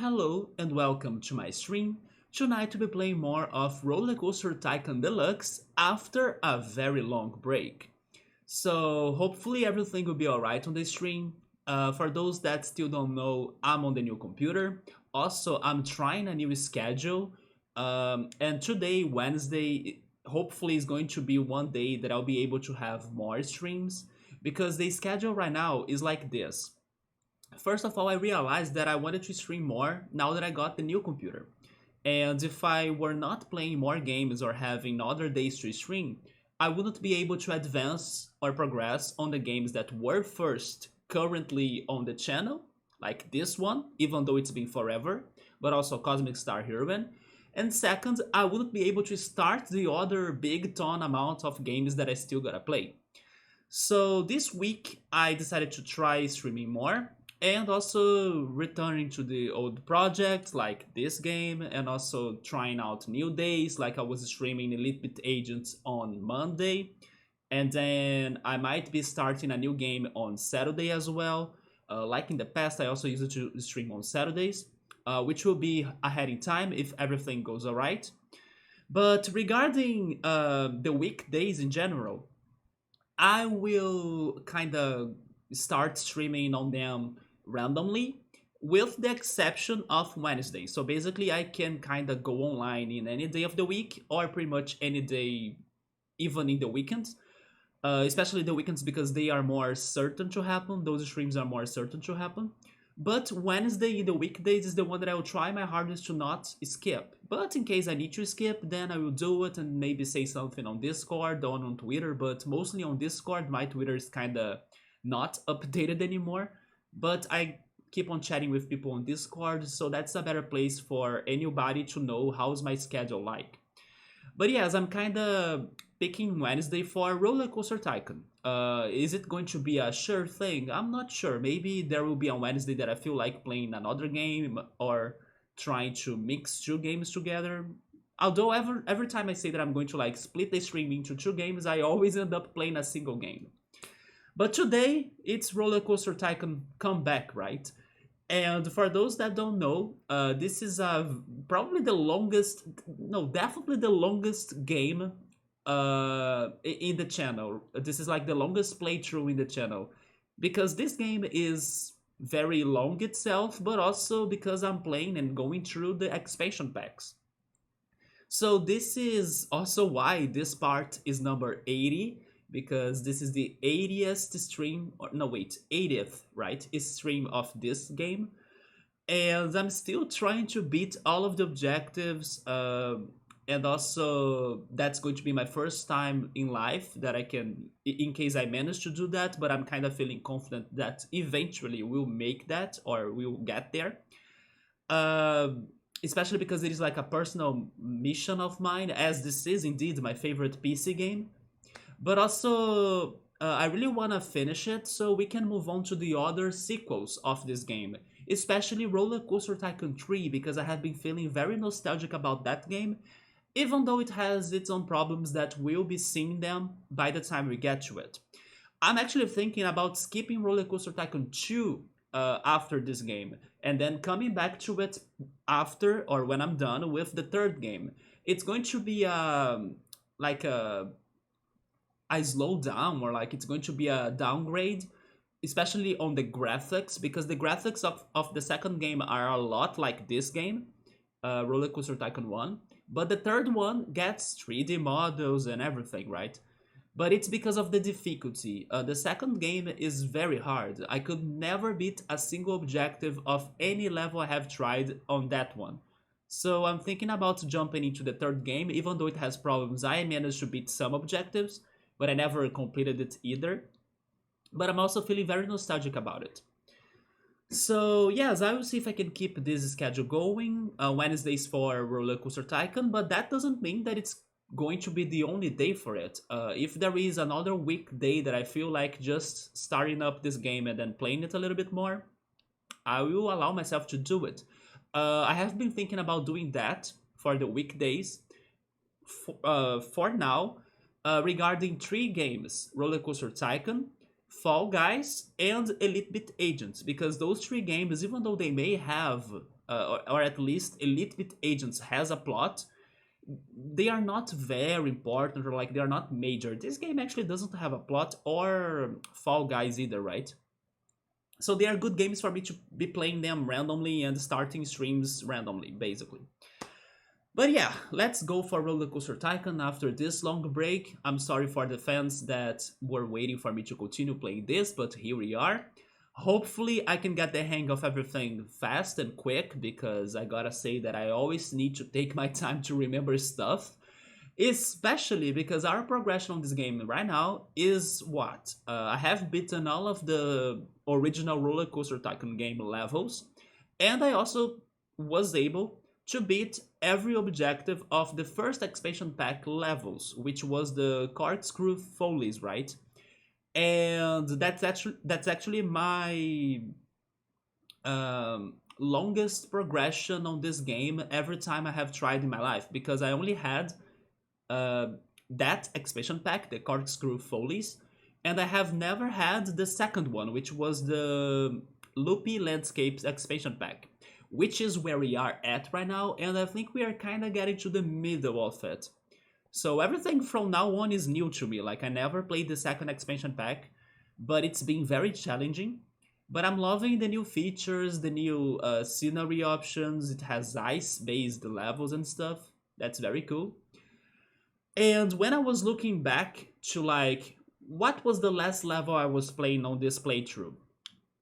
Hello and welcome to my stream. Tonight we'll be playing more of RollerCoaster Tycoon Deluxe after a very long break. So hopefully everything will be alright on the stream. For those that still don't know, I'm on the new computer. Also, I'm trying a new schedule. And today, Wednesday, hopefully is going to be one day that I'll be able to have more streams. Because the schedule right now is like this. First of all, I realized that I wanted to stream more now that I got the new computer. And if I were not playing more games or having other days to stream, I wouldn't be able to advance or progress on the games that were first currently on the channel, like this one, even though it's been forever, but also Cosmic Star Heroine. And second, I wouldn't be able to start the other big ton amount of games that I still gotta play. So this week I decided to try streaming more and also returning to the old projects like this game and also trying out new days like I was streaming Elite Beat Agents on Monday and then I might be starting a new game on Saturday as well. Like in the past, I also used to stream on Saturdays, which will be ahead in time if everything goes alright. But regarding the weekdays in general, I will kind of start streaming on them randomly, with the exception of Wednesday. So basically, I can kind of go online in any day of the week or pretty much any day, even in the weekends. Especially the weekends because they are more certain to happen. Those streams are more certain to happen. But Wednesday in the weekdays is the one that I will try my hardest to not skip. But in case I need to skip, then I will do it and maybe say something on Discord or on Twitter. But mostly on Discord, my Twitter is kind of not updated anymore. But I keep on chatting with people on Discord, so that's a better place for anybody to know how's my schedule like. But yes, I'm kind of picking Wednesday for Roller Coaster Tycoon. Is it going to be a sure thing? I'm not sure. Maybe there will be a Wednesday that I feel like playing another game or trying to mix two games together. Although every time I say that I'm going to like split the stream into two games, I always end up playing a single game. But today it's Roller Coaster Tycoon Comeback, right? And for those that don't know, this is probably the longest, no, definitely the longest game in the channel. This is like the longest playthrough in the channel because this game is very long itself, but also because I'm playing and going through the expansion packs. So this is also why this part is number 80 because this is the 80th stream or no wait 80th, right, is stream of this game, and I'm still trying to beat all of the objectives. And also, that's going to be my first time in life that I can, in case I manage to do that. But I'm kind of feeling confident that eventually we'll make that or we'll get there. Uh, Especially because it is like a personal mission of mine, as this is indeed my favorite PC game. But also, I really want to finish it so we can move on to the other sequels of this game, especially Roller Coaster Tycoon 3, because I have been feeling very nostalgic about that game, even though it has its own problems that we'll be seeing them by the time we get to it. I'm actually thinking about skipping Roller Coaster Tycoon 2 after this game, and then coming back to it after or when I'm done with the third game. It's going to be like a slow down or like it's going to be a downgrade, especially on the graphics because the graphics of the second game are a lot like this game, Roller Coaster Tycoon 1, but the third one gets 3D models and everything, right? But it's because of the difficulty. The second game is very hard. I could never beat a single objective of any level I have tried on that one. So I'm thinking about jumping into the third game, even though it has problems. I managed to beat some objectives, but I never completed it either. But I'm also feeling very nostalgic about it. So yes, I will see if I can keep this schedule going. Wednesdays for Roller Coaster Tycoon, but that doesn't mean that it's going to be the only day for it. If there is another weekday that I feel like just starting up this game and then playing it a little bit more, I will allow myself to do it. I have been thinking about doing that for the weekdays. For now, regarding three games: Roller Coaster Tycoon, Fall Guys, and Elite Beat Agents, because those three games, even though they may have, or at least Elite Beat Agents has a plot, they are not very important, or like they are not major. This game actually doesn't have a plot, or Fall Guys either, right? So they are good games for me to be playing them randomly and starting streams randomly, basically. But yeah, let's go for RollerCoaster Tycoon after this long break. I'm sorry for the fans that were waiting for me to continue playing this, but here we are. Hopefully I can get the hang of everything fast and quick, because I gotta say that I always need to take my time to remember stuff. Especially because our progression on this game right now is what? I have beaten all of the original RollerCoaster Tycoon game levels, and I also was able to beat every objective of the first expansion pack levels, which was the corkscrew follies, right? And that's actually my longest progression on this game every time I have tried in my life, because I only had uh, that expansion pack, the corkscrew follies, and I have never had the second one, which was the loopy landscapes expansion pack, which is where we are at right now, and I think we are kind of getting to the middle of it. So everything from now on is new to me. Like, I never played the second expansion pack, but it's been very challenging. But I'm loving the new features, the new scenery options. It has ice-based levels and stuff. That's very cool. And when I was looking back to like what was the last level I was playing on this playthrough,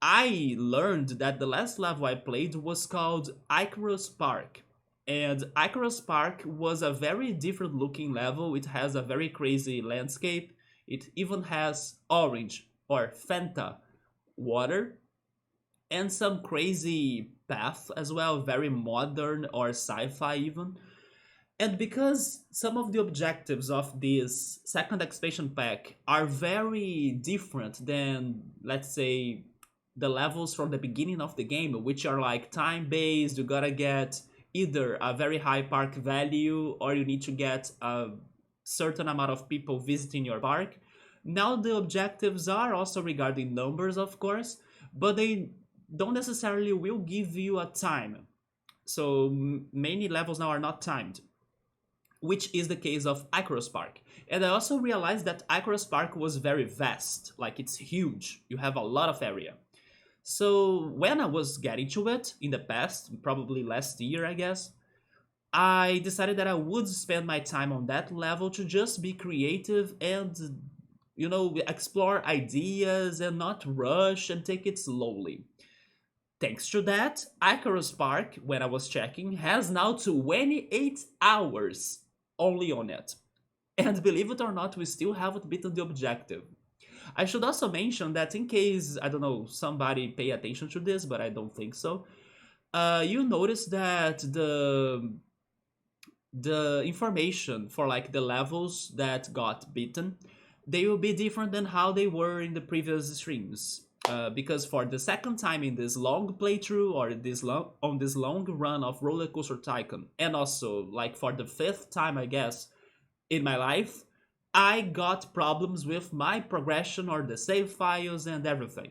I learned that the last level I played was called Icarus Park. And Icarus Park was a very different looking level. It has a very crazy landscape. It even has orange or Fanta water and some crazy path as well, very modern or sci-fi even. And because some of the objectives of this second expansion pack are very different than, let's say, the levels from the beginning of the game, which are like time based, you gotta get either a very high park value or you need to get a certain amount of people visiting your park. Now, the objectives are also regarding numbers, of course, but they don't necessarily will give you a time. So many levels now are not timed, which is the case of Icarus Park. And I also realized that Icarus Park was very vast, like it's huge. You have a lot of area. So when I was getting to it in the past, probably last year, I guess, I decided that I would spend my time on that level to just be creative and, explore ideas and not rush and take it slowly. Thanks to that, Icarus Park, when I was checking, has now 28 hours only on it. And believe it or not, we still haven't beaten the objective. I should also mention that in case, I don't know, somebody pay attention to this, but I don't think so, you notice that the information for like the levels that got beaten, they will be different than how they were in the previous streams. Because for the second time in this long playthrough or this long run of RollerCoaster Tycoon, and also like for the fifth time, I guess, in my life, I got problems with my progression or the save files and everything.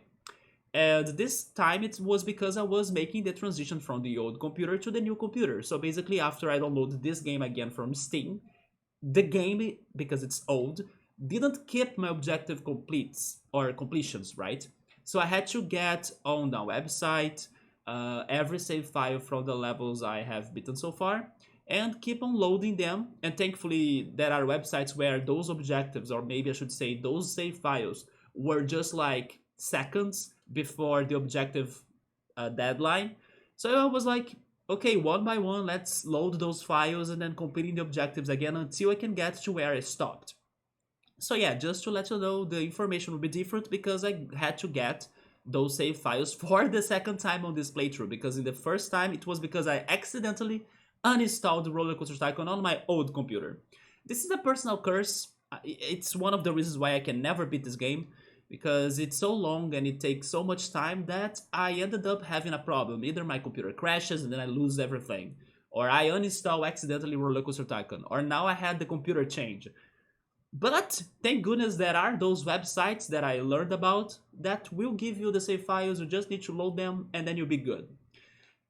And this time it was because I was making the transition from the old computer to the new computer. So basically, after I downloaded this game again from Steam, the game, because it's old, didn't keep my objective completes or completions, right? So I had to get on the website every save file from the levels I have beaten so far and keep on loading them. And thankfully, there are websites where those objectives, or maybe I should say those save files, were just like seconds before the objective deadline. So I was like, okay, one by one, let's load those files and then completing the objectives again until I can get to where I stopped. So yeah, just to let you know, the information will be different because I had to get those save files for the second time on this playthrough, because in the first time it was because I accidentally uninstalled RollerCoaster Tycoon on my old computer. This is a personal curse. It's one of the reasons why I can never beat this game, because it's so long and it takes so much time that I ended up having a problem. Either my computer crashes and then I lose everything, or I uninstall accidentally RollerCoaster Tycoon, or now I had the computer change. But thank goodness there are those websites that I learned about that will give you the save files. You just need to load them and then you'll be good.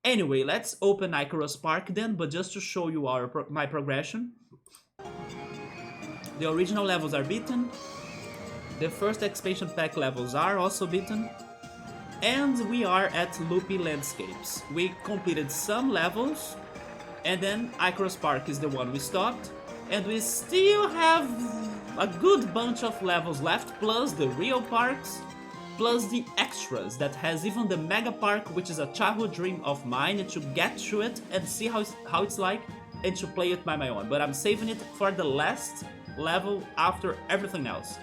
Anyway, let's open Icarus Park then, but just to show you my progression. The original levels are beaten. The first expansion pack levels are also beaten. And we are at Loopy Landscapes. We completed some levels, and then Icarus Park is the one we stopped. And we still have a good bunch of levels left, plus the real parks, plus the extras that has even the Mega Park, which is a childhood dream of mine to get to it and see how it's like and to play it by my own. But I'm saving it for the last level after everything else.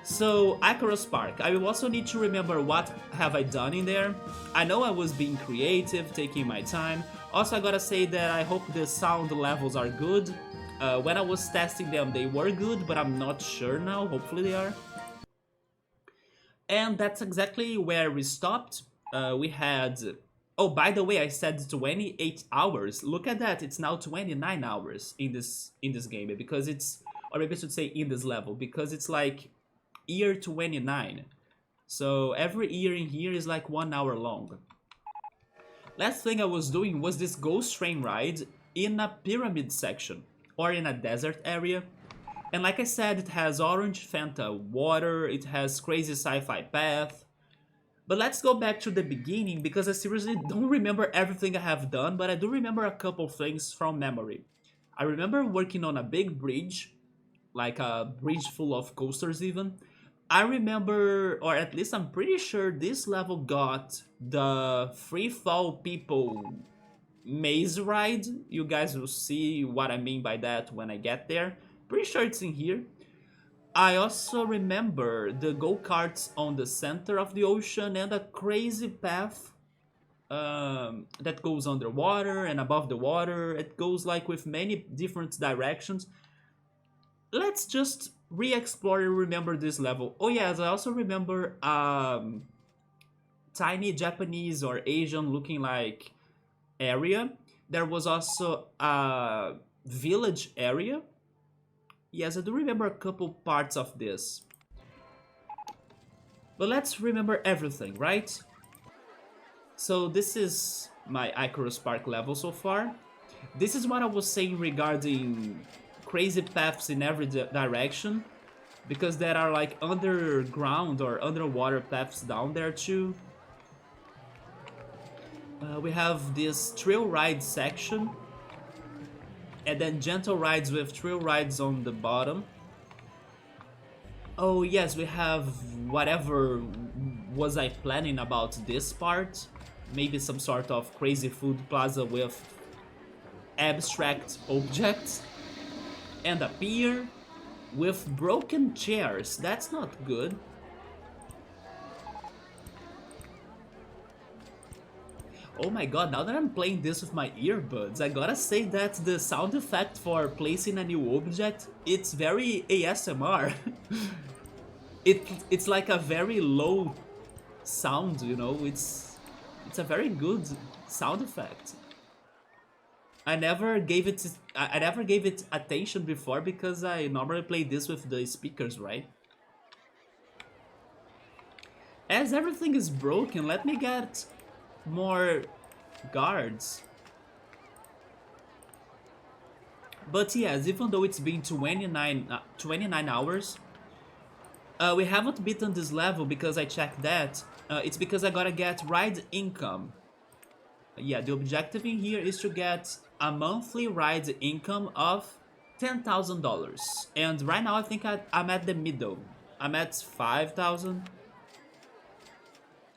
So, Icarus Park. I will also need to remember what have I done in there. I know I was being creative, taking my time. Also, I gotta say that I hope the sound levels are good. When I was testing them, they were good, but I'm not sure now. Hopefully they are. And that's exactly where we stopped. We had... Oh, by the way, I said 28 hours. Look at that, it's now 29 hours in this game, because it's... Or maybe I should say in this level, because it's like year 29. So every year in here is like 1 hour long. Last thing I was doing was this ghost train ride in a pyramid section, or in a desert area. And like I said, it has orange Fanta water, it has crazy sci-fi path. But let's go back to the beginning, because I seriously don't remember everything I have done, but I do remember a couple things from memory. I remember working on a big bridge, like a bridge full of coasters even. I remember, or at least I'm pretty sure this level got the Free Fall People maze ride. You guys will see what I mean by that when I get there. Pretty sure it's in here. I also remember the go-karts on the center of the ocean and a crazy path that goes underwater and above the water. It goes like with many different directions. Let's just re-explore and remember this level. Oh yes, I also remember tiny Japanese or Asian looking like area. There was also a village area. Yes, I do remember a couple parts of this. But let's remember everything, right? So this is my Icarus Park level so far. This is what I was saying regarding crazy paths in every direction, because there are like underground or underwater paths down there too. We have this trail ride section, and then gentle rides with trail rides on the bottom. Oh yes, we have whatever was I planning about this part. Maybe some sort of crazy food plaza with abstract objects. And a pier with broken chairs. That's not good. Oh my god, now that I'm playing this with my earbuds, I gotta say that the sound effect for placing a new object, it's very ASMR. It's like a very low sound, you know, it's a very good sound effect. I never gave it attention before because I normally play this with the speakers, right? As everything is broken, let me get more guards. But yes, even though it's been 29 hours, we haven't beaten this level because I checked that. It's because I gotta get ride income. Yeah, the objective in here is to get a monthly ride income of $10,000. And right now I think I'm at the middle. I'm at 5,000.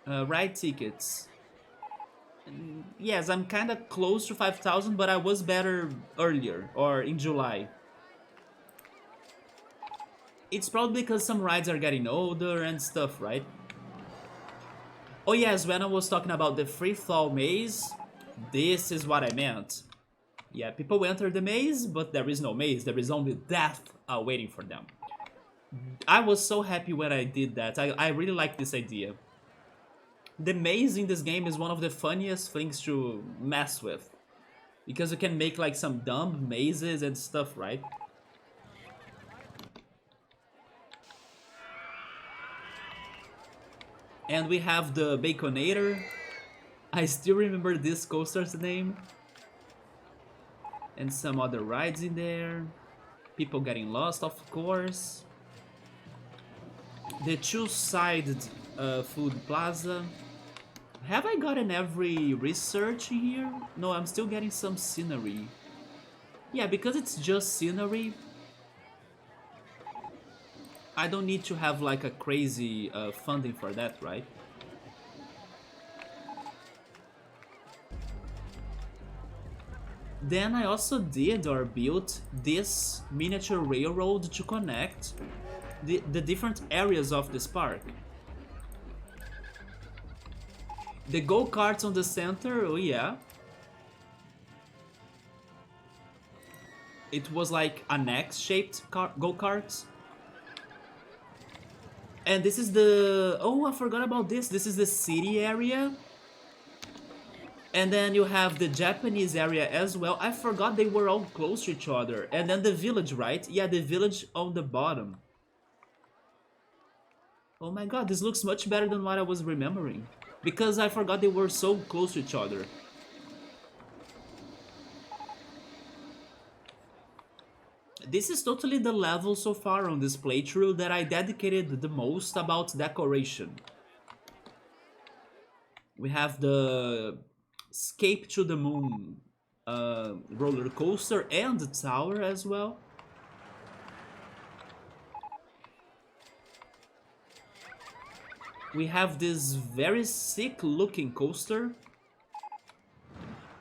Ride tickets. Yes, I'm kind of close to 5,000, but I was better earlier, or in July. It's probably because some rides are getting older and stuff, right? Oh yes, when I was talking about the free fall maze, this is what I meant. Yeah, people enter the maze, but there is no maze, there is only death waiting for them. I was so happy when I did that. I really like this idea. The maze in this game is one of the funniest things to mess with, because you can make like some dumb mazes and stuff, right? And we have the Baconator. I still remember this coaster's name. And some other rides in there. People getting lost, of course. The two-sided food plaza. Have I gotten every research here? No, I'm still getting some scenery. Yeah, because it's just scenery, I don't need to have like a crazy funding for that, right? Then I also did or built this miniature railroad to connect the different areas of this park. The go-karts on the center, oh yeah. It was like an X-shaped go-karts. And this is the... Oh, I forgot about this. This is the city area. And then you have the Japanese area as well. I forgot they were all close to each other. And then the village, right? Yeah, the village on the bottom. Oh my god, this looks much better than what I was remembering. Because I forgot they were so close to each other. This is totally the level so far on this playthrough that I dedicated the most about decoration. We have the Escape to the Moon roller coaster and the tower as well. We have this very sick looking coaster.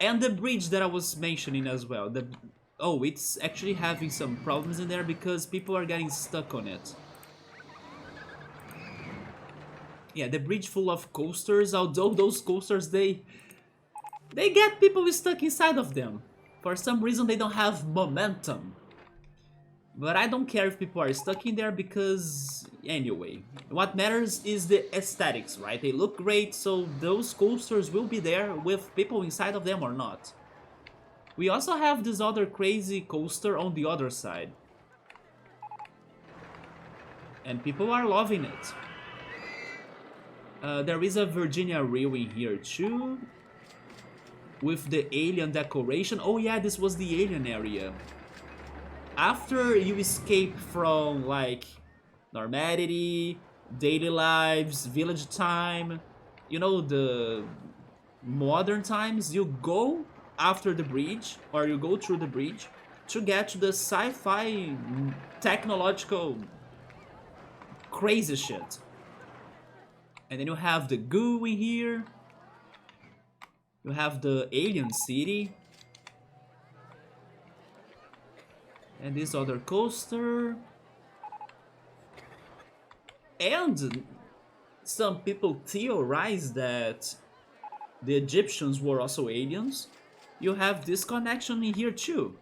And the bridge that I was mentioning as well. Oh, it's actually having some problems in there because people are getting stuck on it. Yeah, the bridge full of coasters, although those coasters, they get people stuck inside of them. For some reason, they don't have momentum. But I don't care if people are stuck in there because, anyway, what matters is the aesthetics, right? They look great, so those coasters will be there with people inside of them or not. We also have this other crazy coaster on the other side. And people are loving it. There is a Virginia Reel in here too. With the alien decoration. Oh yeah, this was the alien area. After you escape from like normality, daily lives, village time, you know, the modern times, you go after the bridge, or you go through the bridge to get to the sci-fi technological crazy shit. And then you have the goo in here. You have the alien city. And this other coaster. And some people theorize that the Egyptians were also aliens. You have this connection in here too.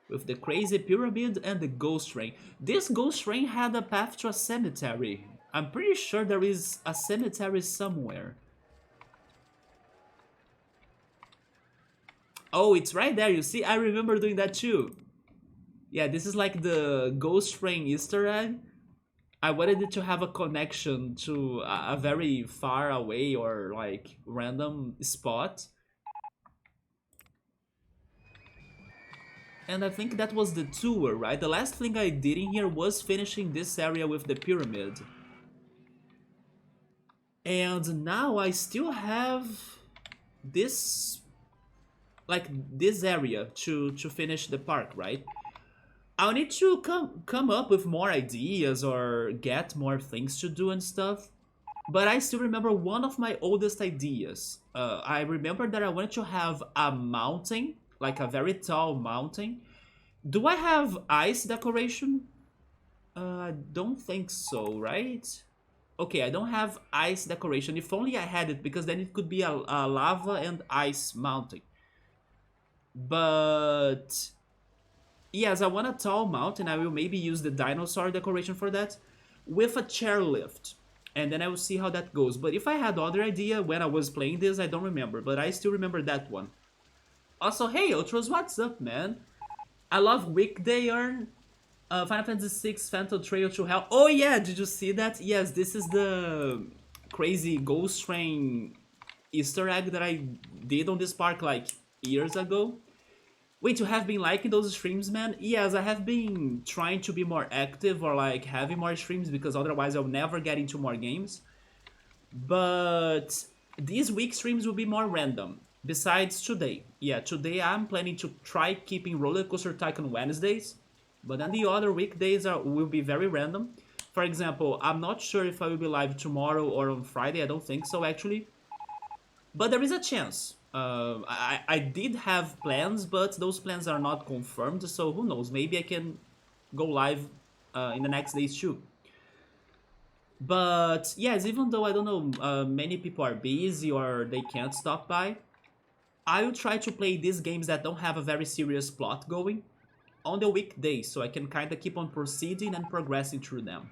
With the crazy pyramid and the ghost train. This ghost train had a path to a cemetery. I'm pretty sure there is a cemetery somewhere. Oh, it's right there, you see? I remember doing that too. Yeah, this is like the ghost train Easter egg. I wanted it to have a connection to a very far away or like random spot. And I think that was the tour, right? The last thing I did in here was finishing this area with the pyramid. And now I still have this, like this area to finish the park, right? I'll need to come up with more ideas or get more things to do and stuff. But I still remember one of my oldest ideas. I remember that I wanted to have a mountain, like a very tall mountain. Do I have ice decoration? I don't think so, right? Okay, I don't have ice decoration. If only I had it, because then it could be a lava and ice mountain. But yes, I want a tall mountain. I will maybe use the dinosaur decoration for that with a chairlift. And then I will see how that goes. But if I had other idea when I was playing this, I don't remember. But I still remember that one. Also, hey, Ultras, what's up, man? I love Weekday Earn. Final Fantasy VI Phantom Trail to Hell. Oh yeah, did you see that? Yes, this is the crazy ghost train Easter egg that I did on this park like years ago. Wait, you have been liking those streams, man? Yes, I have been trying to be more active or like having more streams because otherwise I'll never get into more games. But these week streams will be more random. Besides today. Yeah, today I'm planning to try keeping RollerCoaster Tycoon Wednesdays. But then the other weekdays will be very random. For example, I'm not sure if I will be live tomorrow or on Friday. I don't think so, actually. But there is a chance. I did have plans, but those plans are not confirmed. So who knows? Maybe I can go live in the next days too. But yes, even though I don't know, many people are busy or they can't stop by, I will try to play these games that don't have a very serious plot going on the weekdays so I can kind of keep on proceeding and progressing through them.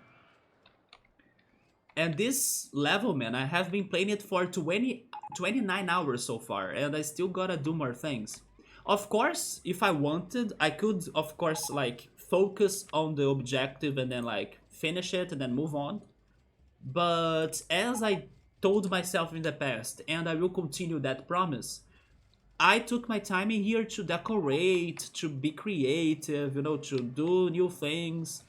And this level, man, I have been playing it for 29 hours so far, and I still gotta do more things. Of course, if I wanted, I could, of course, like, focus on the objective and then, like, finish it and then move on. But as I told myself in the past, and I will continue that promise, I took my time in here to decorate, to be creative, to do new things.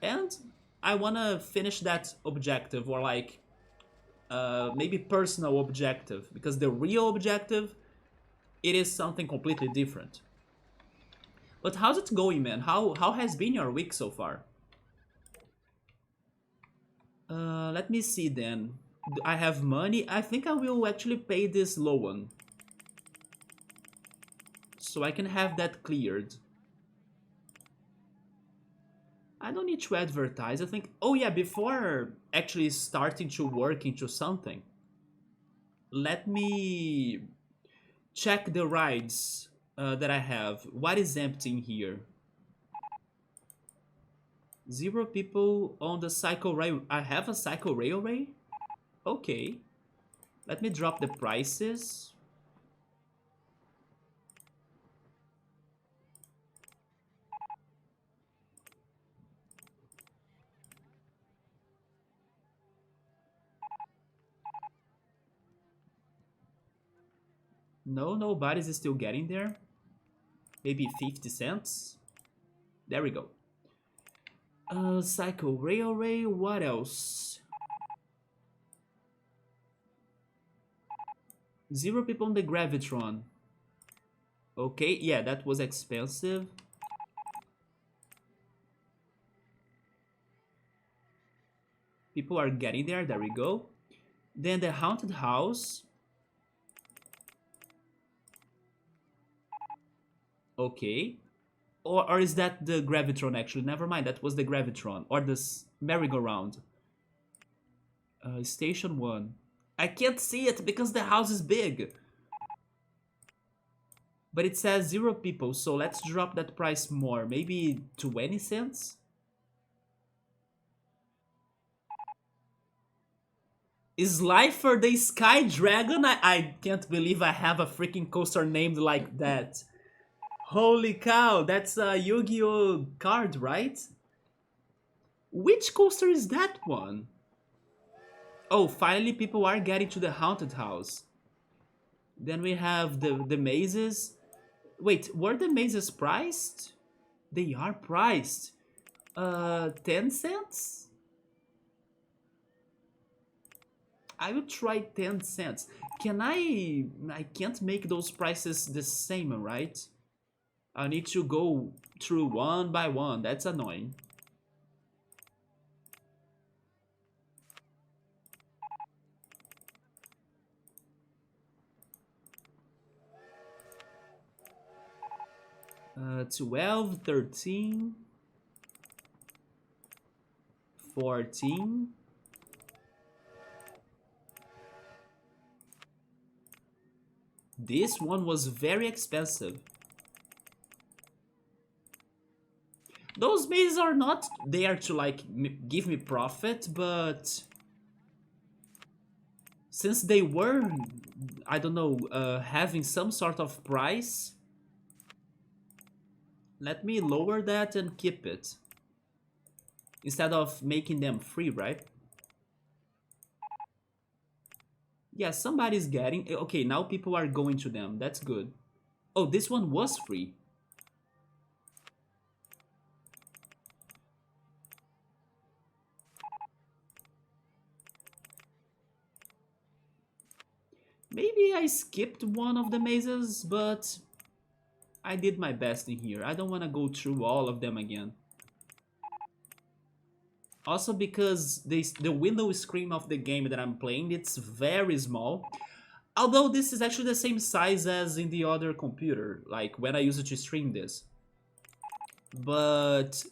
And I wanna finish that objective, or like maybe personal objective, because the real objective, it is something completely different. But how's it going, man? How has been your week so far? Let me see then. I have money. I think I will actually pay this loan, so I can have that cleared. I don't need to advertise. I think. Oh yeah, before actually starting to work into something, let me check the rides that I have. What is empty in here? 0 people on the cycle rail. I have a cycle railway? Okay. Let me drop the prices. No, nobody's still getting there. Maybe 50 cents. There we go. Cycle railway, what else? 0 people on the Gravitron. Okay, yeah, that was expensive. People are getting there, there we go. Then the haunted house. Okay. Or is that the Gravitron actually? Never mind, that was the Gravitron. Or this merry-go-round. Station 1. I can't see it because the house is big. But it says 0 people, so let's drop that price more. Maybe 20 cents? Is life for the Sky Dragon? I can't believe I have a freaking coaster named like that. Holy cow, that's a Yu-Gi-Oh card, right? Which coaster is that one? Oh, finally people are getting to the haunted house. Then we have the mazes. Wait, were the mazes priced? They are priced. 10 cents? I will try 10 cents. Can I can't make those prices the same, right? I need to go through one by one. That's annoying. Uh, 12, 13, 14. This one was very expensive. Those mazes are not there to like give me profit, but since they were, I don't know, having some sort of price, let me lower that and keep it instead of making them free, right? Yeah, somebody's getting... Okay, now people are going to them. That's good. Oh, this one was free. Maybe I skipped one of the mazes, but I did my best in here. I don't want to go through all of them again. Also because the window screen of the game that I'm playing, it's very small. Although this is actually the same size as in the other computer, like when I used it to stream this. But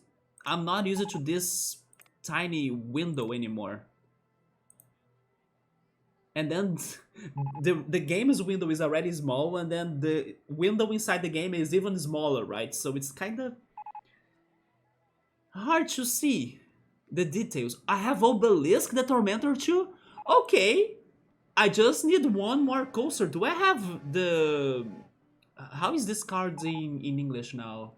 I'm not used to this tiny window anymore. And then the game's window is already small, and then the window inside the game is even smaller, right? So it's kind of hard to see the details. I have Obelisk the Tormentor too? Okay, I just need one more coaster. Do I have the... How is this card in English now?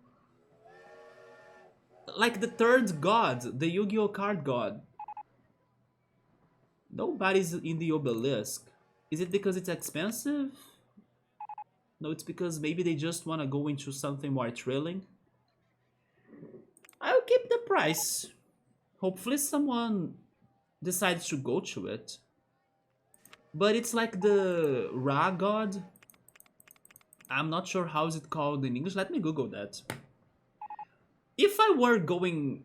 Like the third god, the Yu-Gi-Oh card god. Nobody's in the Obelisk. Is it because it's expensive? No, it's because maybe they just want to go into something more thrilling. I'll keep the price. Hopefully someone decides to go to it. But it's like the Ra god. I'm not sure how is it called in English. Let me Google that. If I were going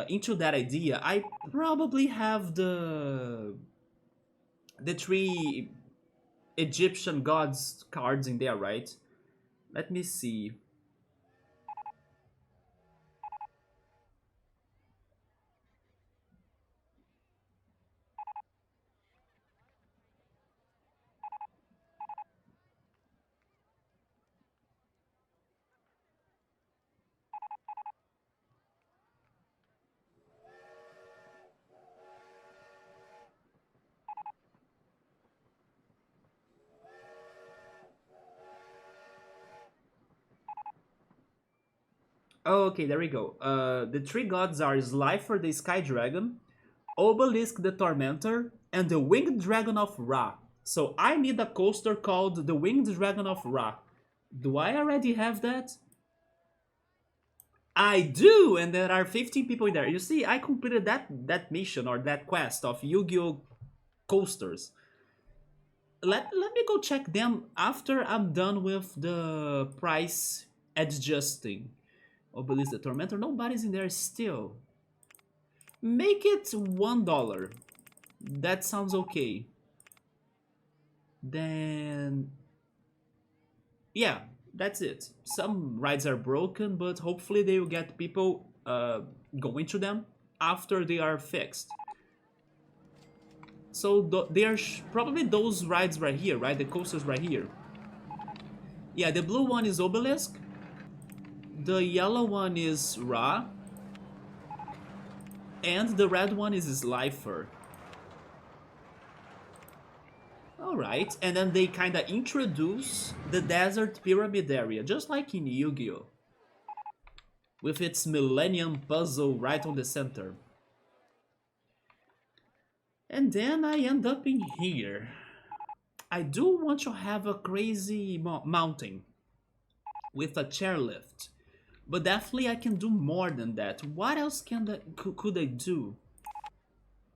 into that idea, I probably have the three Egyptian gods cards in there, right? Let me see. Oh, okay, there we go. The three gods are Slifer the Sky Dragon, Obelisk the Tormentor, and the Winged Dragon of Ra. So I need a coaster called the Winged Dragon of Ra. Do I already have that? I do, and there are 15 people in there. You see, I completed that mission or that quest of Yu-Gi-Oh coasters. Let me go check them after I'm done with the price adjusting. Obelisk the Tormentor, nobody's in there still. Make it $1. That sounds okay. Then... yeah, that's it. Some rides are broken, but hopefully they will get people going to them after they are fixed. So they are probably those rides right here, right? The coasters right here. Yeah, the blue one is Obelisk. The yellow one is Ra. And the red one is Slifer. Alright, and then they kinda introduce the desert pyramid area, just like in Yu-Gi-Oh! With its Millennium Puzzle right on the center. And then I end up in here. I do want to have a crazy mountain with a chairlift. But definitely I can do more than that. What else could I do?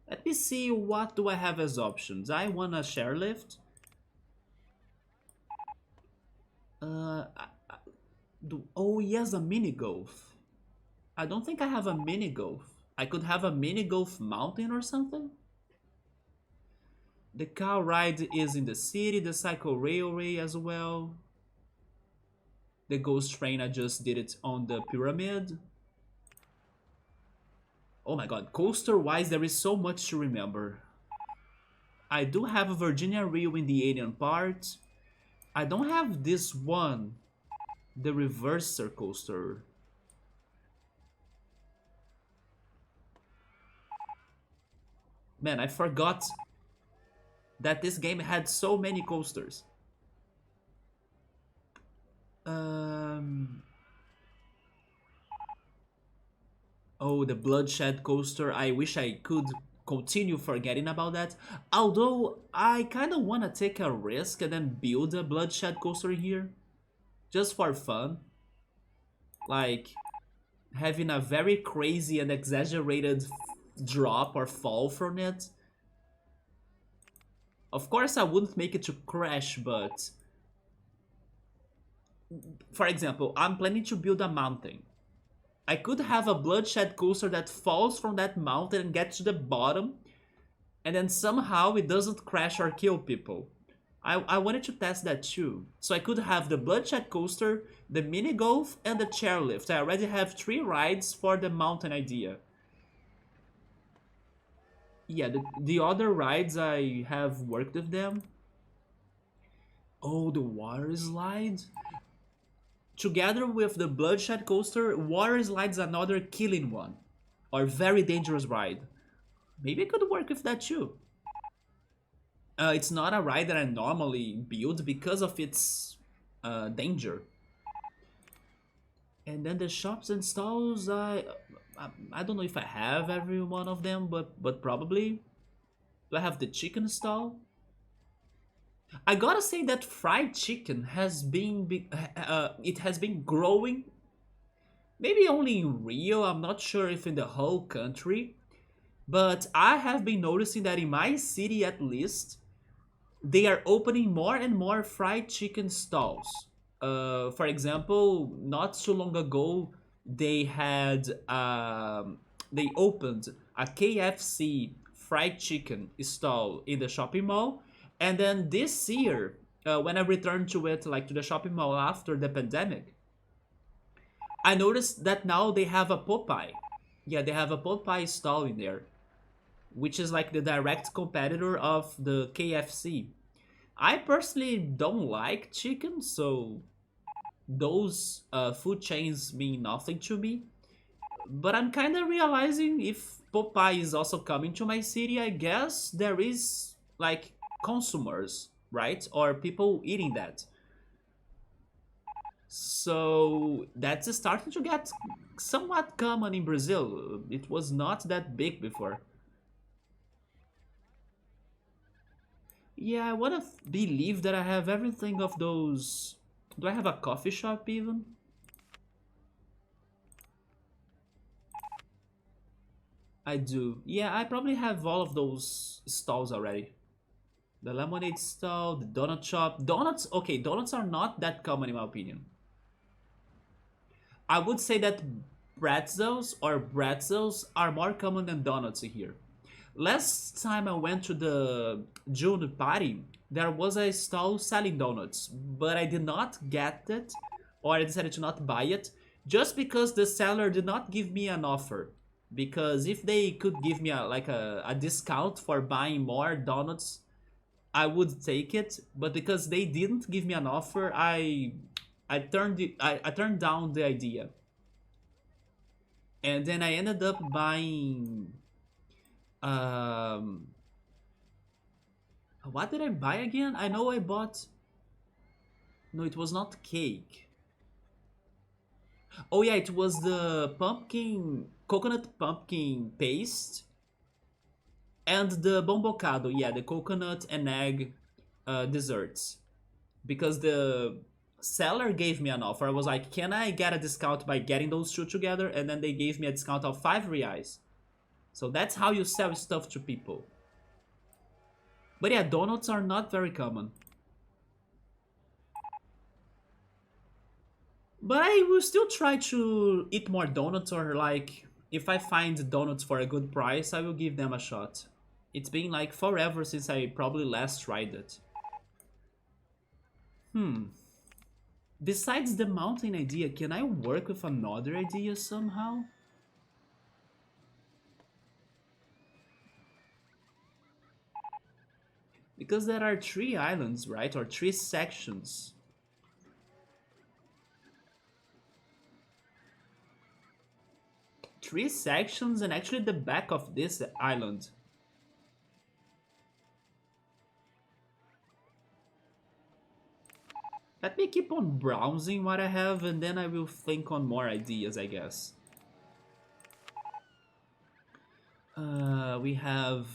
Let me see, what do I have as options? I want a chairlift. Oh yes, a mini golf. I don't think I have a mini golf. I could have a mini golf mountain or something. The car ride is in the city, the cycle railway as well. The ghost train, I just did it on the pyramid. Oh my god, coaster-wise, there is so much to remember. I do have a Virginia Reel in the alien part. I don't have this one, the reverser coaster. Man, I forgot that this game had so many coasters. Oh, the bloodshed coaster. I wish I could continue forgetting about that. Although I kind of want to take a risk and then build a bloodshed coaster here, just for fun. Like having a very crazy and exaggerated drop or fall from it. Of course, I wouldn't make it to crash, but for example, I'm planning to build a mountain. I could have a bloodshed coaster that falls from that mountain and gets to the bottom, and then somehow it doesn't crash or kill people. I wanted to test that too. So I could have the bloodshed coaster, the mini golf, and the chairlift. I already have 3 rides for the mountain idea. Yeah, the other rides I have worked with them. Oh, the water slide? Together with the bloodshed coaster, water slide's another killing one. Or very dangerous ride. Maybe I could work with that too. It's not a ride that I normally build because of its danger. And then the shops and stalls, I don't know if I have every one of them, but probably. Do I have the chicken stall? I gotta say that fried chicken has it has been growing. Maybe only in Rio. I'm not sure if in the whole country. But I have been noticing that in my city at least, they are opening more and more fried chicken stalls. For example, not so long ago, they had they opened a KFC fried chicken stall in the shopping mall, and then this year, when I returned to it, like to the shopping mall after the pandemic, I noticed that now they have a Popeye. Yeah, they have a Popeye stall in there, which is like the direct competitor of the KFC. I personally don't like chicken, so those food chains mean nothing to me. But I'm kind of realizing if Popeye is also coming to my city, I guess there is like consumers, right? Or people eating that. So that's starting to get somewhat common in Brazil. It was not that big before. Yeah, I want to believe that I have everything of those. Do I have a coffee shop even? I do. Yeah, I probably have all of those stalls already. The lemonade stall, the donut shop. Donuts, okay, donuts are not that common in my opinion. I would say that pretzels are more common than donuts here. Last time I went to the June party, there was a stall selling donuts, but I did not get it, or I decided to not buy it, just because the seller did not give me an offer. Because if they could give me a discount for buying more donuts, I would take it. But because they didn't give me an offer, I turned down the idea, and then I ended up buying um what did I buy again? I know I bought. No, it was not cake. Oh yeah, it was the coconut pumpkin paste and the bombocado. Yeah, the coconut and egg desserts. Because the seller gave me an offer. I was like, can I get a discount by getting those two together? And then they gave me a discount of 5 reais. So that's how you sell stuff to people. But yeah, donuts are not very common. But I will still try to eat more donuts, or like if I find donuts for a good price, I will give them a shot. It's been like forever since I probably last tried it. Hmm. Besides the mountain idea, can I work with another idea somehow? Because there are 3 islands, right? Or 3 sections. 3 sections and actually the back of this island. Let me keep on browsing what I have and then I will think on more ideas, I guess. We have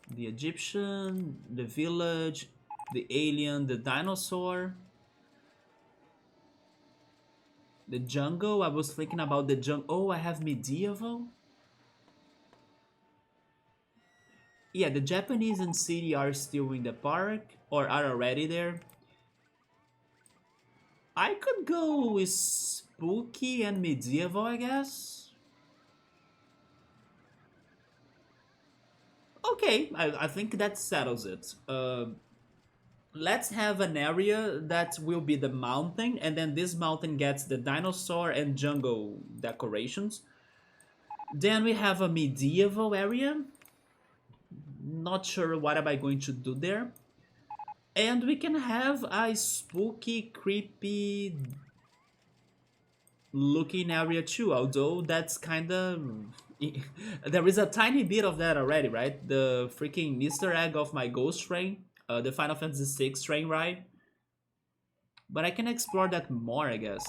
the Egyptian, the village, the alien, the dinosaur, the jungle. I was thinking about the jungle. Oh, I have medieval. Yeah, the Japanese and city are still in the park or are already there. I could go with spooky and medieval, I guess. Okay, I think that settles it. Let's have an area that will be the mountain, and then this mountain gets the dinosaur and jungle decorations. Then we have a medieval area. Not sure what am I going to do there. And we can have a spooky, creepy looking area too, although that's kind of... there is a tiny bit of that already, right? The freaking Easter egg of my ghost train, the Final Fantasy VI train ride. But I can explore that more, I guess.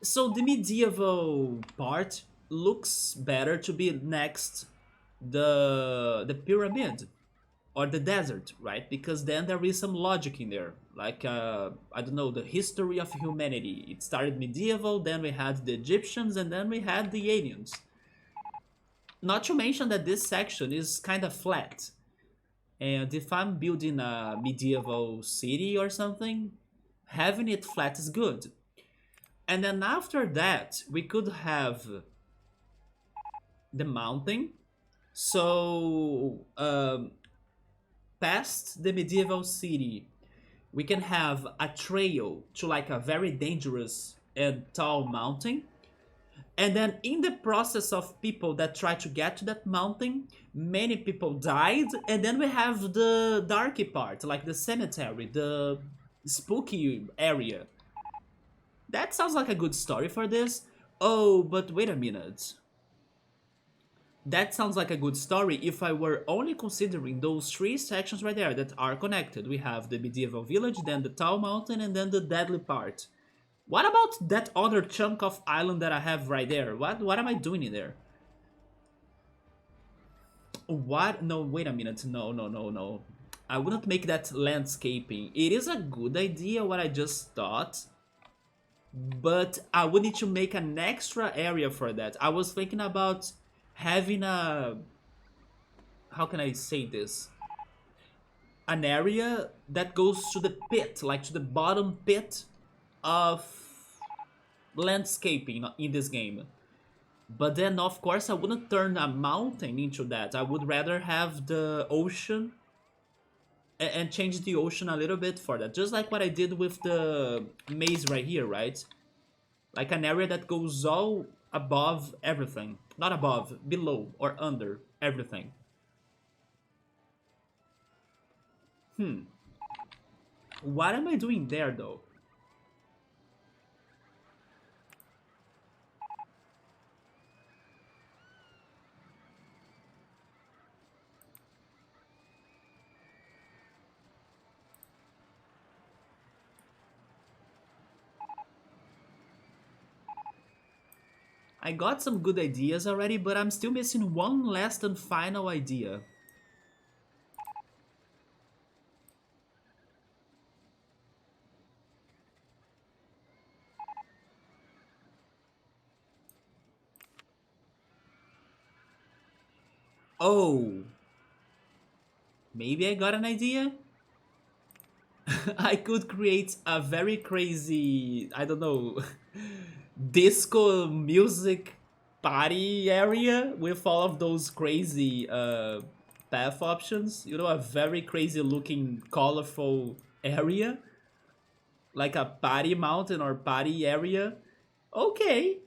So the medieval part looks better to be next the pyramid or the desert, right? Because then there is some logic in there. Like, I don't know, the history of humanity. It started medieval, then we had the Egyptians, and then we had the aliens. Not to mention that this section is kind of flat. And if I'm building a medieval city or something, having it flat is good. And then after that, we could have the mountain. So, past the medieval city, we can have a trail to like a very dangerous and tall mountain. And then in the process of people that try to get to that mountain, many people died. And then we have the darky part, like the cemetery, the spooky area. That sounds like a good story for this. Oh, but wait a minute. That sounds like a good story if I were only considering those three sections right there that are connected. We have the medieval village, then the tall mountain, and then the deadly part. What about that other chunk of island that I have right there? What am I doing in there? What? No, wait a minute. No, no, no, no. I wouldn't make that landscaping. It is a good idea what I just thought, but I would need to make an extra area for that. I was thinking about having a... how can I say this? An area that goes to the pit, like to the bottom pit of landscaping in this game. But then, of course, I wouldn't turn a mountain into that. I would rather have the ocean and change the ocean a little bit for that. Just like what I did with the maze right here, right? Like an area that goes all above everything. Not above, below or under everything. What am I doing there, though? I got some good ideas already, but I'm still missing one last and final idea. Oh, maybe I got an idea? I could create a very crazy, I don't know, disco music party area with all of those crazy path options. You know, a very crazy looking, colorful area. Like a party mountain or party area. Okay.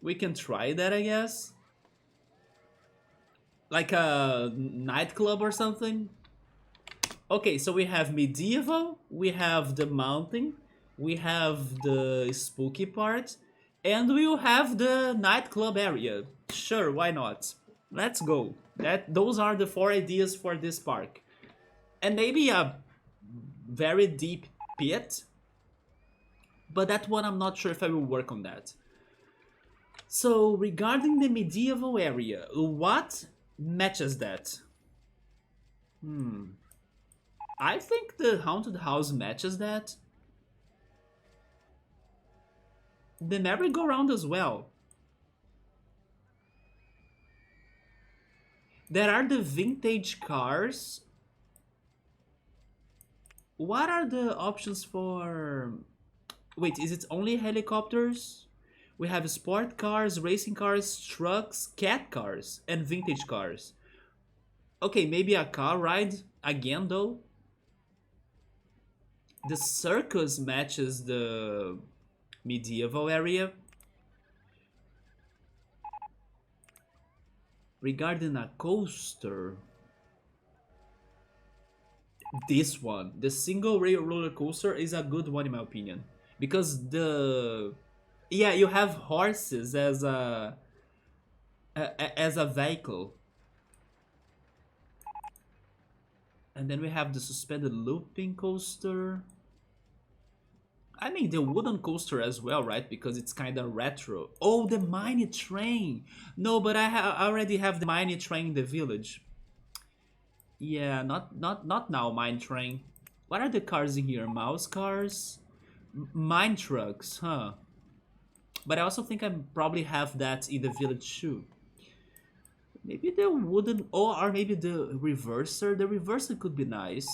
We can try that, I guess. Like a nightclub or something. Okay, so we have medieval, we have the mountain, we have the spooky part, and we'll have the nightclub area. Sure, why not? Let's go. Those are the 4 ideas for this park. And maybe a very deep pit But that one I'm not sure if I will work on that. So regarding the medieval area, what matches that? I think the haunted house matches that. The merry-go-round as well. There are the vintage cars. What are the options for... Wait, is it only helicopters? We have sport cars, racing cars, trucks, cat cars, and vintage cars. Okay, maybe a car ride again though. The circus matches the medieval area. Regarding a coaster, this one, the single rail roller coaster, is a good one in my opinion, because the yeah, you have horses as a vehicle, and then we have the suspended looping coaster. I mean the wooden coaster as well, right? Because it's kind of retro. Oh, the mini train. No, but I already have the mini train in the village. Yeah, not now, mine train. What are the cars in here? Mouse cars? Mine trucks, huh? But I also think I probably have that in the village too. Maybe the wooden, or maybe the reverser. The reverser could be nice.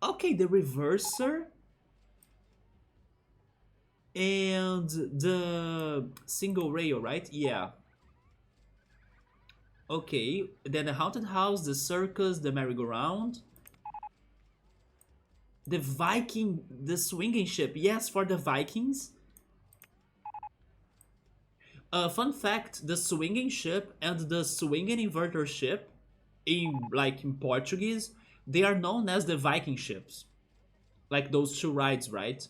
Okay, the reverser and the single rail, right? Yeah. Okay, then the haunted house, the circus, the merry-go-round, the Viking, the swinging ship. Yes, for the Vikings. Fun fact: the swinging ship and the swinging inverter ship, in Portuguese, they are known as the Viking ships. Like those two rides, right?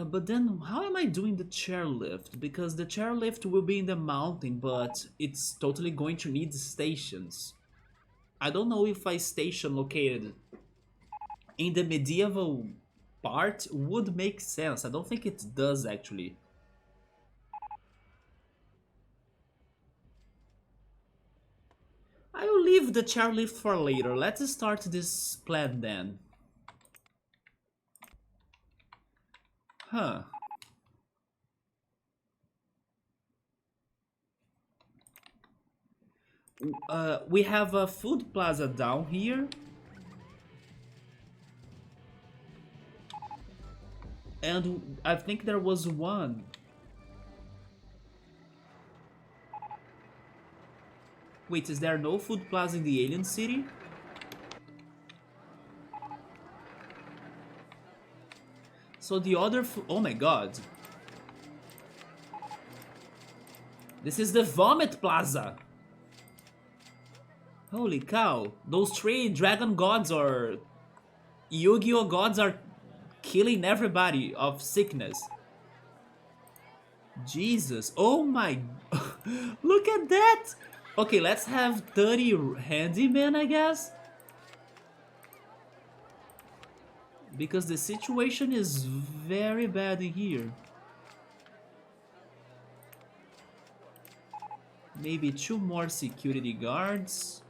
But then how am I doing the chairlift? Because the chairlift will be in the mountain, but it's totally going to need stations. I don't know if a station located in the medieval part would make sense. I don't think it does actually. I will leave the chairlift for later. Let's start this plan then. Huh. We have a food plaza down here. And I think there was one. Wait, is there no food plaza in the alien city? So the other oh my god. This is the vomit plaza. Holy cow. Those three dragon gods or Yu-Gi-Oh gods are killing everybody of sickness. Jesus. Oh my. Look at that. Okay, let's have 30 handymen, I guess. Because the situation is very bad in here. Maybe 2 more security guards.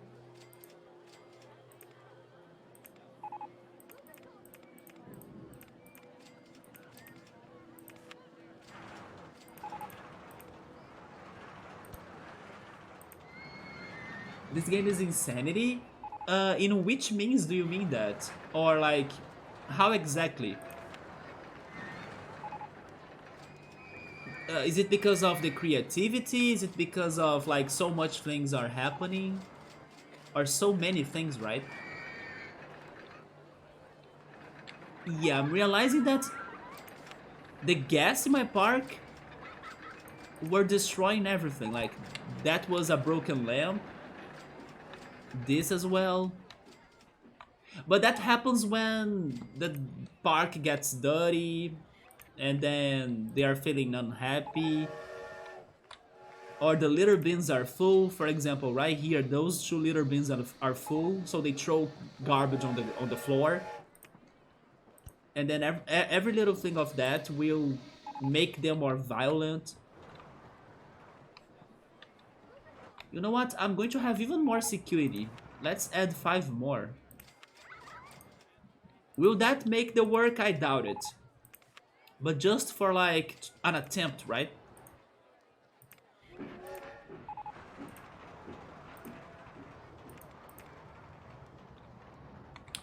This game is insanity? In which means do you mean that? Or like, how exactly? Is it because of the creativity? Is it because of like so much things are happening? Or so many things, right? Yeah, I'm realizing that the gas in my park were destroying everything. Like, that was a broken lamp. This as well. But that happens when the park gets dirty and then they are feeling unhappy. or the litter bins are full. For example, right here, those two litter bins are full, so they throw garbage on the floor. And then every little thing of that will make them more violent. You know what? I'm going to have even more security. Let's add 5 more. Will that make the work? I doubt it. But just for like an attempt, right?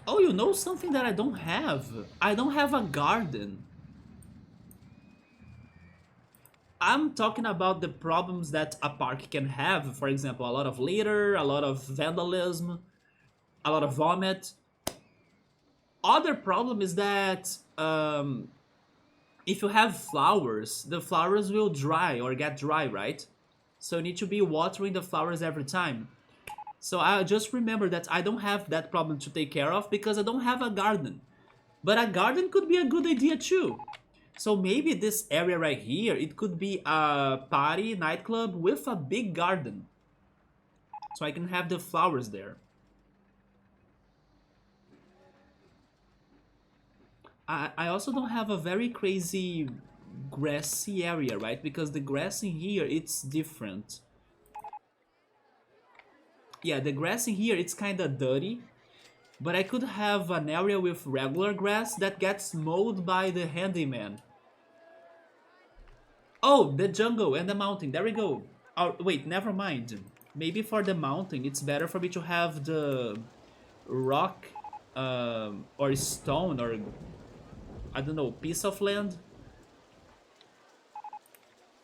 Oh, you know something that I don't have? I don't have a garden. I'm talking about the problems that a park can have. For example, a lot of litter, a lot of vandalism, a lot of vomit. Other problem is that if you have flowers, the flowers will dry or get dry, right? So you need to be watering the flowers every time. So I just remember that I don't have that problem to take care of because I don't have a garden. But a garden could be a good idea too. So maybe this area right here, it could be a party nightclub with a big garden. So I can have the flowers there. I also don't have a very crazy grassy area, right? Because the grass in here, it's different. Yeah, the grass in here, it's kind of dirty. But I could have an area with regular grass that gets mowed by the handyman. Oh, the jungle and the mountain. There we go. Oh, wait, never mind. Maybe for the mountain, it's better for me to have the rock or stone or, I don't know, piece of land.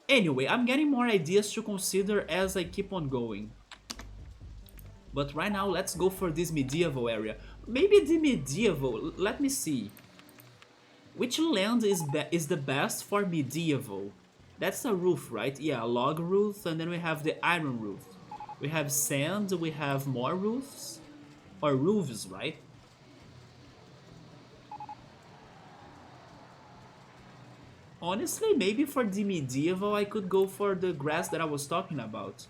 Anyway, I'm getting more ideas to consider as I keep on going. But right now, let's go for this medieval area. Maybe the medieval, let me see. Which land is the best for medieval? That's a roof, right? Yeah, a log roof, and then we have the iron roof. We have sand, we have more roofs. Or roofs, right? Honestly, maybe for the medieval, I could go for the grass that I was talking about.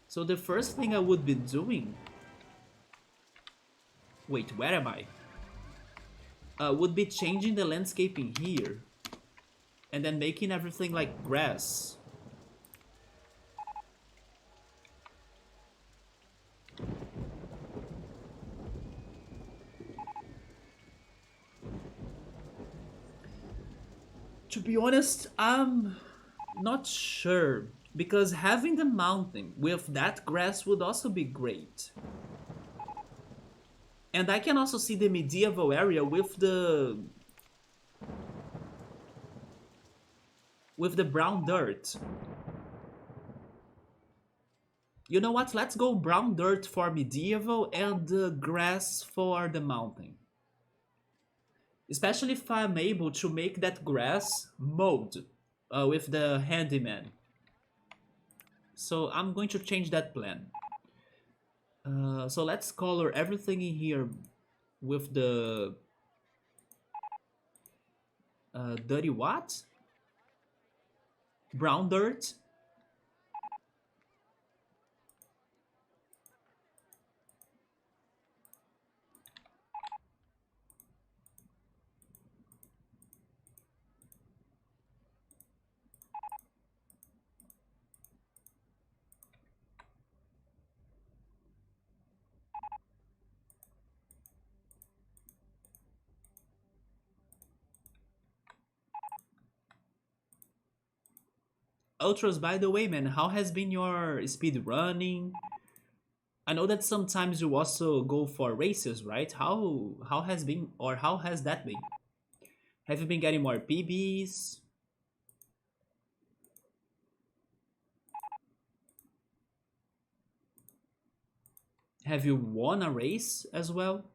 So the first thing I would be doing... Wait, where am I? Would be changing the landscaping here. And then making everything like grass. To be honest, I'm not sure. Because having the mountain with that grass would also be great. And I can also see the medieval area with the brown dirt. You know what? Let's go brown dirt for medieval and the grass for the mountain. Especially if I'm able to make that grass mowed with the handyman. So I'm going to change that plan. So let's color everything in here with the dirty what? Brown dirt. Ultras, by the way, man, how has been your speed running? I know that sometimes you also go for races, right? How has been or how has that been? Have you been getting more PBs? Have you won a race as well?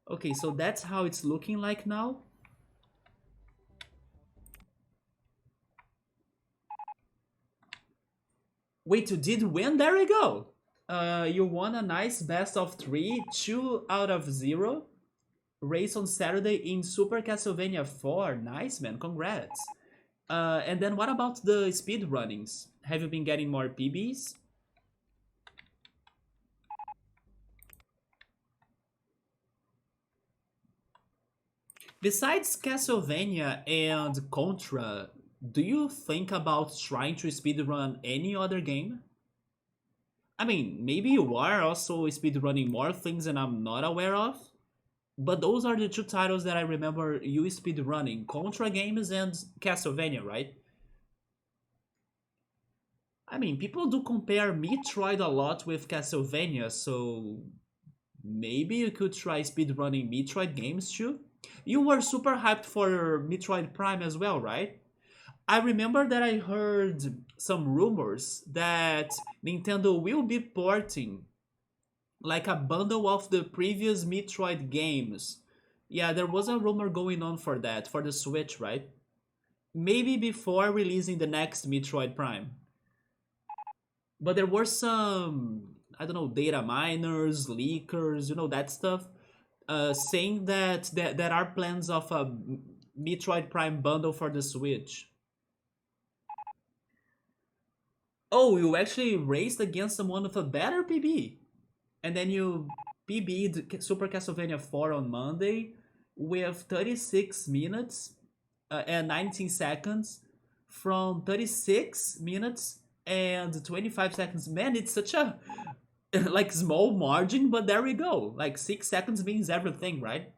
Okay, so that's how it's looking like now. Wait, you did win? There we go. You won a nice best of 3, 2 out of 0 race on Saturday in Super Castlevania 4. Nice, man. Congrats. And then what about the speed runnings? Have you been getting more PBs? Besides Castlevania and Contra, do you think about trying to speedrun any other game? I mean, maybe you are also speedrunning more things than I'm not aware of, but those are the two titles that I remember you speedrunning, Contra games and Castlevania, right? I mean, people do compare Metroid a lot with Castlevania, so maybe you could try speedrunning Metroid games too? You were super hyped for Metroid Prime as well, right? I remember that I heard some rumors that Nintendo will be porting like a bundle of the previous Metroid games. Yeah, there was a rumor going on for that, for the Switch, right? Maybe before releasing the next Metroid Prime. But there were some, I don't know, data miners, leakers, that stuff, saying that there are plans of a Metroid Prime bundle for the Switch. Oh, you actually raced against someone with a better PB. And then you PB'd Super Castlevania 4 on Monday with 36 minutes and 19 seconds from 36 minutes and 25 seconds. Man, it's such a like small margin, but there we go. Like 6 seconds means everything, right?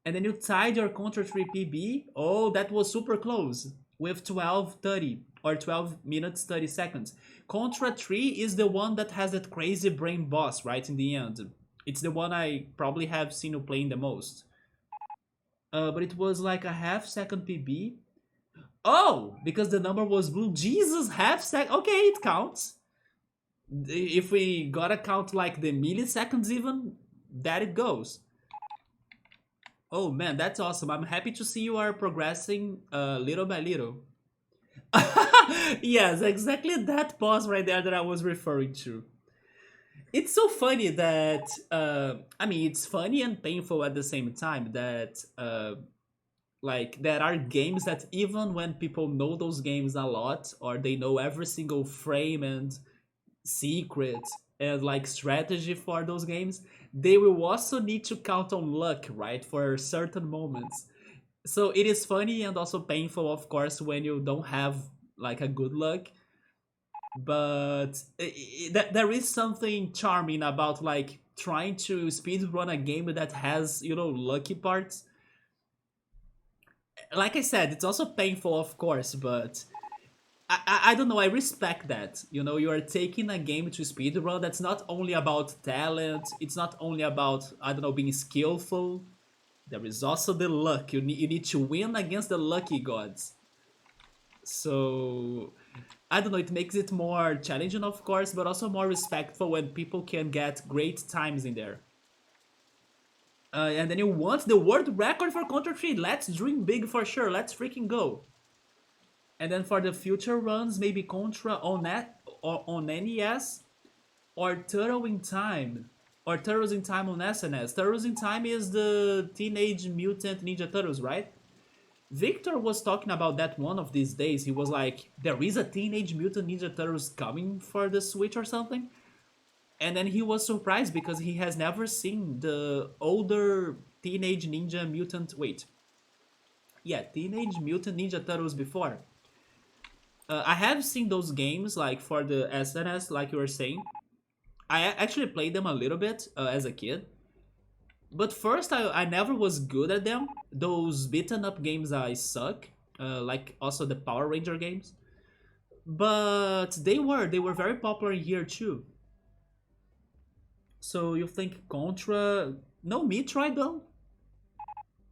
And then you tied your Contra 3 PB. Oh, that was super close with 12:30 or 12 minutes 30 seconds. Contra 3 is the one that has that crazy brain boss right in the end. It's the one I probably have seen you playing the most. But it was like a half second PB. Oh, because the number was blue. Jesus, half sec. Okay, it counts. If we gotta count like the milliseconds even, that it goes. Oh man, that's awesome. I'm happy to see you are progressing little by little. Yes, exactly that pause right there that I was referring to. It's so funny that I mean, it's funny and painful at the same time that like there are games that even when people know those games a lot or they know every single frame and secret and like strategy for those games, they will also need to count on luck, right, for certain moments. So it is funny and also painful, of course, when you don't have like a good luck. But there is something charming about like trying to speed run a game that has lucky parts. Like I said, it's also painful, of course, but I don't know. I respect that. You are taking a game to speedrun. That's not only about talent. It's not only about, I don't know, being skillful. There is also the luck. You need to win against the lucky gods. So I don't know. It makes it more challenging, of course, but also more respectful when people can get great times in there. And then you want the world record for Contra 3. Let's dream big for sure. Let's freaking go. And then for the future runs, maybe Contra on net or on NES or Turtle in Time or Turtles in Time on SNS. Turtles in Time is the Teenage Mutant Ninja Turtles, right? Victor was talking about that one of these days. He was like, there is a Teenage Mutant Ninja Turtles coming for the Switch or something. And then he was surprised because he has never seen the older Teenage Ninja Mutant. Wait. Yeah, Teenage Mutant Ninja Turtles before. I have seen those games like for the SNS, like you were saying. I actually played them a little bit as a kid. But first, I never was good at them. Those beaten up games I suck. Like also the Power Ranger games. But they were very popular here too. So you think Contra? No, Metroid though.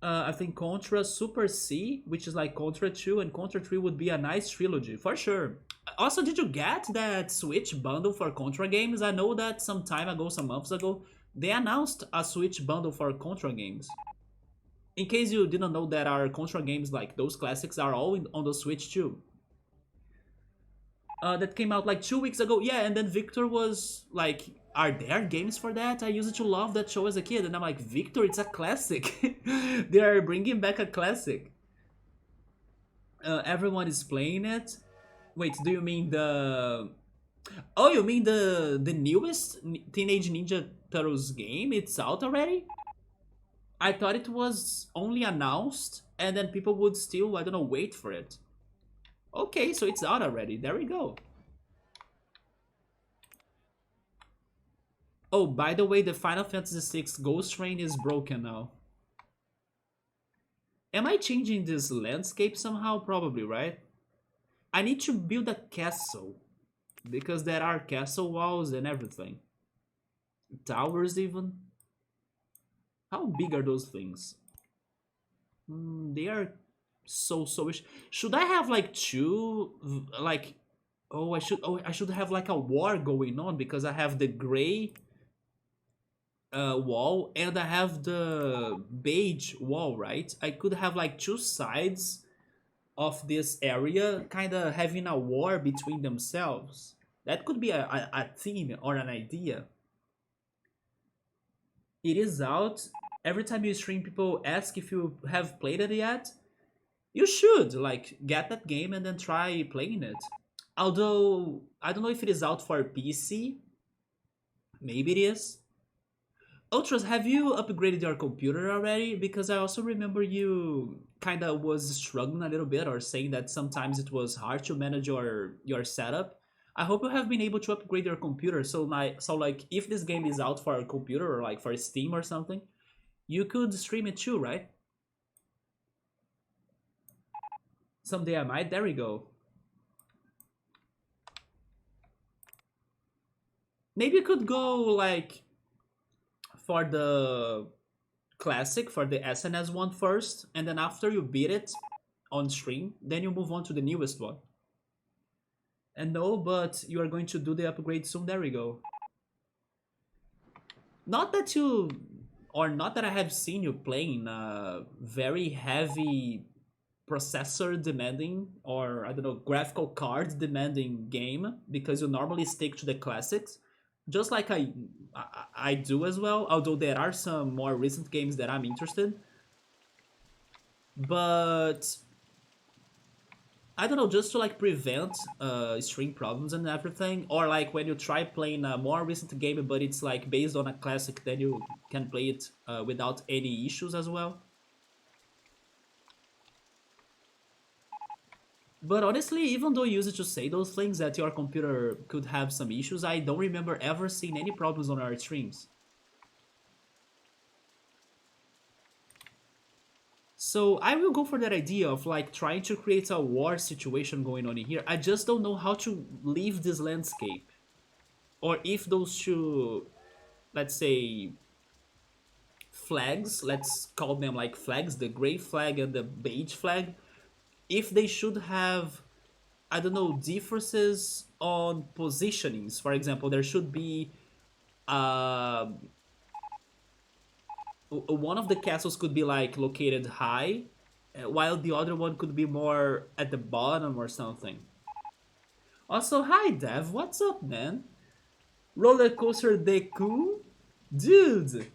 I think Contra Super C, which is like Contra 2 and Contra 3 would be a nice trilogy, for sure. Also, did you get that Switch bundle for Contra games? I know that some time ago, some months ago, they announced a Switch bundle for Contra games. In case you didn't know that our Contra games, like those classics, are all on the Switch too. that came out like 2 weeks ago. Yeah, and then Victor was like, "Are there games for that? I used to love that show as a kid." And I'm like, "Victor, it's a classic. They are bringing back a classic. Everyone is playing it." Wait, do you mean the? Oh, you mean the newest Teenage Ninja Turtles game? It's out already? I thought it was only announced and then people would still, I don't know, wait for it. Okay, so it's out already. There we go. Oh, by the way, the Final Fantasy VI Ghost Train is broken now. Am I changing this landscape somehow? Probably, right? I need to build a castle. Because there are castle walls and everything. Towers even. How big are those things? They are so. Should I have like two, like, oh, I should have like a war going on because I have the gray wall and I have the beige wall, right? I could have like two sides of this area kind of having a war between themselves. That could be a theme or an idea. It is out. Every time you stream, people ask if you have played it yet. You should like get that game and then try playing it. Although I don't know if it is out for PC. Maybe it is. Ultras, have you upgraded your computer already? Because I also remember you kind of was struggling a little bit or saying that sometimes it was hard to manage your setup. I hope you have been able to upgrade your computer. So like if this game is out for a computer or like for Steam or something, you could stream it too, right? Someday I might. There we go. Maybe you could go like for the classic, for the SNS one first, and then after you beat it on stream, then you move on to the newest one. And no, but you are going to do the upgrade soon. There we go. Not that you, or not that I have seen you playing a very heavy processor demanding or I don't know graphical card demanding game because you normally stick to the classics, just like I do as well. Although there are some more recent games that I'm interested, but I don't know, just to like prevent stream problems and everything, or like when you try playing a more recent game but it's like based on a classic, then you can play it without any issues as well. But honestly, even though you used to say those things that your computer could have some issues, I don't remember ever seeing any problems on our streams. So I will go for that idea of like trying to create a war situation going on in here. I just don't know how to leave this landscape. Or if those two, let's say, flags, let's call them like flags, the gray flag and the beige flag, if they should have, I don't know, differences on positionings. For example, there should be uh, one of the castles could be like located high, while the other one could be more at the bottom or something. Also, hi Dev, what's up, man? RollerCoaster Tycoon, dude.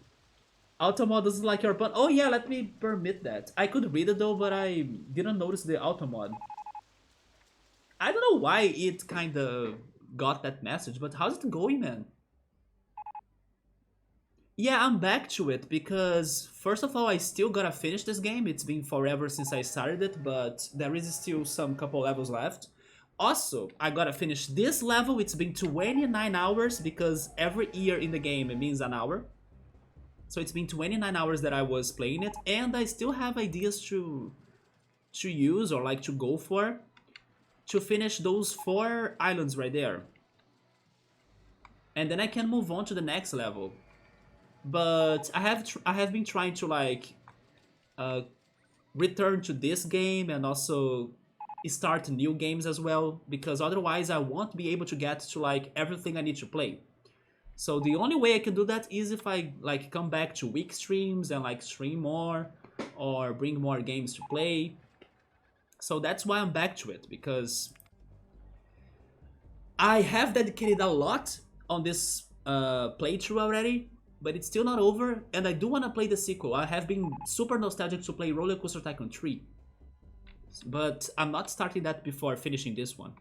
Automod doesn't like your pun. Oh yeah, let me permit that. I could read it though, but I didn't notice the automod. I don't know why it kind of got that message, but how's it going, man? Yeah, I'm back to it because first of all, I still gotta finish this game. It's been forever since I started it, but there is still some couple levels left. Also, I gotta finish this level. It's been 29 hours because every year in the game it means an hour. So it's been 29 hours that I was playing it, and I still have ideas to use or like to go for to finish those 4 islands right there. And then I can move on to the next level. But I have been trying to like uh, return to this game and also start new games as well because otherwise I won't be able to get to like everything I need to play. So the only way I can do that is if I like come back to week streams and like stream more or bring more games to play. So that's why I'm back to it because I have dedicated a lot on this playthrough already, but it's still not over, and I do want to play the sequel. I have been super nostalgic to play RollerCoaster Tycoon 3, but I'm not starting that before finishing this one.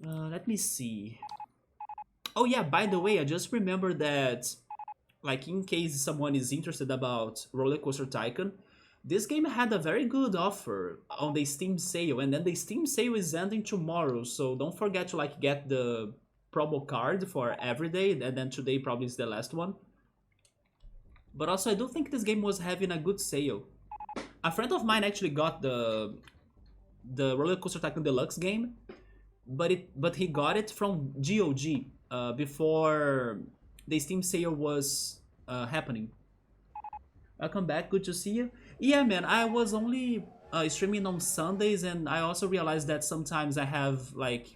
Let me see. Oh yeah, by the way, I just remembered that, like, in case someone is interested about RollerCoaster Tycoon, this game had a very good offer on the Steam sale, and then the Steam sale is ending tomorrow, so don't forget to like get the promo card for every day, and then today probably is the last one. But also, I do think this game was having a good sale. A friend of mine actually got the RollerCoaster Tycoon Deluxe game, but he got it from GOG before the Steam sale was happening. Welcome back, good to see you. Yeah, man, I was only streaming on Sundays, and I also realized that sometimes I have like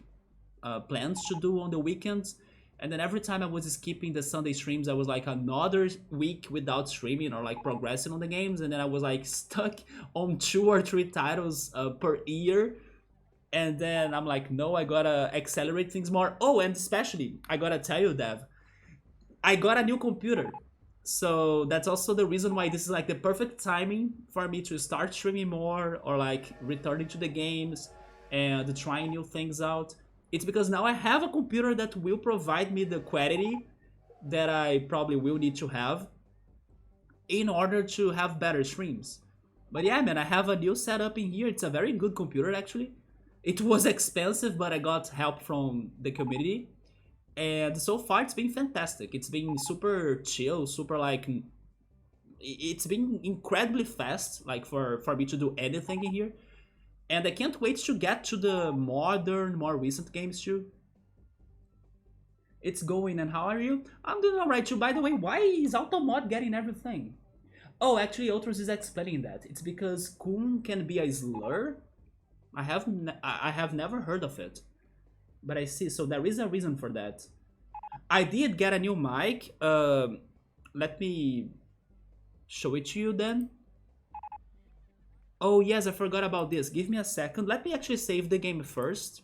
plans to do on the weekends, and then every time I was skipping the Sunday streams, I was like another week without streaming or like progressing on the games, and then I was like stuck on 2 or 3 titles per year. And then I'm like, no, I gotta accelerate things more. Oh, and especially, I gotta tell you, Dev, I got a new computer. So that's also the reason why this is like the perfect timing for me to start streaming more or like returning to the games and trying new things out. It's because now I have a computer that will provide me the quality that I probably will need to have in order to have better streams. But yeah, man, I have a new setup in here. It's a very good computer actually. It was expensive, but I got help from the community, and so far it's been fantastic. It's been super chill, super like it's been incredibly fast, like for me to do anything in here. And I can't wait to get to the modern, more recent games too. It's going, and how are you? I'm doing alright too. By the way, why is Automod getting everything? Oh, actually, Otros is explaining that. It's because Kun can be a slur. I have never heard of it, but I see. So there is a reason for that. I did get a new mic. Let me show it to you then. Oh yes, I forgot about this. Give me a second. Let me actually save the game first.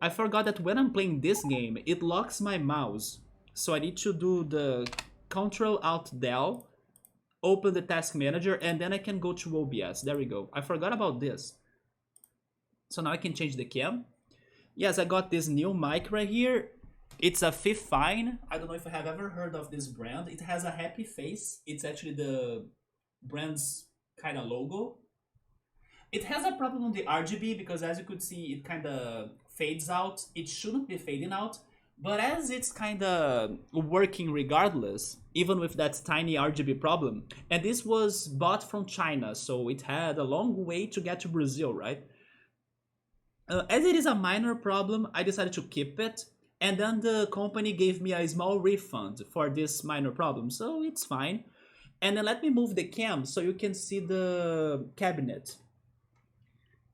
I forgot that when I'm playing this game, it locks my mouse. So I need to do the Control Alt Del, open the task manager, and then I can go to OBS. There we go. I forgot about this. So now I can change the cam. Yes, I got this new mic right here. It's a Fifine. I don't know if you have ever heard of this brand. It has a happy face. It's actually the brand's kind of logo. It has a problem on the RGB because, as you could see, it kind of fades out. It shouldn't be fading out, but as it's kind of working regardless, even with that tiny RGB problem, and this was bought from China, so it had a long way to get to Brazil, right? As it is a minor problem, I decided to keep it, and then the company gave me a small refund for this minor problem, so it's fine. And then let me move the cam so you can see the cabinet.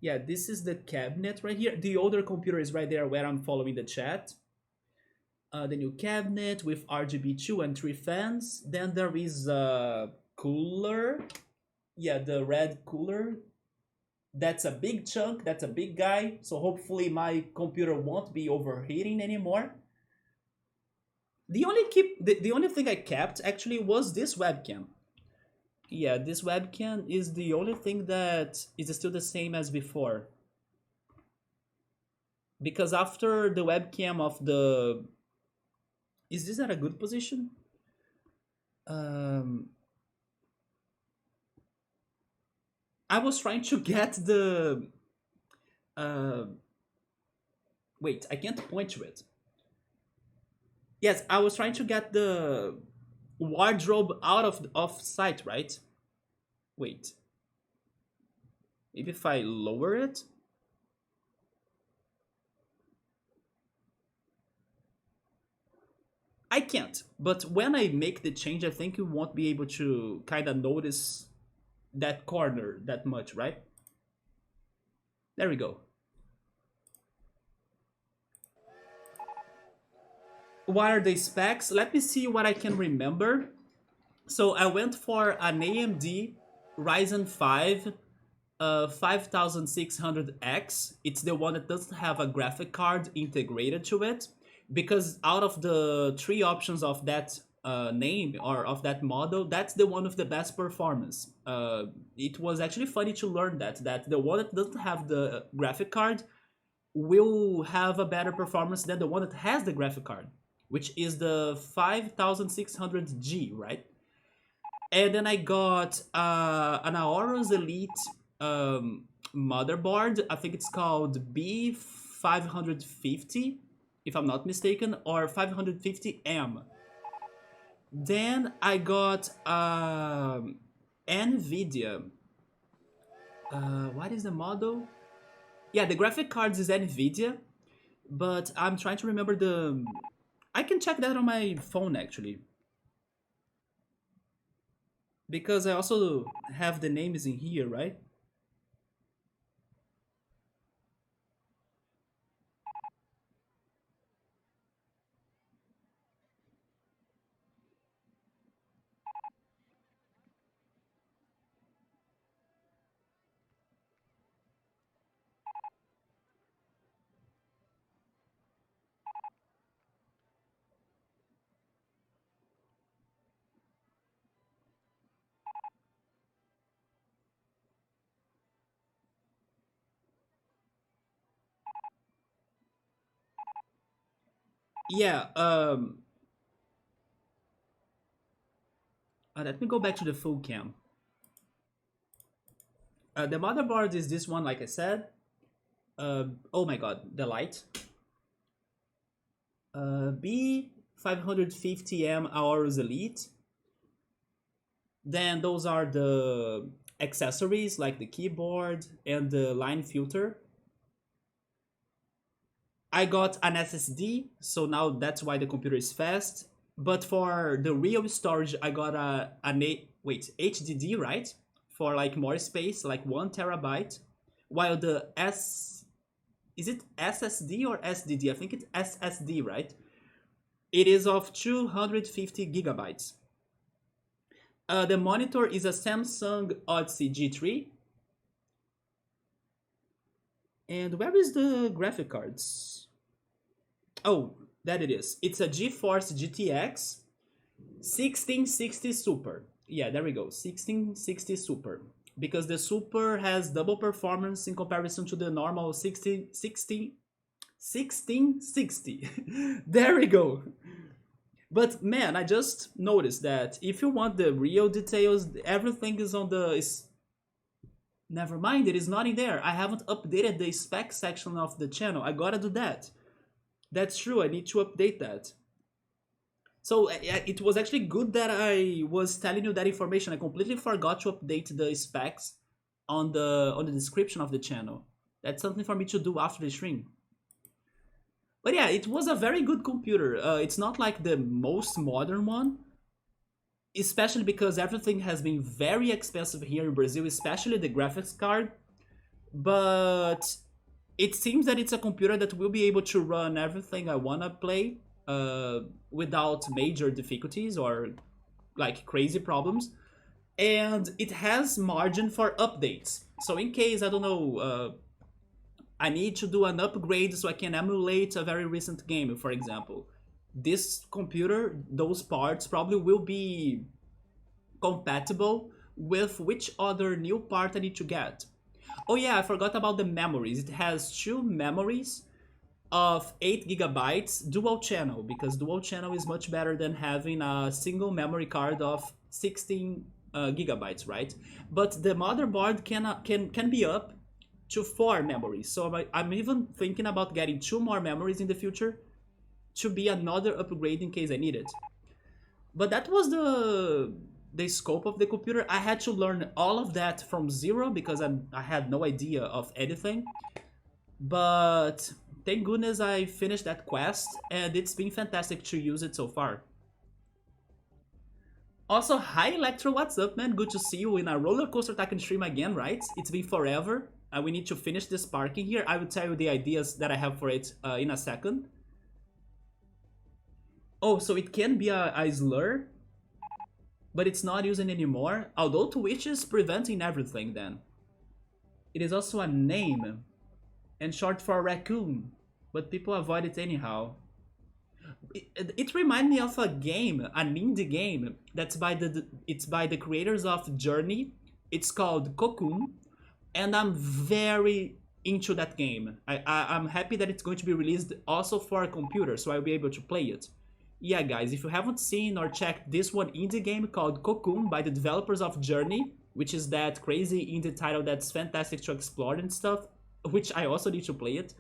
Yeah, this is the cabinet right here. The older computer is right there where I'm following the chat. The new cabinet with RGB 2 and 3 fans. Then there is a cooler. Yeah, the red cooler. That's a big chunk, that's a big guy, so hopefully my computer won't be overheating anymore. The only thing I kept actually was this webcam. Yeah, this webcam is the only thing that is still the same as before. Because after the webcam of the... Is this at a good position? I was trying to get the... Wait, I can't point to it. Yes, I was trying to get the wardrobe out of sight, right? Wait. Maybe if I lower it? I can't. But when I make the change, I think you won't be able to kind of notice that corner that much, right? There we go. What are the specs? Let me see what I can remember. So I went for an AMD Ryzen 5 5600X. It's the one that doesn't have a graphic card integrated to it, because out of the three options of that name or of that model, that's the one with the best performance. It was actually funny to learn that the one that doesn't have the graphic card will have a better performance than the one that has the graphic card, which is the 5600G, right? And then I got an Aorus Elite um, motherboard. I think it's called B550, if I'm not mistaken, or 550M. Then I got NVIDIA. What is the model? Yeah, the graphic cards is NVIDIA, but I'm trying to remember the. I can check that on my phone actually, because I also have the names in here, right? Yeah. Let me go back to the full cam. The motherboard is this one, like I said. Oh my god, the light. B550M Aorus Elite. Then those are the accessories like the keyboard and the line filter. I got an SSD, so now that's why the computer is fast. But for the real storage, I got wait, HDD, right? For like more space, like 1 terabyte. While the is it SSD or SDD? I think it's SSD, right? It is of 250 gigabytes. The monitor is a Samsung Odyssey G3. And where is the graphic cards? Oh, that it is. It's a GeForce GTX 1660 Super. Yeah, there we go. 1660 Super. Because the Super has double performance in comparison to the normal 1660. There we go. But man, I just noticed that if you want the real details, everything is on the. Never mind, it is not in there. I haven't updated the spec section of the channel. I gotta do that. That's true, I need to update that. So it was actually good that I was telling you that information. I completely forgot to update the specs on the description of the channel. That's something for me to do after the stream. But yeah, it was a very good computer. It's not like the most modern one, especially because everything has been very expensive here in Brazil, especially the graphics card. But it seems that it's a computer that will be able to run everything I wanna play without major difficulties or like crazy problems. And it has margin for updates. So in case, I don't know, I need to do an upgrade so I can emulate a very recent game, for example. This computer, those parts probably will be compatible with which other new part I need to get. Oh yeah, I forgot about the memories. It has two memories of 8 gigabytes dual channel, because dual channel is much better than having a single memory card of 16 gigabytes, right? But the motherboard can be up to 4 memories. So I'm even thinking about getting 2 more memories in the future to be another upgrade in case I need it. But that was the scope of the computer. I had to learn all of that from zero because I had no idea of anything. But thank goodness I finished that quest, and it's been fantastic to use it so far. Also, hi Electro, what's up, man? Good to see you in a RollerCoaster Tycoon stream again, right? It's been forever. We need to finish this parking here. I will tell you the ideas that I have for it in a second. Oh, so it can be a slur, but it's not using anymore. Although Twitch is preventing everything then. It is also a name and short for raccoon, but people avoid it anyhow. It reminds me of a game, an indie game that's by the creators of Journey. It's called Cocoon, and I'm very into that game. I'm happy that it's going to be released also for a computer, so I'll be able to play it. Yeah, guys, if you haven't seen or checked this one indie game called Cocoon by the developers of Journey, which is that crazy indie title that's fantastic to explore and stuff, which I also need to play it,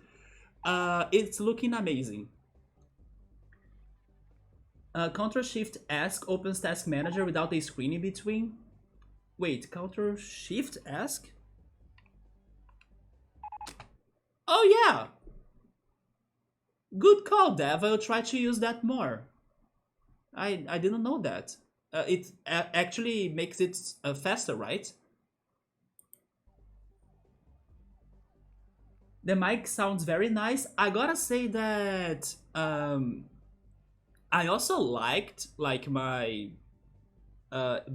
it's looking amazing. Ctrl Shift Ask opens Task Manager without a screen in between. Wait, Ctrl Shift Ask? Oh yeah! Good call, Dev. I'll try to use that more. I didn't know that. It actually makes it faster, right? The mic sounds very nice. I gotta say that I also liked like my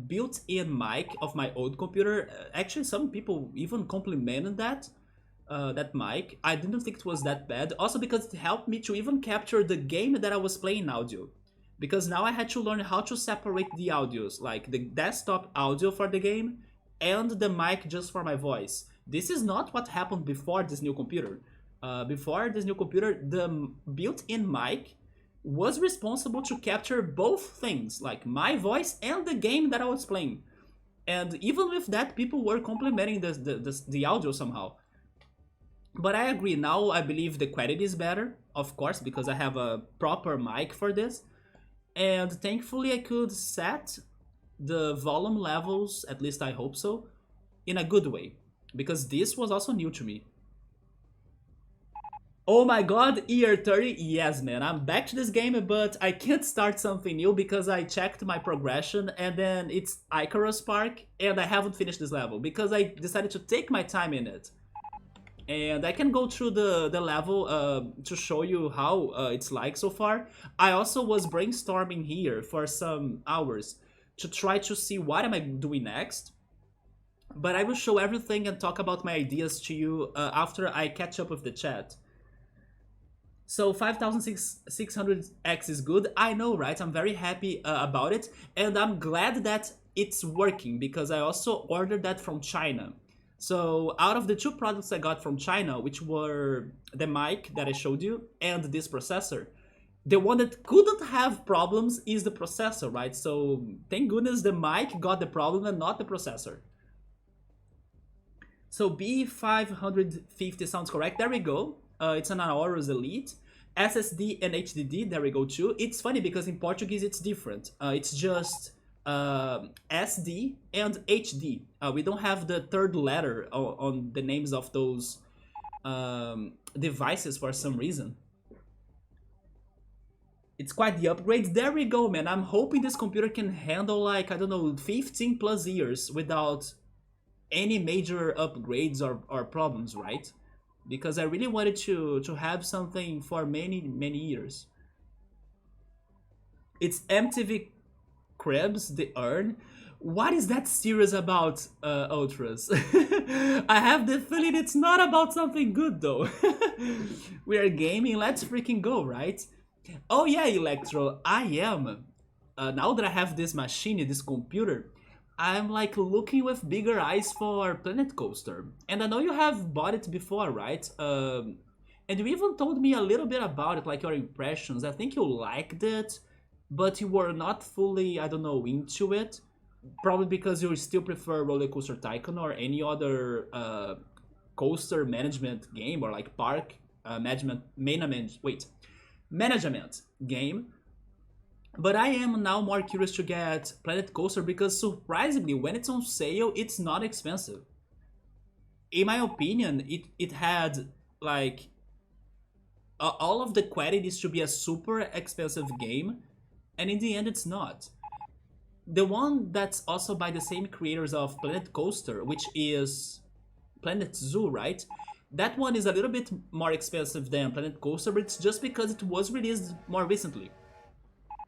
built-in mic of my old computer. Actually, some people even complimented that mic. I didn't think it was that bad. Also because it helped me to even capture the game that I was playing audio. Because now I had to learn how to separate the audios, like the desktop audio for the game and the mic just for my voice. This is not what happened before this new computer. Before this new computer, the built-in mic was responsible to capture both things, like my voice and the game that I was playing. And even with that, people were complimenting the audio somehow. But I agree, now I believe the quality is better, of course, because I have a proper mic for this. And thankfully I could set the volume levels, at least I hope so, in a good way. Because this was also new to me. Oh my god, year 30? Yes, man, I'm back to this game, but I can't start something new because I checked my progression and then it's Icarus Park and I haven't finished this level because I decided to take my time in it. And I can go through the level to show you how it's like so far. I also was brainstorming here for some hours to try to see what am I doing next. But I will show everything and talk about my ideas to you after I catch up with the chat. So 5600X is good. I know, right? I'm very happy about it. And I'm glad that it's working because I also ordered that from China. So out of the two products I got from China, which were the mic that I showed you and this processor, the one that couldn't have problems is the processor, right? So thank goodness the mic got the problem and not the processor. So B550 sounds correct. There we go. It's an Aorus Elite. SSD and HDD, there we go too. It's funny because in Portuguese it's different. It's just SD and HD. We don't have the third letter on the names of those devices for some reason. It's quite the upgrade. There we go, man. I'm hoping this computer can handle like, I don't know, 15 plus years without any major upgrades or problems, right? Because I really wanted to have something for many years. It's MTV Krebs, the Urn. What is that series about, Ultras? I have the feeling it's not about something good, though. We are gaming, let's freaking go, right? Oh yeah, Electro, I am. Now that I have this machine, this computer, I'm like looking with bigger eyes for Planet Coaster. And I know you have bought it before, right? And you even told me a little bit about it, like your impressions. I think you liked it, but you were not fully, I don't know, into it. Probably because you still prefer RollerCoaster Tycoon or any other coaster management game or like park management game. But I am now more curious to get Planet Coaster because surprisingly, when it's on sale, it's not expensive. In my opinion, it had like all of the qualities to be a super expensive game, and in the end, it's not. The one that's also by the same creators of Planet Coaster, which is Planet Zoo, right? That one is a little bit more expensive than Planet Coaster, but it's just because it was released more recently.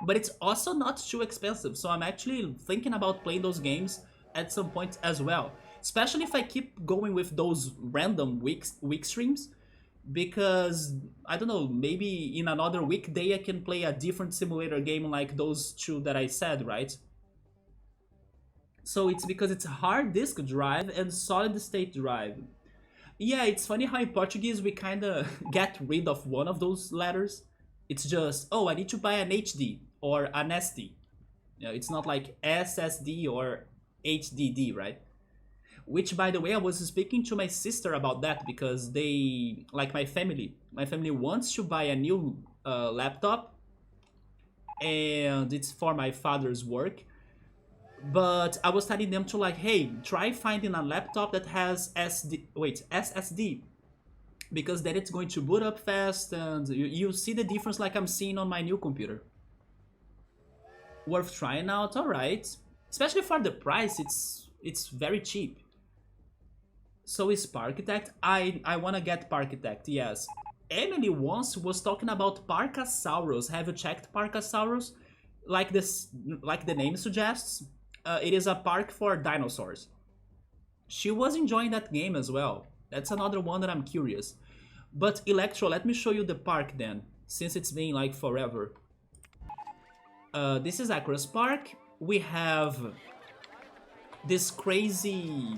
But it's also not too expensive, so I'm actually thinking about playing those games at some point as well. Especially if I keep going with those random week streams, because I don't know, maybe in another weekday I can play a different simulator game like those two that I said, right? So it's because it's a hard disk drive and solid state drive. Yeah, it's funny how in Portuguese we kinda get rid of one of those letters. It's just, oh, I need to buy an HD or an SD. You know, it's not like SSD or HDD, right? Which, by the way, I was speaking to my sister about that because they, like my family wants to buy a new laptop, and it's for my father's work. But I was telling them to like, hey, try finding a laptop that has SSD, because then it's going to boot up fast, and you see the difference like I'm seeing on my new computer. Worth trying out, all right. Especially for the price, it's very cheap. So is Parkitect? I wanna get Parkitect, yes. Emily once was talking about Parkasaurus. Have you checked Parkasaurus? Like this, like the name suggests, it is a park for dinosaurs. She was enjoying that game as well. That's another one that I'm curious. But Electro, let me show you the park then, since it's been like forever. This is Icarus Park. We have this crazy,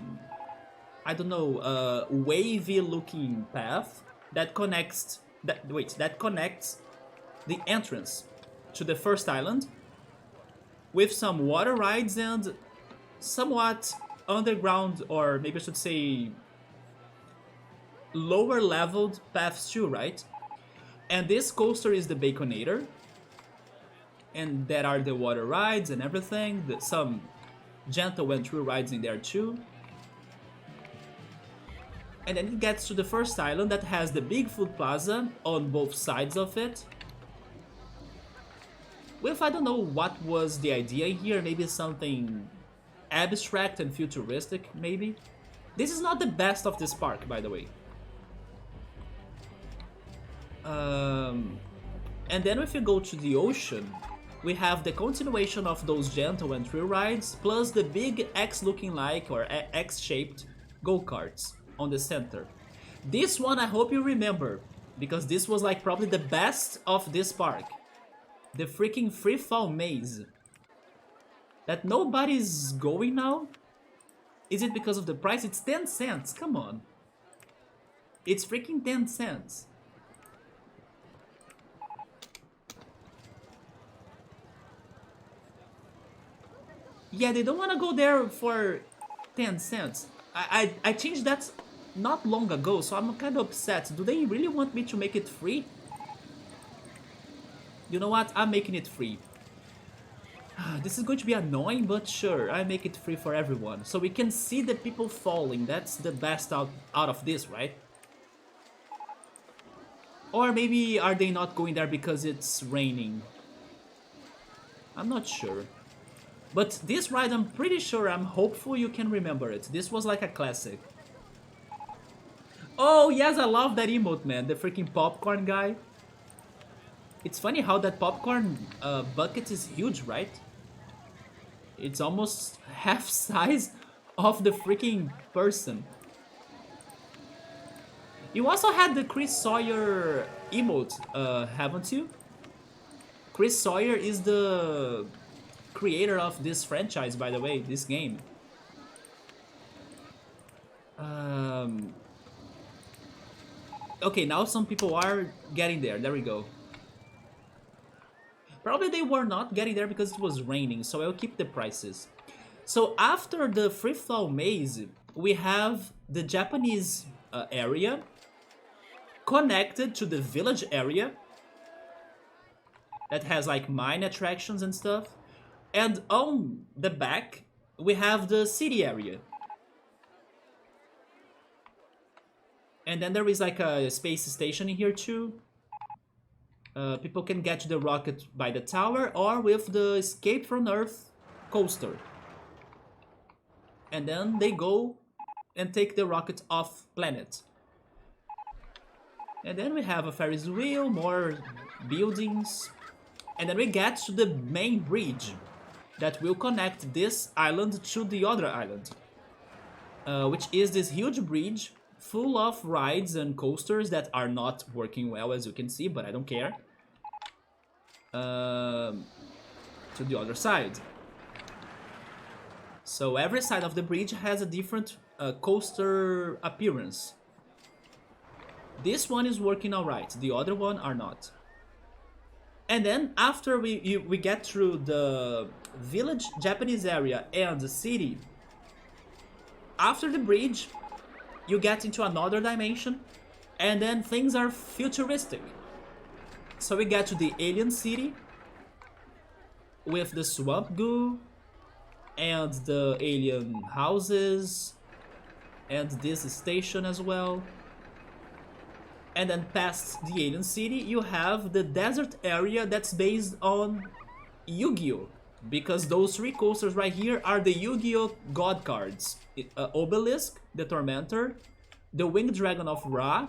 I don't know, wavy looking path that connects that connects the entrance to the first island with some water rides and somewhat underground, or maybe I should say lower leveled paths too, right? And this coaster is the Baconator, and there are the water rides and everything, some gentle and true rides in there too. And then it gets to the first island that has the big food plaza on both sides of it. With, I don't know what was the idea here, maybe something abstract and futuristic, maybe. This is not the best of this park, by the way. And then if you go to the ocean, we have the continuation of those gentle and thrill rides, plus the big X-looking like, or X-shaped go-karts on the center. This one I hope you remember, because this was like probably the best of this park. The freaking free fall maze. That nobody's going now? Is it because of the price? It's 10 cents, come on. It's freaking 10 cents. Yeah, they don't want to go there for 10 cents. I changed that not long ago, so I'm kind of upset. Do they really want me to make it free? You know what? I'm making it free. This is going to be annoying, but sure, I make it free for everyone. So we can see the people falling. That's the best out of this, right? Or maybe are they not going there because it's raining? I'm not sure. But this ride, I'm pretty sure, I'm hopeful you can remember it. This was like a classic. Oh, yes, I love that emote, man. The freaking popcorn guy. It's funny how that popcorn bucket is huge, right? It's almost half size of the freaking person. You also had the Chris Sawyer emote, haven't you? Chris Sawyer is the creator of this franchise, by the way, this game. Okay, now some people are getting there. There we go. Probably they were not getting there because it was raining, so I'll keep the prices. So after the free fall maze, we have the Japanese area connected to the village area that has like mine attractions and stuff. And on the back, we have the city area. And then there is like a space station in here too. People can get to the rocket by the tower or with the Escape from Earth coaster. And then they go and take the rocket off planet. And then we have a Ferris wheel, more buildings. And then we get to the main bridge that will connect this island to the other island. which is this huge bridge full of rides and coasters that are not working well, as you can see, but I don't care. To the other side. So every side of the bridge has a different coaster appearance. This one is working alright, the other one are not. And then after we get through the village Japanese area and the city, after the bridge, you get into another dimension, and then things are futuristic. So we get to the alien city with the swamp goo and the alien houses and this station as well. And then past the alien city, you have the desert area that's based on Yu-Gi-Oh! Because those three coasters right here are the Yu-Gi-Oh! God cards. Obelisk, the Tormentor, the Winged Dragon of Ra,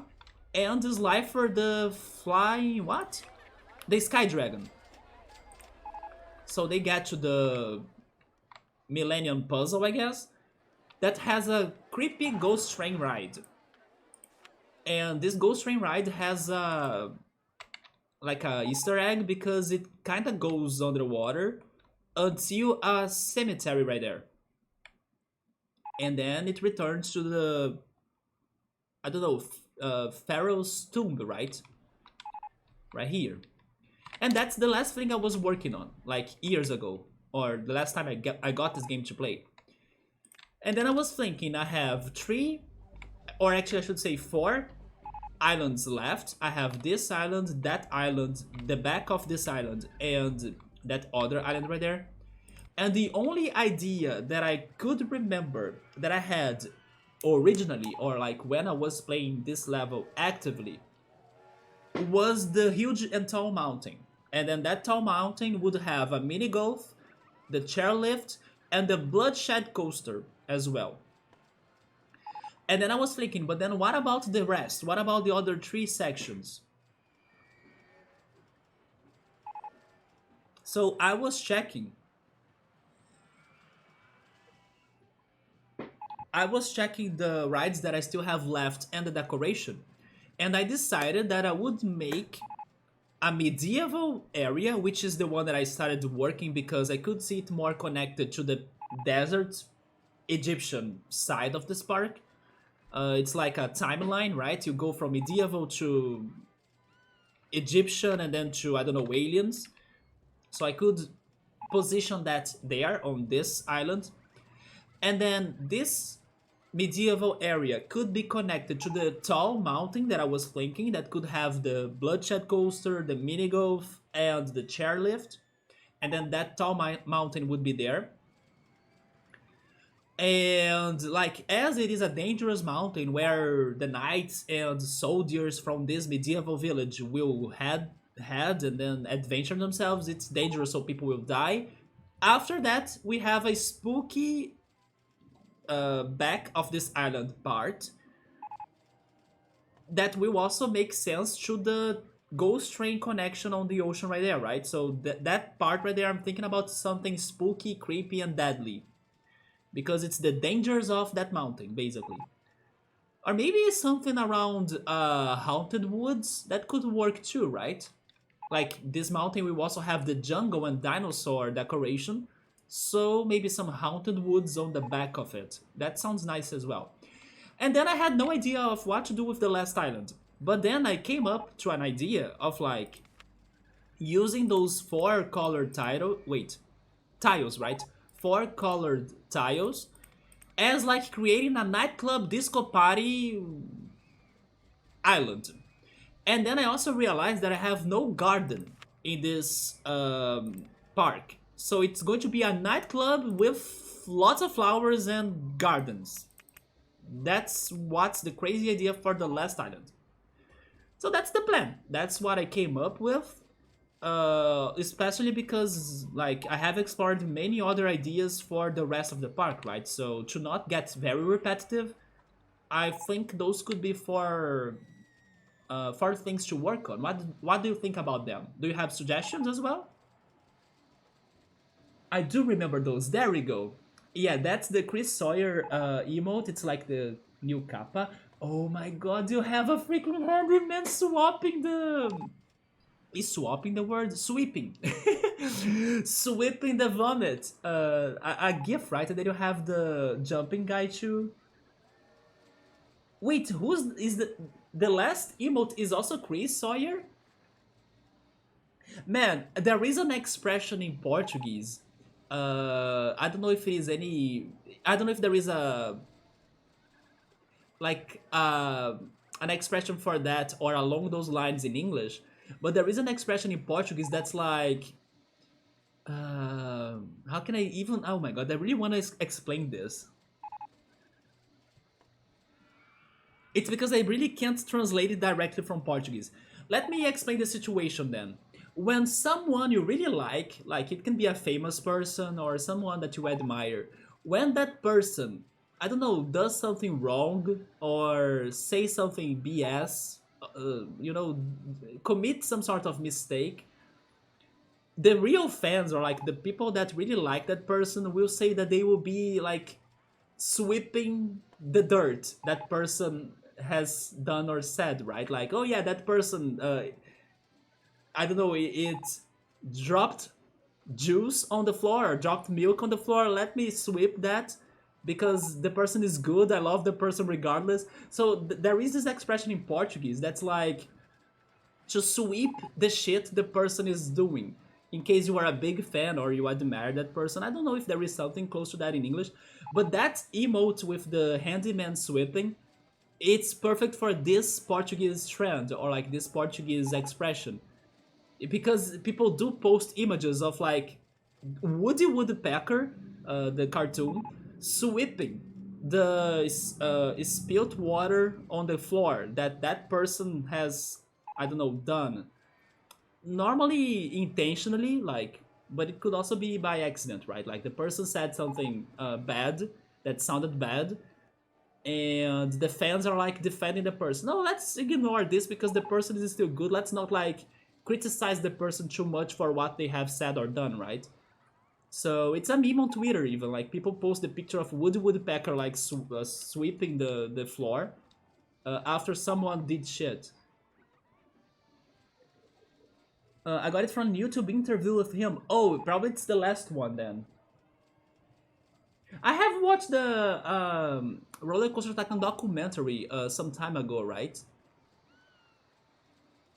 and the Slifer, the Flying... what? The Sky Dragon. So they get to the Millennium Puzzle, I guess, that has a creepy ghost train ride. And this ghost train ride has a... like a Easter egg because it kind of goes underwater until a cemetery right there. And then it returns to the... I don't know, Pharaoh's tomb, right? Right here. And that's the last thing I was working on, like years ago. Or the last time I got this game to play. And then I was thinking, I have 3, or actually I should say 4 islands left. I have this island, that island, the back of this island, and that other island right there. And the only idea that I could remember that I had originally, or like when I was playing this level actively, was the huge and tall mountain. And then that tall mountain would have a mini golf, the chairlift, and the bloodshed coaster as well. And then I was thinking, but then what about the rest? What about the other 3 sections? So I was checking. I was checking the rides that I still have left and the decoration. And I decided that I would make a medieval area, which is the one that I started working because I could see it more connected to the desert Egyptian side of this park. It's like a timeline, right? You go from medieval to Egyptian and then to, I don't know, aliens. So I could position that there on this island. And then this medieval area could be connected to the tall mountain that I was thinking that could have the bloodshed coaster, the mini golf, and the chairlift. And then that tall mountain would be there. And like, as it is a dangerous mountain where the knights and soldiers from this medieval village will head and then adventure themselves, it's dangerous, so people will die. After that, we have a spooky back of this island part that will also make sense to the ghost train connection on the ocean right there, right? So that part right there, I'm thinking about something spooky, creepy, and deadly. Because it's the dangers of that mountain, basically. Or maybe something around Haunted Woods, that could work too, right? Like, this mountain will also have the jungle and dinosaur decoration, so maybe some Haunted Woods on the back of it. That sounds nice as well. And then I had no idea of what to do with the last island. But then I came up to an idea of, like, using those 4 colored tiles, right? 4 colored tiles as like creating a nightclub disco party island. And then I also realized that I have no garden in this park. So it's going to be a nightclub with lots of flowers and gardens. That's what's the crazy idea for the last island. So that's the plan. That's what I came up with. Especially because, like, I have explored many other ideas for the rest of the park, right? So to not get very repetitive, I think those could be for things to work on. What do you think about them? Do you have suggestions as well? I do remember those. There we go. Yeah, that's the Chris Sawyer emote. It's like the new kappa. Oh my god, you have a freaking handyman swapping the. Is swapping the word? Sweeping. Sweeping the vomit. A gift, right? And then you have the jumping guy too. Wait, who's is the last emote is also Chris Sawyer? Man, there is an expression in Portuguese. I don't know if it is any. I don't know if there is a like an expression for that or along those lines in English, but there is an expression in Portuguese that's like, how can I even? Oh my god, I really want to explain this. It's because I really can't translate it directly from Portuguese. Let me explain the situation then. When someone you really like it can be a famous person or someone that you admire, when that person, I don't know, does something wrong or say something BS, commit some sort of mistake, the real fans or like the people that really like that person will say that they will be like sweeping the dirt that person has done or said, right? Like, oh yeah, that person, I don't know, it dropped juice on the floor or dropped milk on the floor. Let me sweep that because the person is good. I love the person regardless. So there is this expression in Portuguese that's like to sweep the shit the person is doing. In case you are a big fan or you admire that person. I don't know if there is something close to that in English, but that emote with the handyman sweeping, it's perfect for this Portuguese trend or like this Portuguese expression. Because people do post images of like Woody Woodpecker, the cartoon, sweeping the spilt water on the floor that that person has, I don't know, done normally intentionally, like, but it could also be by accident, right? Like the person said something bad that sounded bad, and the fans are like defending the person. No, let's ignore this because the person is still good. Let's not like criticize the person too much for what they have said or done, right? So it's a meme on Twitter even. Like people post the picture of Woody Woodpecker like sweeping the floor after someone did shit. I got it from a YouTube interview with him. Oh, probably it's the last one then. I have watched the RollerCoaster Tycoon documentary some time ago, right?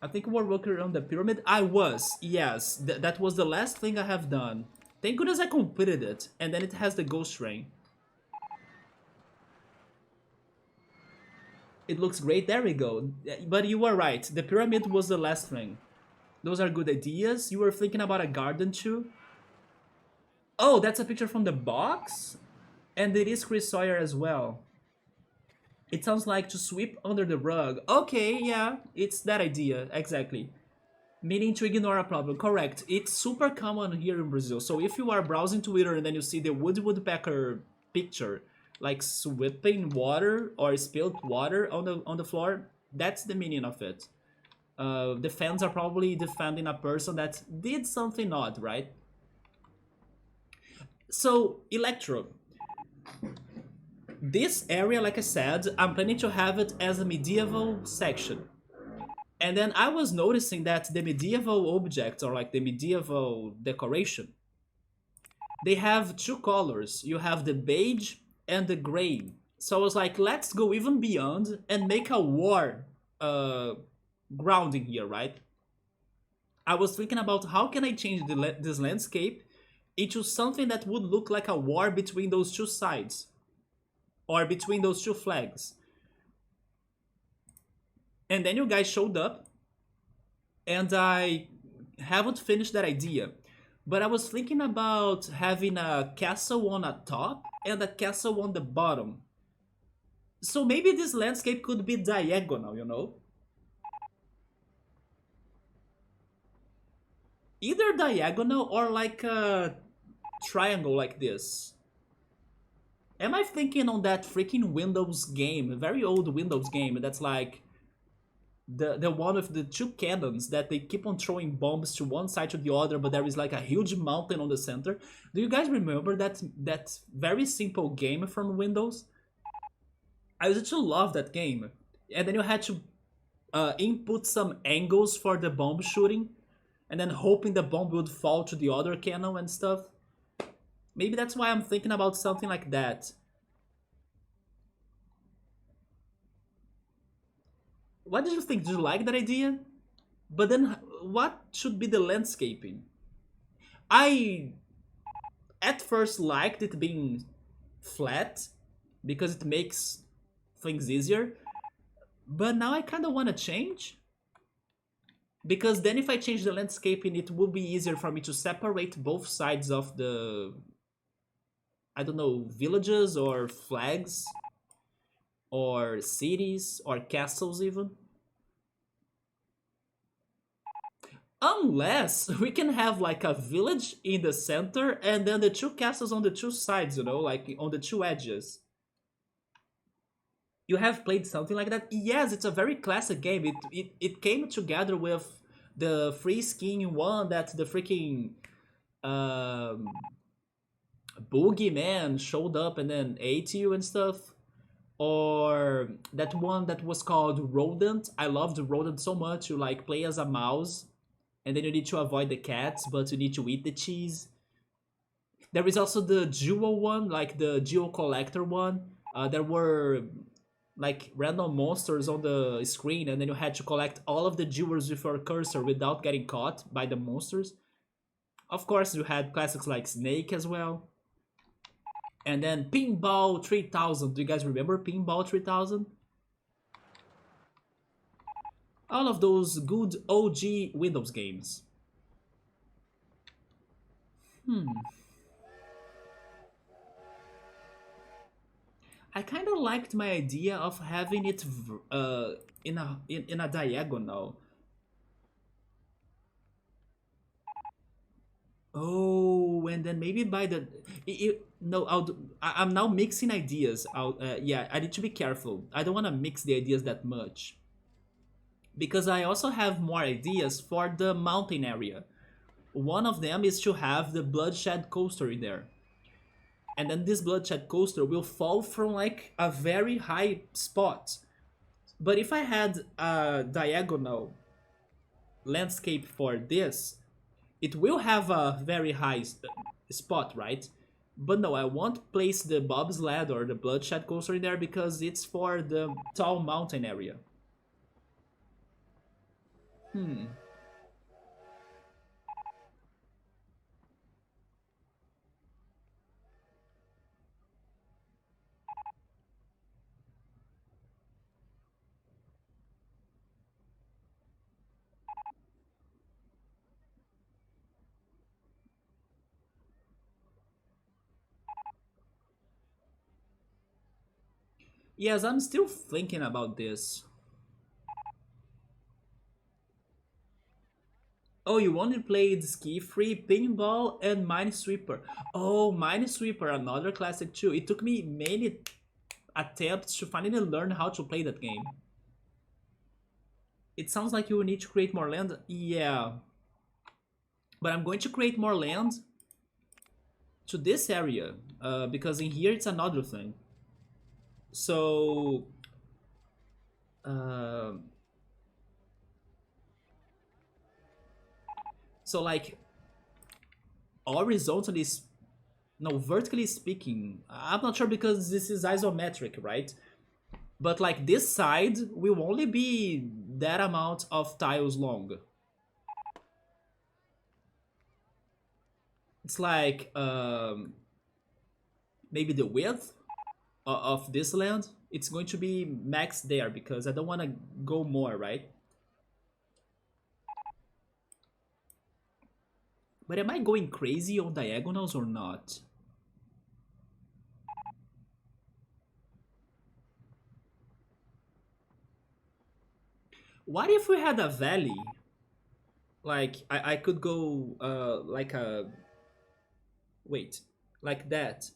I think we were working around the pyramid. I was, yes. That was the last thing I have done. Thank goodness I completed it. And then it has the ghost train. It looks great. There we go. But you were right. The pyramid was the last thing. Those are good ideas. You were thinking about a garden too? Oh, that's a picture from the box? And it is Chris Sawyer as well. It sounds like to sweep under the rug. Okay, yeah, it's that idea, exactly. Meaning to ignore a problem, correct. It's super common here in Brazil. So if you are browsing Twitter and then you see the Woody Woodpecker picture, like sweeping water or spilled water on the floor, that's the meaning of it. The fans are probably defending a person that did something odd, right? So, Electro, this area, like I said, I'm planning to have it as a medieval section. And then I was noticing that the medieval objects, or like the medieval decoration, they have two colors. You have the beige and the gray. So I was like, let's go even beyond and make a war uh, grounding here, right? I was thinking about how can I change this landscape into something that would look like a war between those two sides or between those two flags. And then you guys showed up, and I haven't finished that idea. But I was thinking about having a castle on a top and a castle on the bottom. So maybe this landscape could be diagonal, you know? Either diagonal or like a triangle like this. Am I thinking on that freaking Windows game, a very old Windows game that's like The one with the two cannons that they keep on throwing bombs to one side to the other, but there is like a huge mountain on the center. Do you guys remember that very simple game from Windows? I used to love that game. And then you had to input some angles for the bomb shooting, and then hoping the bomb would fall to the other cannon and stuff. Maybe that's why I'm thinking about something like that. What did you think? Did you like that idea? But then, what should be the landscaping? I at first liked it being flat because it makes things easier, but now I kind of want to change because then if I change the landscaping, it will be easier for me to separate both sides of the, I don't know, villages or flags or cities or castles even. Unless we can have like a village in the center and then the two castles on the two sides, you know, like on the two edges. You have played something like that? Yes, it's a very classic game. It came together with the free skin one that the freaking um, boogeyman showed up and then ate you and stuff. Or that one that was called Rodent. I loved Rodent so much. You like play as a mouse and then you need to avoid the cats, but you need to eat the cheese. There is also the jewel one, like the jewel collector one. There were like random monsters on the screen, and then you had to collect all of the jewels with your cursor without getting caught by the monsters. Of course, you had classics like Snake as well. And then Pinball 3000. Do you guys remember Pinball 3000? All of those good OG Windows games. I kind of liked my idea of having it in a diagonal. Oh, and then maybe by the no, I'm now mixing ideas. Yeah, I need to be careful. I don't want to mix the ideas that much because I also have more ideas for the mountain area. One of them is to have the bloodshed coaster in there, and then this bloodshed coaster will fall from like a very high spot. But if I had a diagonal landscape for this, it will have a very high spot, right? But no, I won't place the bobsled or the bloodshed coaster in there because it's for the tall mountain area. Hmm. Yes, I'm still thinking about this. Oh, you only played Ski Free, Pinball, and Minesweeper. Oh, Minesweeper, another classic too. It took me many attempts to finally learn how to play that game. It sounds like you will need to create more land. Yeah, but I'm going to create more land to this area because in here it's another thing. So, uh, so like horizontally, no, vertically speaking, I'm not sure because this is isometric, right? But like this side will only be that amount of tiles long. It's like maybe the width of this land. It's going to be max there because I don't want to go more, right? But am I going crazy on diagonals or not? What if we had a valley? Like I could go like a wait, like that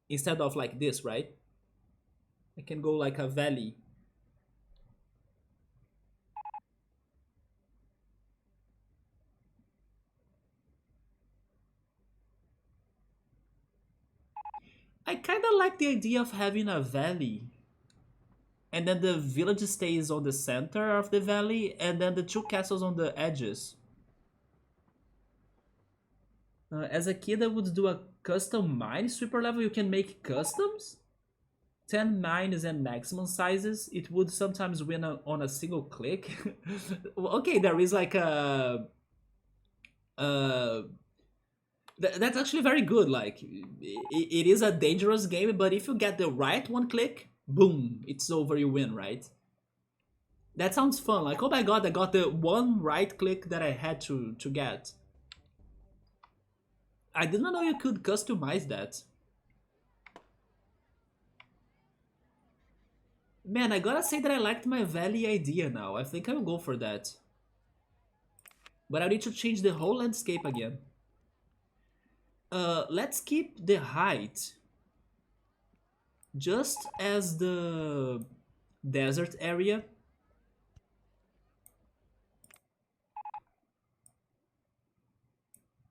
instead of like this, right? I can go like a valley. I kind of like the idea of having a valley, and then the village stays on the center of the valley, and then the two castles on the edges. As a kid, I would do a custom mine sweeper level. You can make customs. 10 mines and maximum sizes. It would sometimes win on a single click. Okay, there is like a. Uh, that's actually very good. Like, it is a dangerous game, but if you get the right one click, boom, it's over, you win, right? That sounds fun. Like, oh my god, I got the one right click that I had to get. I didn't know you could customize that. Man, I gotta say that I liked my valley idea now. I think I'll go for that. But I need to change the whole landscape again. Let's keep the height just as the desert area.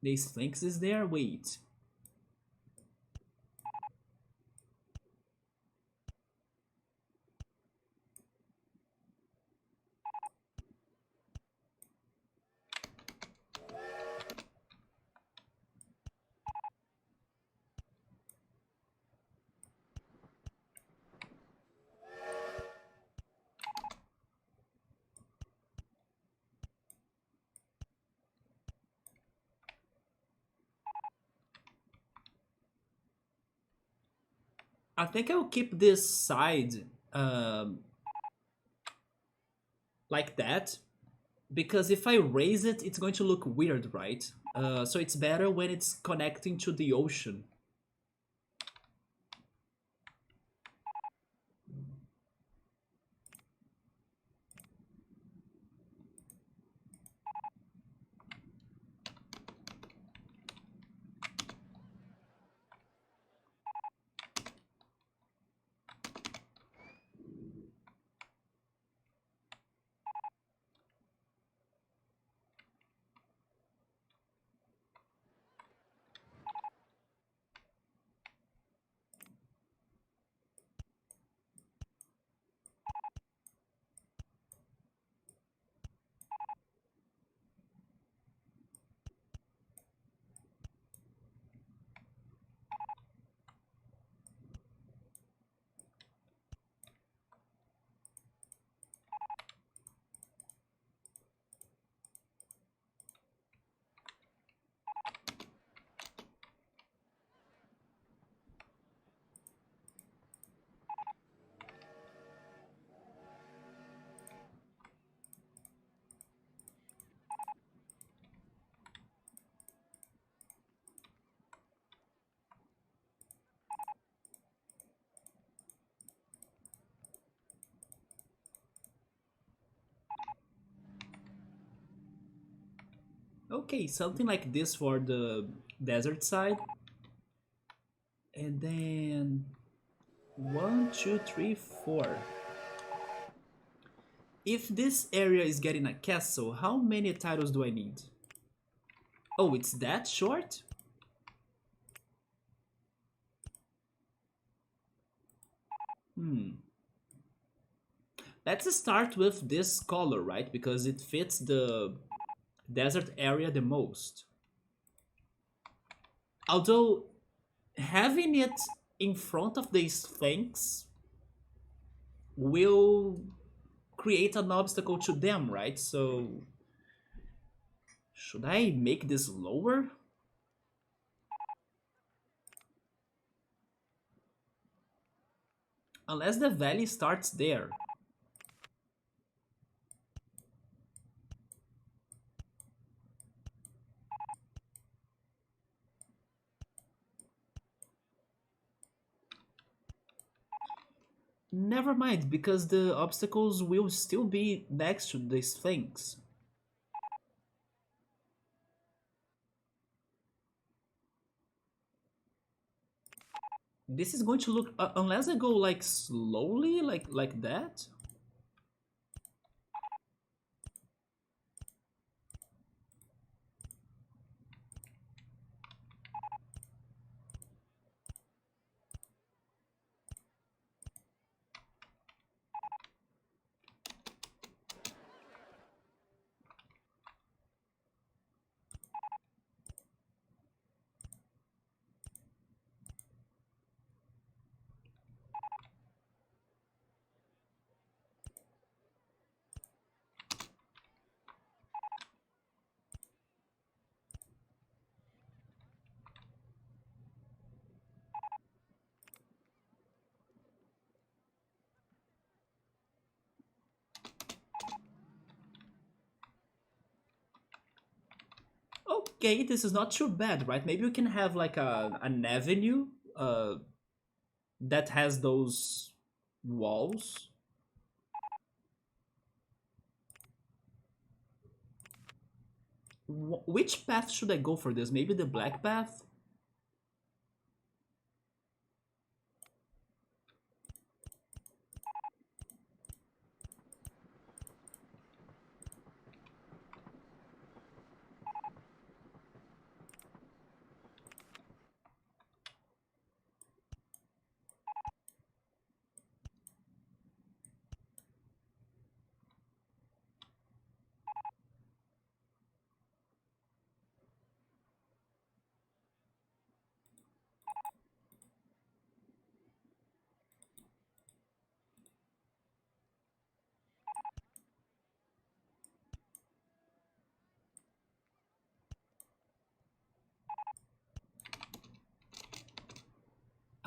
The Sphinx is there? Wait. I think I'll keep this side like that, because if I raise it, it's going to look weird, right? So it's better when it's connecting to the ocean. Okay, something like this for the desert side. And then one, two, three, four. If this area is getting a castle, how many titles do I need? Oh, it's that short? Hmm. Let's start with this color, right? Because it fits the desert area the most. Although, having it in front of the Sphinx will create an obstacle to them, right? So, should I make this lower? Unless the valley starts there. Never mind, because the obstacles will still be next to the Sphinx. This is going to look, unless I go like slowly, like that. okay, this is not too bad, right? Maybe we can have like an avenue uh, that has those walls. Which path should I go for this? Maybe the black path?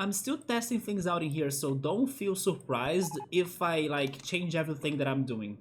I'm still testing things out in here, so don't feel surprised if I like change everything that I'm doing.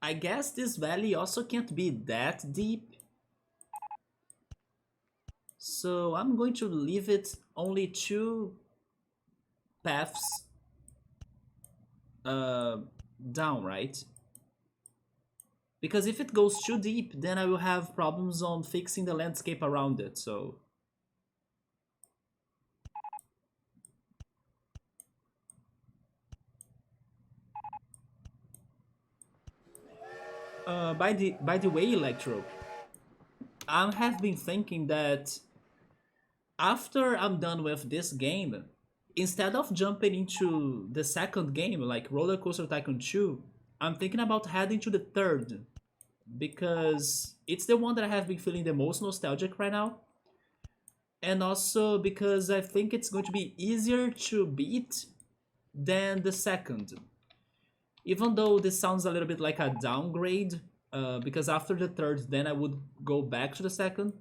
I guess this valley also can't be that deep, so I'm going to leave it only two paths uh, down, right? Because if it goes too deep, then I will have problems on fixing the landscape around it, so... by the way, Electro, I have been thinking that after I'm done with this game, instead of jumping into the second game, like RollerCoaster Tycoon 2, I'm thinking about heading to the third, because it's the one that I have been feeling the most nostalgic right now. And also because I think it's going to be easier to beat than the second. Even though this sounds a little bit like a downgrade, because after the third, then I would go back to the second.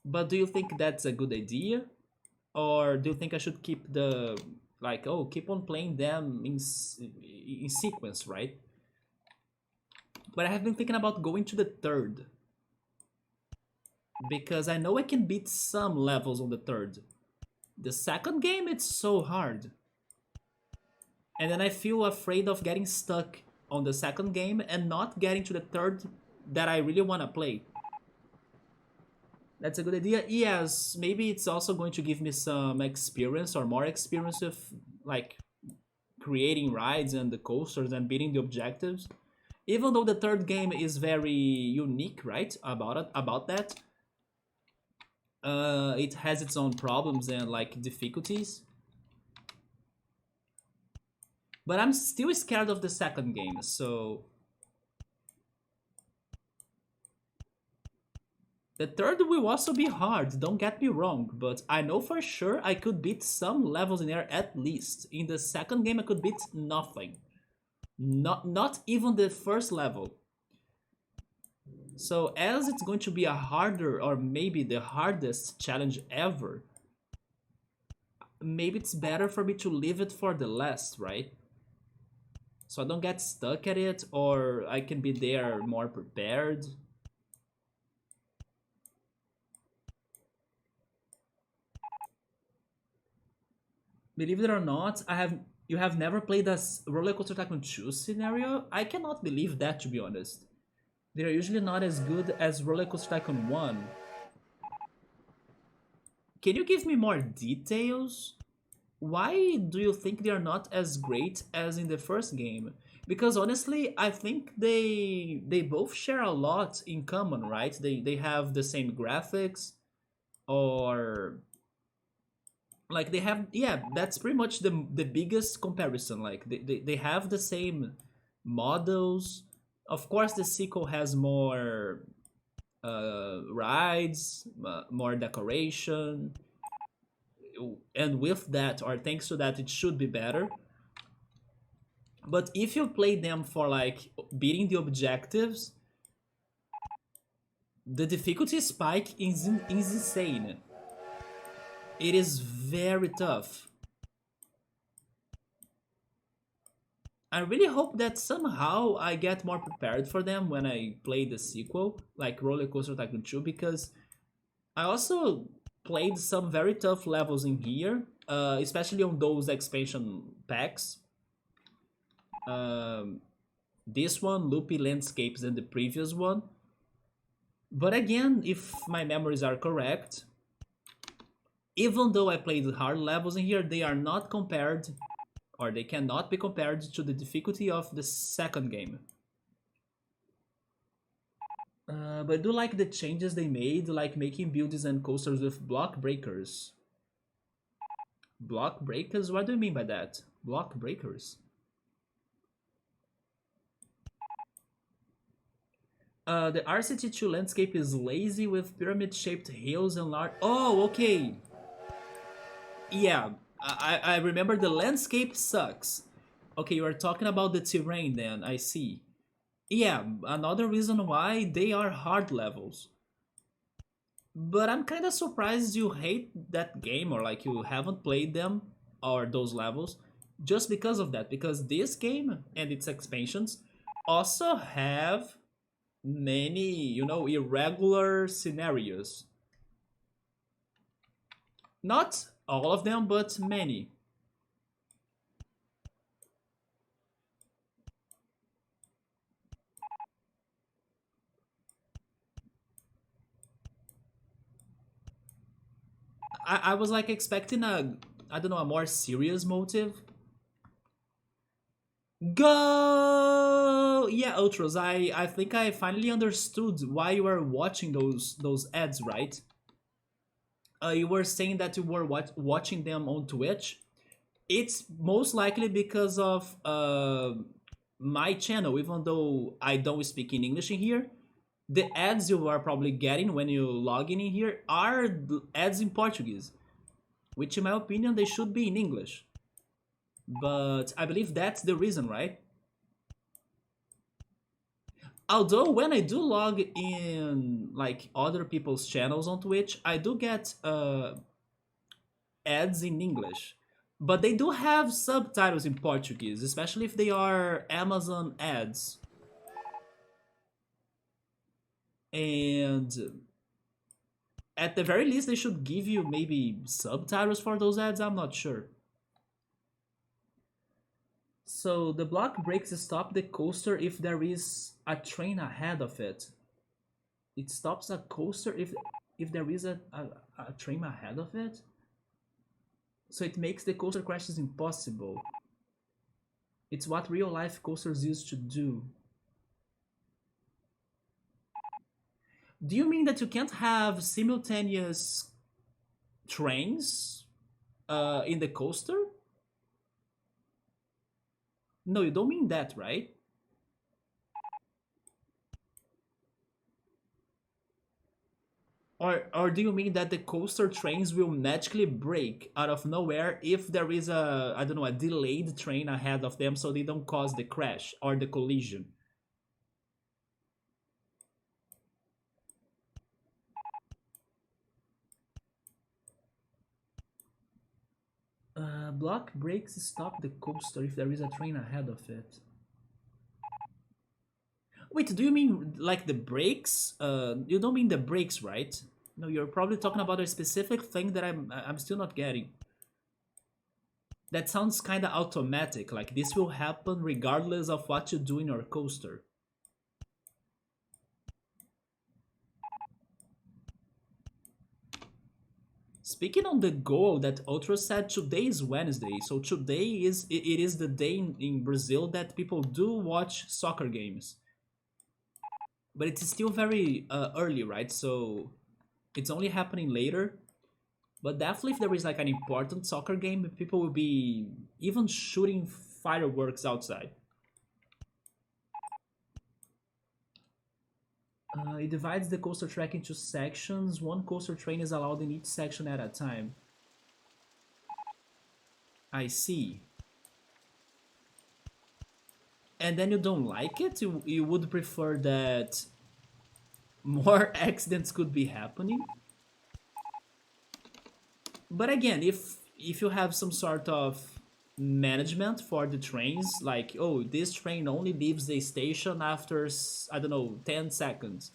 But do you think that's a good idea? Or do you think I should keep the, like, oh, keep on playing them in sequence, right? But I have been thinking about going to the third, because I know I can beat some levels on the third. The second game, it's so hard. And then I feel afraid of getting stuck on the second game and not getting to the third that I really want to play. That's a good idea. Yes, maybe it's also going to give me some experience or more experience with like creating rides and the coasters and beating the objectives. Even though the third game is very unique, right? About that. It has its own problems and like difficulties. But I'm still scared of the second game, so... The third will also be hard, don't get me wrong, but I know for sure I could beat some levels in there at least. In the second game I could beat nothing. Not even the first level. So as it's going to be a harder or maybe the hardest challenge ever, maybe it's better for me to leave it for the last, right? So I don't get stuck at it, or I can be there more prepared. Believe it or not, you have never played a RollerCoaster Tycoon 2 scenario? I cannot believe that, to be honest. They're usually not as good as RollerCoaster Tycoon 1. Can you give me more details? Why do you think they are not as great as in the first game? Because honestly, I think they both share a lot in common, right? They have the same graphics, or Like they have, yeah, that's pretty much the biggest comparison. Like they have the same models. Of course, the sequel has more rides, more decoration, and with that, or thanks to that, it should be better. But if you play them for like beating the objectives, the difficulty spike is insane. It is very tough. I really hope that somehow I get more prepared for them when I play the sequel, like RollerCoaster Tycoon 2, because I also played some very tough levels in here, especially on those expansion packs. Um, this one, Loopy Landscapes, and the previous one. But again, if my memories are correct, even though I played hard levels in here, they are not compared, or they cannot be compared to the difficulty of the second game. But I do like the changes they made, like making buildings and coasters with block breakers. Block breakers? What do you mean by that? Block breakers? The RCT2 landscape is lazy with pyramid-shaped hills and large... Oh, okay. Yeah, I remember the landscape sucks. Okay, you are talking about the terrain then, I see. Yeah, another reason why they are hard levels. But I'm kind of surprised you hate that game, or like you haven't played them or those levels just because of that. Because this game and its expansions also have many, irregular scenarios. Not all of them, but many. I was like expecting I don't know, a more serious motive. Go! Yeah, Ultros, I think I finally understood why you were watching those ads, right? You were saying that you were watching them on Twitch. It's most likely because of my channel, even though I don't speak in English in here. The ads you are probably getting when you log in here are ads in Portuguese, which in my opinion they should be in English. But I believe that's the reason, right? Although when I do log in like other people's channels on Twitch, I do get ads in English. But they do have subtitles in Portuguese, especially if they are Amazon ads. And at the very least, they should give you maybe subtitles for those ads. I'm not sure. So the block breaks stop the coaster if there is a train ahead of it. It stops a coaster if there is a train ahead of it. So it makes the coaster crashes impossible. It's what real life coasters used to do. Do you mean that you can't have simultaneous trains in the coaster? No, you don't mean that, right? Or do you mean that the coaster trains will magically break out of nowhere if there is a, I don't know, a delayed train ahead of them so they don't cause the crash or the collision? Block brakes stop the coaster if there is a train ahead of it. Wait, do you mean like the brakes? You don't mean the brakes, right? No, you're probably talking about a specific thing that I'm still not getting. That sounds kind of automatic, like this will happen regardless of what you do in your coaster. Speaking on the goal that Ultra said, today is Wednesday, so today it is the day in Brazil that people do watch soccer games. But it's still very early, right? So it's only happening later. But definitely, if there is like an important soccer game, people will be even shooting fireworks outside. It divides the coaster track into sections. One coaster train is allowed in each section at a time. I see. And then you don't like it? You would prefer that more accidents could be happening? But again, if you have some sort of management for the trains, like, oh, this train only leaves the station after, I don't know, 10 seconds,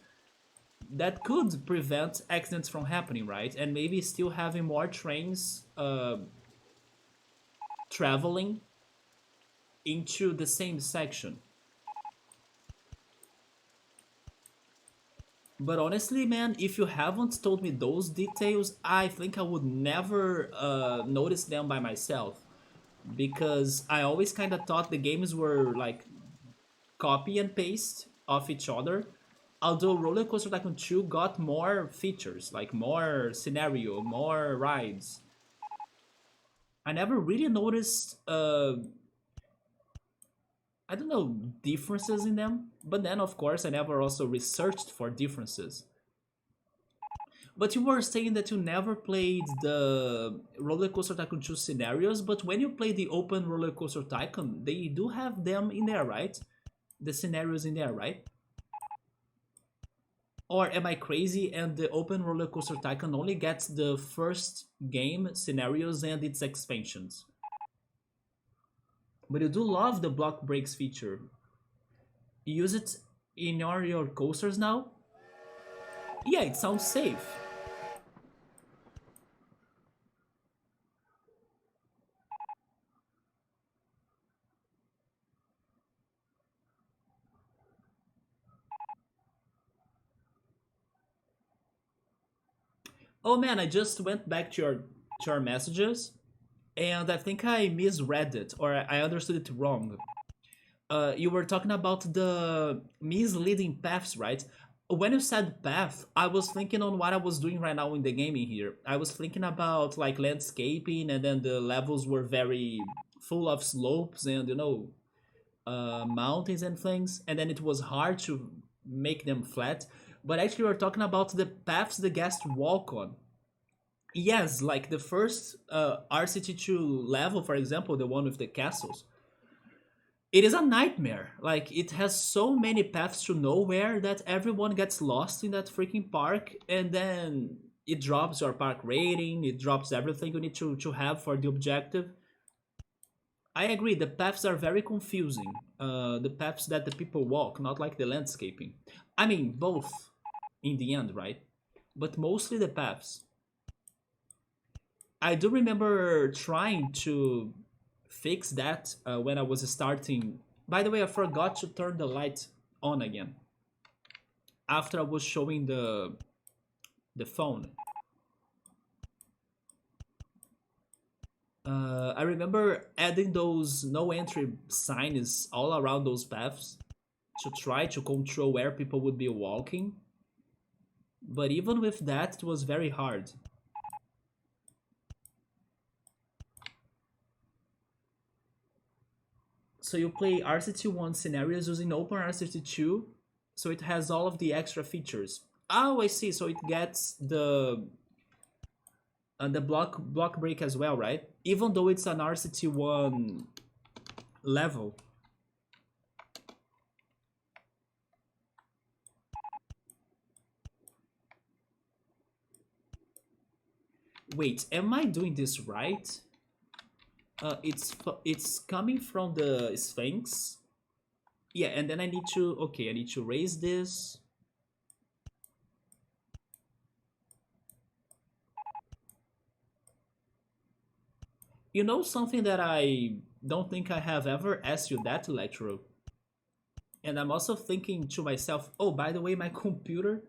that could prevent accidents from happening, right? And maybe still having more trains traveling into the same section. But honestly, man, if you haven't told me those details, I think I would never notice them by myself. Because I always kind of thought the games were like copy and paste of each other. Although Roller Coaster Tycoon 2 got more features, like more scenario, more rides. I never really noticed, I don't know, differences in them. But then, of course, I never also researched for differences. But you were saying that you never played the Roller Coaster Tycoon 2 scenarios, but when you play the open Roller Coaster Tycoon, they do have them in there, right? The scenarios in there, right? Or am I crazy and the open Roller Coaster Tycoon only gets the first game scenarios and its expansions? But you do love the block breaks feature. You use it in your coasters now? Yeah, it sounds safe. Oh man, I just went back to your messages and I think I misread it or I understood it wrong. You were talking about the misleading paths, right? When you said path, I was thinking on what I was doing right now in the gaming here. I was thinking about like landscaping, and then the levels were very full of slopes and mountains and things, and then it was hard to make them flat. But actually, we're talking about the paths the guests walk on. Yes, like the first RCT2 level, for example, the one with the castles, it is a nightmare. Like it has so many paths to nowhere that everyone gets lost in that freaking park, and then it drops your park rating, it drops everything you need to have for the objective. I agree, the paths are very confusing. The paths that the people walk, not like the landscaping. I mean, both in the end, right? But mostly the paths. I do remember trying to fix that when I was starting. By the way, I forgot to turn the light on again after I was showing the phone. I remember adding those no entry signs all around those paths to try to control where people would be walking. But even with that, it was very hard. So you play RCT1 scenarios using Open RCT2, so it has all of the extra features. Oh, I see. So it gets the block break as well, right? Even though it's an RCT1 level. Wait, am I doing this right? It's coming from the Sphinx. Yeah, and then I need to, okay, I need to raise this. You know something that I don't think I have ever asked you that, Electro? And I'm also thinking to myself, oh, by the way, my computer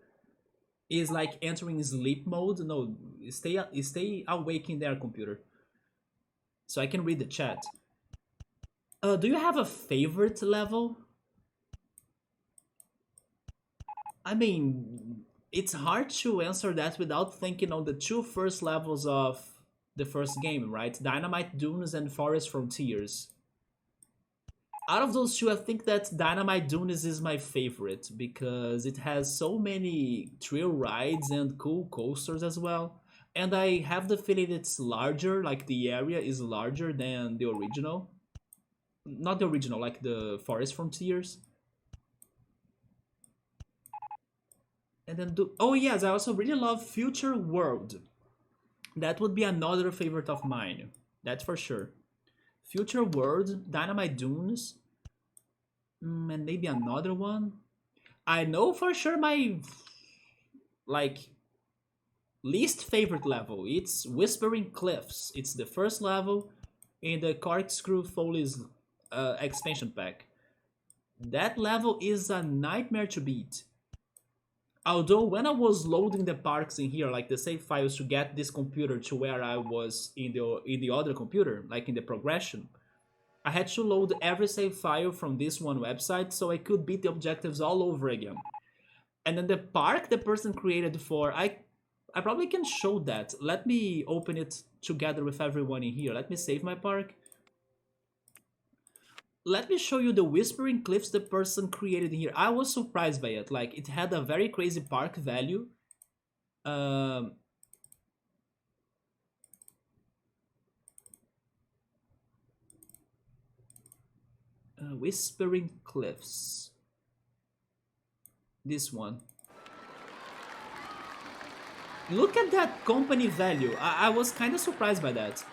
is like entering sleep mode. No, stay awake in there, computer. So I can read the chat. Do you have a favorite level? I mean, It's hard to answer that without thinking on the two first levels of the first game, right? Dynamite Dunes and Forest Frontiers. Out of those two, I think that Dynamite Dunes is my favorite because it has so many thrill rides and cool coasters as well. And I have the feeling it's larger, like the area is larger than the original. Not the original, like the Forest Frontiers. And then oh yes, I also really love Future World. That would be another favorite of mine. That's for sure. Future World, Dynamite Dunes, and maybe another one. I know for sure my like least favorite level. It's Whispering Cliffs. It's the first level in the Corkscrew Foley's expansion pack. That level is a nightmare to beat. Although when I was loading the parks in here, like the save files to get this computer to where I was in the other computer, like in the progression, I had to load every save file from this one website so I could beat the objectives all over again. And then the park the person created for, I probably can show that. Let me open it together with everyone in here. Let me save my park. Let me show you the Whispering Cliffs the person created in here. I was surprised by it. Like, it had a very crazy park value. Whispering Cliffs. This one. Look at that company value. I was kind of surprised by that.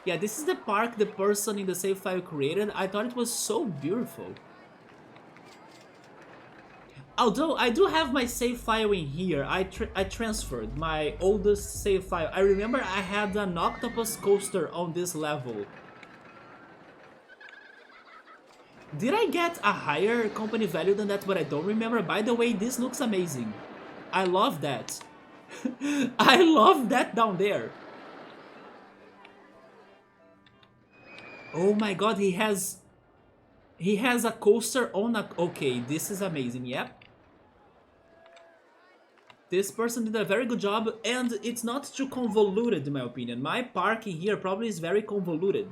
Yeah, this is the park the person in the save file created. I thought it was so beautiful. Although I do have my save file in here, I transferred my oldest save file. I remember I had an octopus coaster on this level. Did I get a higher company value than that, but I don't remember? By the way, this looks amazing. I love that. I love that down there. Oh my god, he has a coaster on a... Okay, this is amazing, yep. This person did a very good job, and it's not too convoluted in my opinion. My parking here probably is very convoluted.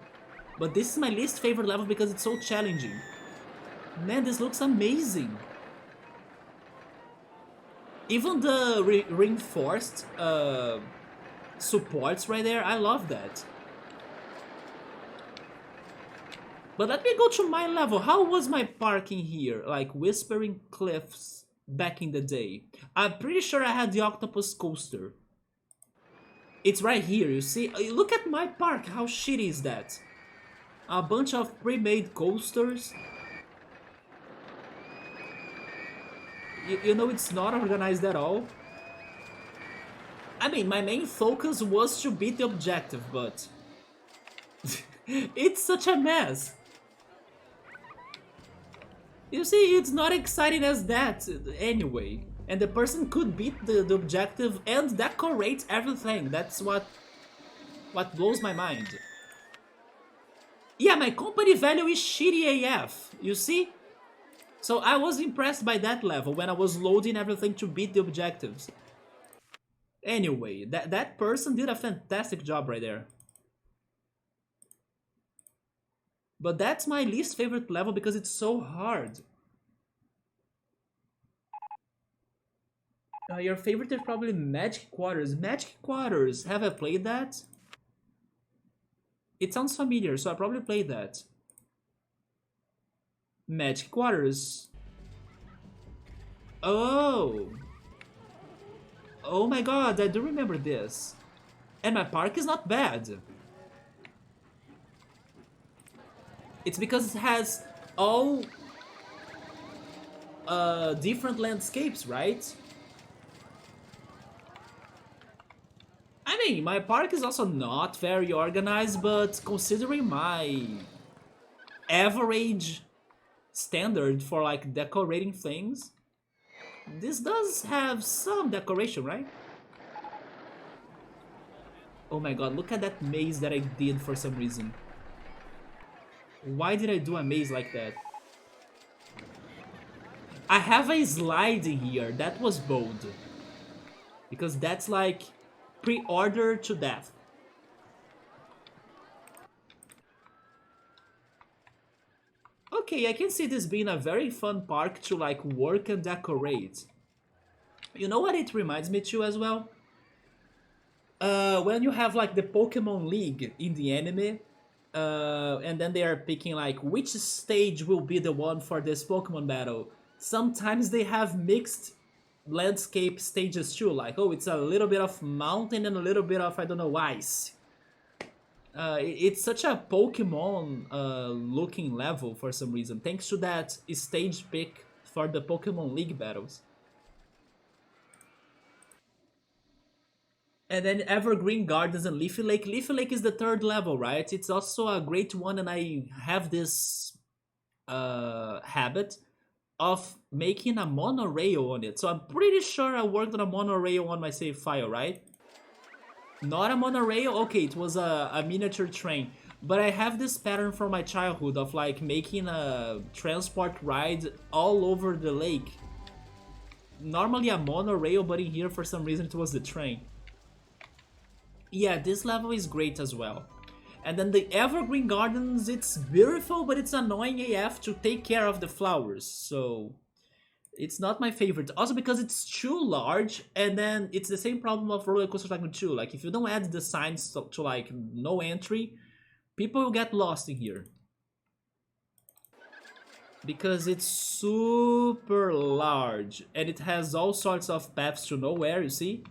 But this is my least favorite level because it's so challenging. Man, this looks amazing. Even the reinforced supports right there, I love that. But let me go to my level. How was my parking here? Like Whispering Cliffs back in the day. I'm pretty sure I had the octopus coaster. It's right here, you see? Look at my park, how shitty is that? A bunch of pre-made coasters. You know, it's not organized at all. I mean, my main focus was to beat the objective, but... it's such a mess. You see, it's not exciting as that anyway. And the person could beat the objective and decorate everything. That's what blows my mind. Yeah, my company value is shitty AF, you see? So I was impressed by that level when I was loading everything to beat the objectives. Anyway, that person did a fantastic job right there. But that's my least favorite level because it's so hard. Your favorite is probably Magic Quarters. Magic Quarters, have I played that? It sounds familiar, so I probably played that. Magic Quarters. Oh! Oh my god, I do remember this. And my park is not bad. It's because it has all different landscapes, right? I mean, my park is also not very organized, but considering my average standard for like decorating things, this does have some decoration, right? Oh my god, look at that maze that I did for some reason. Why did I do a maze like that? I have a slide in here. That was bold. Because that's like pre-order to death. Okay, I can see this being a very fun park to like work and decorate. You know what it reminds me to as well? When you have like the Pokemon League in the anime, and then they are picking like which stage will be the one for this Pokemon battle. Sometimes they have mixed landscape stages too, like oh, it's a little bit of mountain and a little bit of I don't know ice. It's such a Pokemon looking level for some reason, thanks to that stage pick for the Pokemon League battles. And then Evergreen Gardens and Leafy Lake. Leafy Lake is the third level, right? It's also a great one, and I have this habit of making a monorail on it. So I'm pretty sure I worked on a monorail on my save file, right? Not a monorail? Okay, it was a miniature train. But I have this pattern from my childhood of like making a transport ride all over the lake. Normally a monorail, but in here for some reason it was the train. Yeah, this level is great as well. And then the Evergreen Gardens, it's beautiful, but it's annoying AF to take care of the flowers, so it's not my favorite. Also because it's too large, and then it's the same problem of RollerCoaster Tycoon 2. Like, if you don't add the signs to like, no entry, people will get lost in here. Because it's super large, and it has all sorts of paths to nowhere, you see?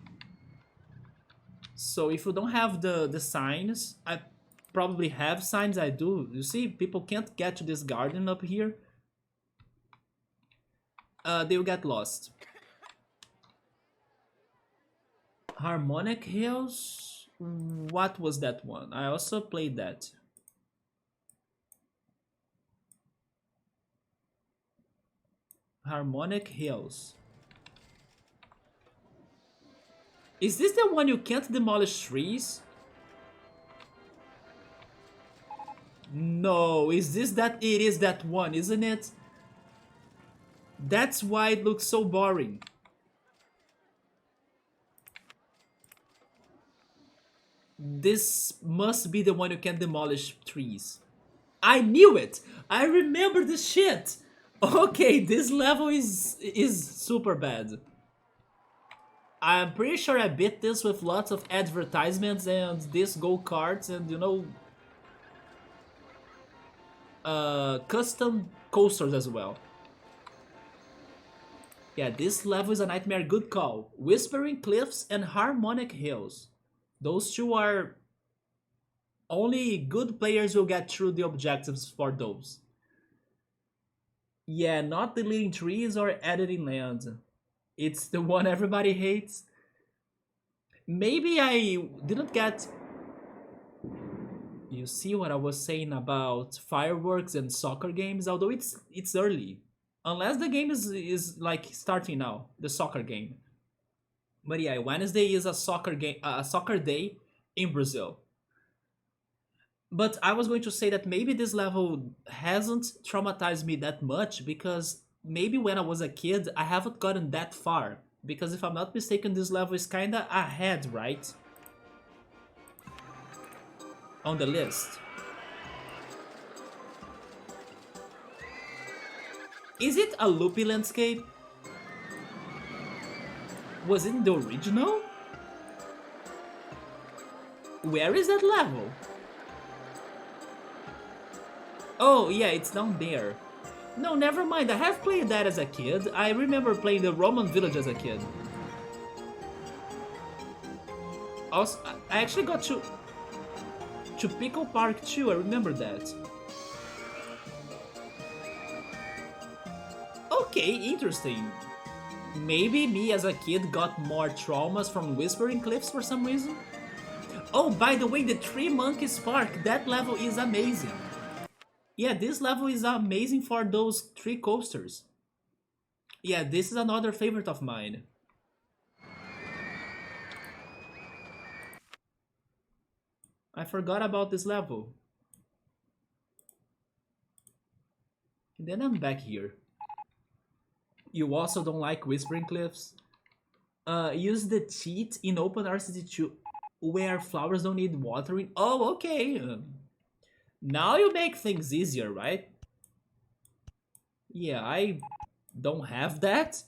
So if you don't have the signs, I probably have signs, I do. You see, people can't get to this garden up here. They'll get lost. Harmonic Hills? What was that one? I also played that. Harmonic Hills. Is this the one you can't demolish trees? No, is this that? It is that one, isn't it? That's why it looks so boring. This must be the one you can demolish trees. I knew it! I remember the shit! Okay, this level is super bad. I'm pretty sure I beat this with lots of advertisements and this go-karts and, you know, custom coasters as well. Yeah, this level is a nightmare. Good call. Whispering Cliffs and Harmonic Hills. Those two are... only good players will get through the objectives for those. Yeah, not deleting trees or editing land. It's the one everybody hates. Maybe I didn't get... You see what I was saying about fireworks and soccer games? Although it's early. Unless the game is like starting now, the soccer game. But yeah, Wednesday is a soccer game, a soccer day in Brazil. But I was going to say that maybe this level hasn't traumatized me that much because maybe when I was a kid, I haven't gotten that far. Because if I'm not mistaken, this level is kinda ahead, right? On the list. Is it a loopy landscape? Was it the original? Where is that level? Oh, yeah, it's down there. No, never mind. I have played that as a kid. I remember playing the Roman Village as a kid. Also, I actually got to Pickle Park too. I remember that. Okay, interesting. Maybe me as a kid got more traumas from Whispering Cliffs for some reason? Oh, by the way, the Three Monkeys Park, that level is amazing. Yeah, this level is amazing for those three coasters. Yeah, this is another favorite of mine. I forgot about this level. And then I'm back here. You also don't like Whispering Cliffs? Use the cheat in OpenRCT2 where flowers don't need watering. Oh, okay. Now you make things easier, right? Yeah, I don't have that.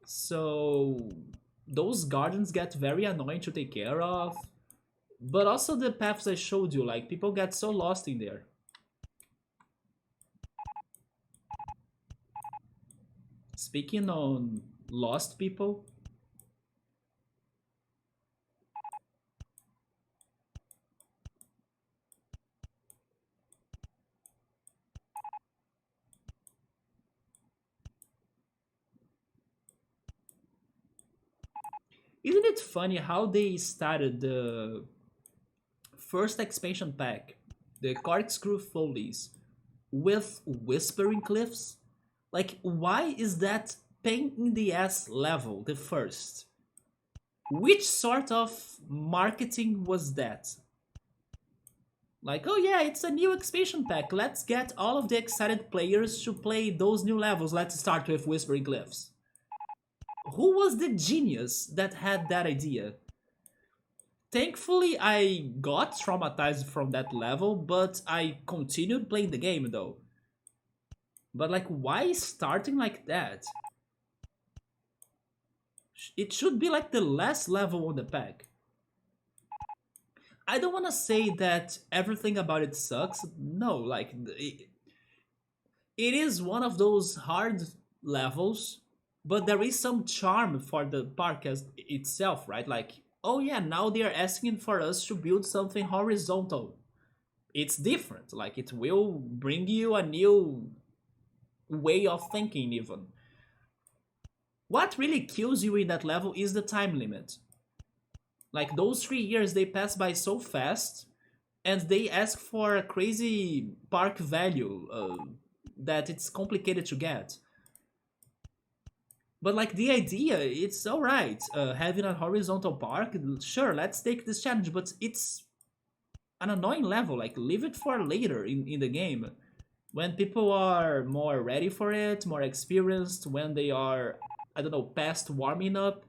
So those gardens get very annoying to take care of. But also the paths I showed you, like people get so lost in there. Speaking on lost people, isn't it funny how they started the first expansion pack, the Corkscrew Follies, with Whispering Cliffs? Like, why is that pain in the ass level the first? Which sort of marketing was that? Like, oh yeah, it's a new expansion pack. Let's get all of the excited players to play those new levels. Let's start with Whispering Cliffs. Who was the genius that had that idea? Thankfully, I got traumatized from that level, but I continued playing the game though. But like, why starting like that? It should be like the last level on the pack. I don't want to say that everything about it sucks. No, like, it is one of those hard levels, but there is some charm for the park as itself, right? Like, oh yeah, now they are asking for us to build something horizontal. It's different. Like, it will bring you a new way of thinking, even. What really kills you in that level is the time limit. Like, those 3 years, they pass by so fast, and they ask for a crazy park value that it's complicated to get. But like the idea, it's alright. Having a horizontal park, sure, let's take this challenge, but it's an annoying level. Like, leave it for later in the game. When people are more ready for it, more experienced, when they are, I don't know, past warming up.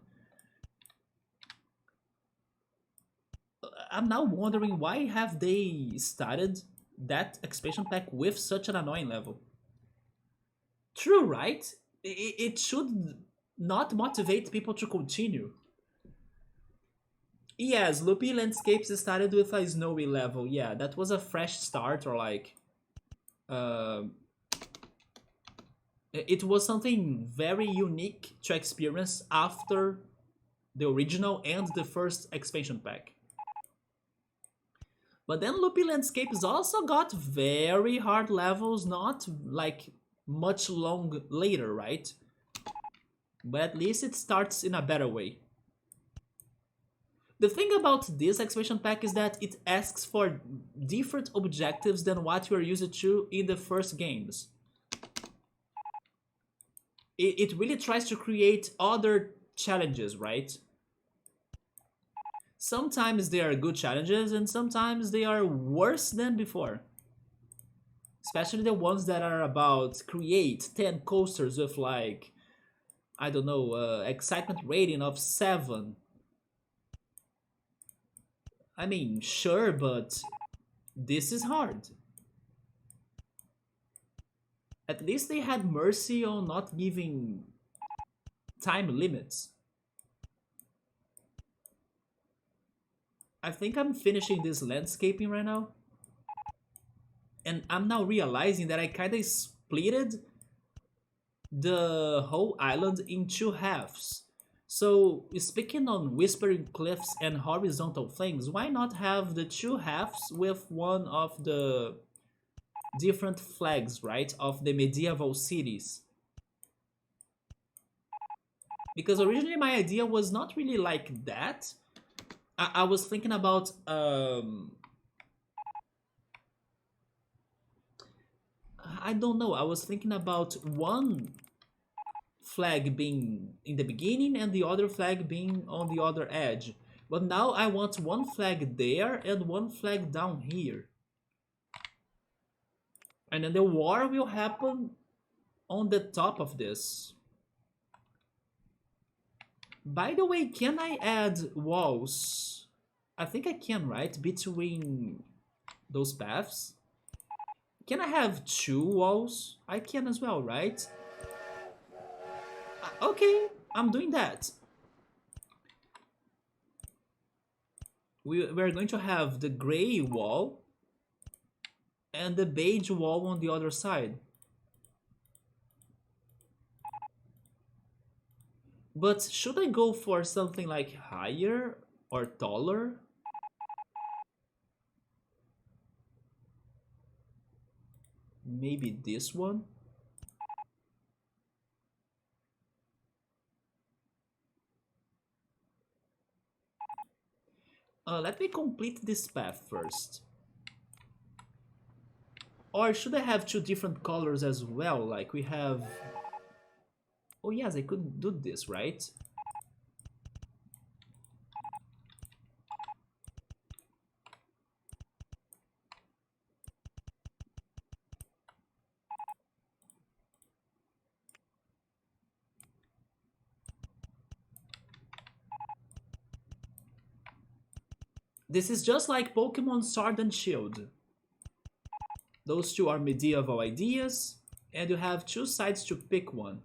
I'm now wondering why have they started that expansion pack with such an annoying level. True, right? It should not motivate people to continue. Yes, Loopy Landscapes started with a snowy level. Yeah, that was a fresh start, or like, uh, it was something very unique to experience after the original and the first expansion pack. But then Loopy Landscapes also got very hard levels, not like much long later, right? But at least it starts in a better way. The thing about this expansion pack is that it asks for different objectives than what you are used to in the first games. It really tries to create other challenges, right? Sometimes they are good challenges and sometimes they are worse than before. Especially the ones that are about create 10 coasters with like, I don't know, excitement rating of 7. I mean, sure, but this is hard. At least they had mercy on not giving time limits. I think I'm finishing this landscaping right now. And I'm now realizing that I kinda splitted the whole island in two halves. So, speaking on whispering cliffs and horizontal things, why not have the two halves with one of the different flags, right, of the medieval cities? Because originally my idea was not really like that. I was thinking about I don't know. I was thinking about one flag being in the beginning and the other flag being on the other edge. But now I want one flag there and one flag down here. And then the war will happen on the top of this. By the way, can I add walls? I think I can, right? Between those paths? Can I have two walls? I can as well, right? Okay, I'm doing that. We're going to have the gray wall and the beige wall on the other side. But should I go for something like higher or taller? Maybe this one? Let me complete this path first. Or should I have two different colors as well? Like we have... Oh yes, I could do this, right? This is just like Pokemon Sword and Shield. Those two are medieval ideas, and you have two sides to pick one.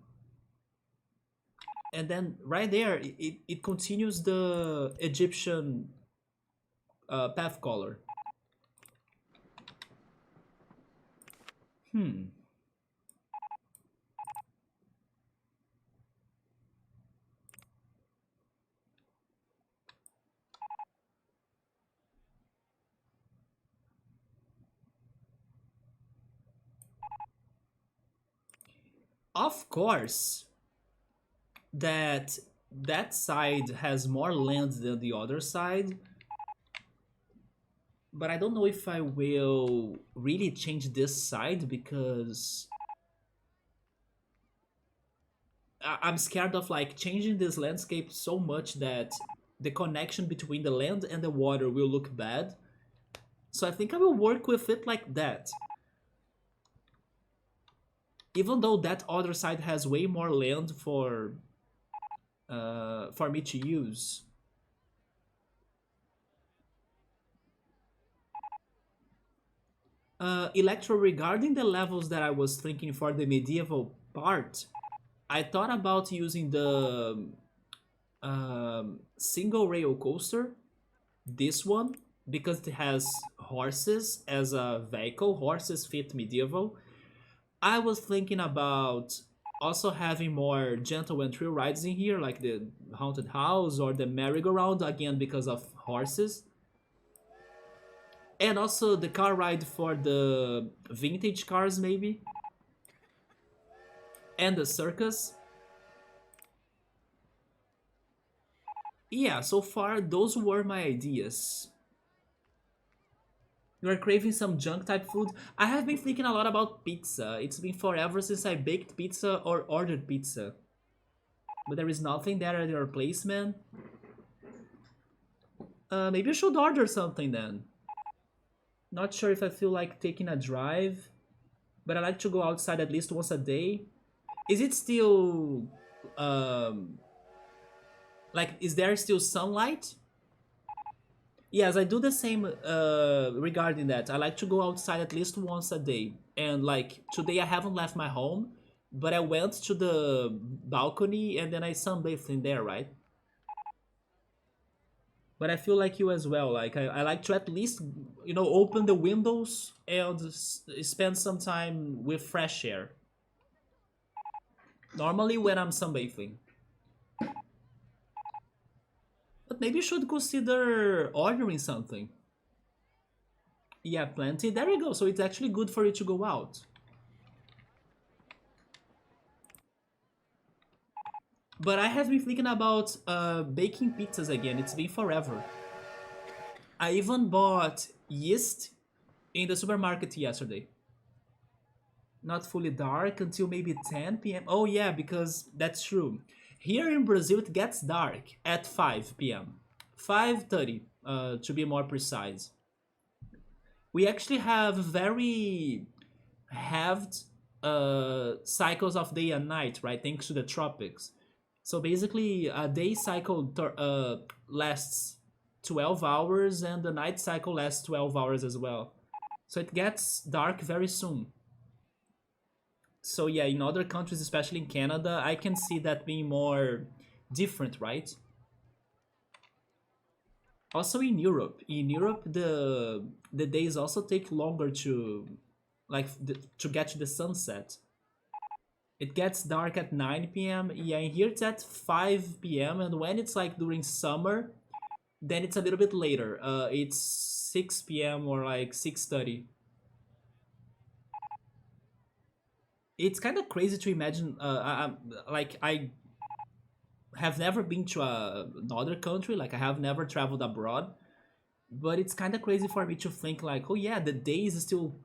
And then right there, it continues the Egyptian path color. Hmm. Of course, that that side has more land than the other side, but I don't know if I will really change this side because I'm scared of like changing this landscape so much that the connection between the land and the water will look bad. So I think I will work with it like that. Even though that other side has way more land for me to use. Electro, regarding the levels that I was thinking for the medieval part, I thought about using the single rail coaster, this one, because it has horses as a vehicle. Horses fit medieval. I was thinking about also having more gentle and thrill rides in here, like the haunted house or the merry-go-round, again because of horses. And also the car ride for the vintage cars, maybe. And the circus. Yeah, so far those were my ideas. You are craving some junk type food? I have been thinking a lot about pizza. It's been forever since I baked pizza or ordered pizza. But there is nothing there at your place, man. Maybe you should order something then. Not sure if I feel like taking a drive, but I like to go outside at least once a day. Is it still um like is there still sunlight? Yes, I do the same regarding that. I like to go outside at least once a day. And like today I haven't left my home, but I went to the balcony and then I sunbathed in there, right? But I feel like you as well. Like I like to at least, open the windows and spend some time with fresh air. Normally when I'm sunbathing. But maybe you should consider ordering something. Yeah, plenty. There you go. So it's actually good for you to go out. But I have been thinking about baking pizzas again. It's been forever. I even bought yeast in the supermarket yesterday. Not fully dark until maybe 10 p.m. Oh yeah, because that's true. Here in Brazil it gets dark at 5 p.m. 5:30 to be more precise. We actually have very halved cycles of day and night, right? Thanks to the tropics. So basically, a day cycle lasts 12 hours and the night cycle lasts 12 hours as well. So it gets dark very soon. So yeah, in other countries, especially in Canada, I can see that being more different, right? Also in Europe, the days also take longer to to get to the sunset. It gets dark at 9 p.m. Yeah, and here it's at 5 p.m. And when it's like during summer, then it's a little bit later. It's 6 p.m. or like 6:30. It's kind of crazy to imagine. I have never been to another country. Like I have never traveled abroad, but it's kind of crazy for me to think like, oh yeah, the day is still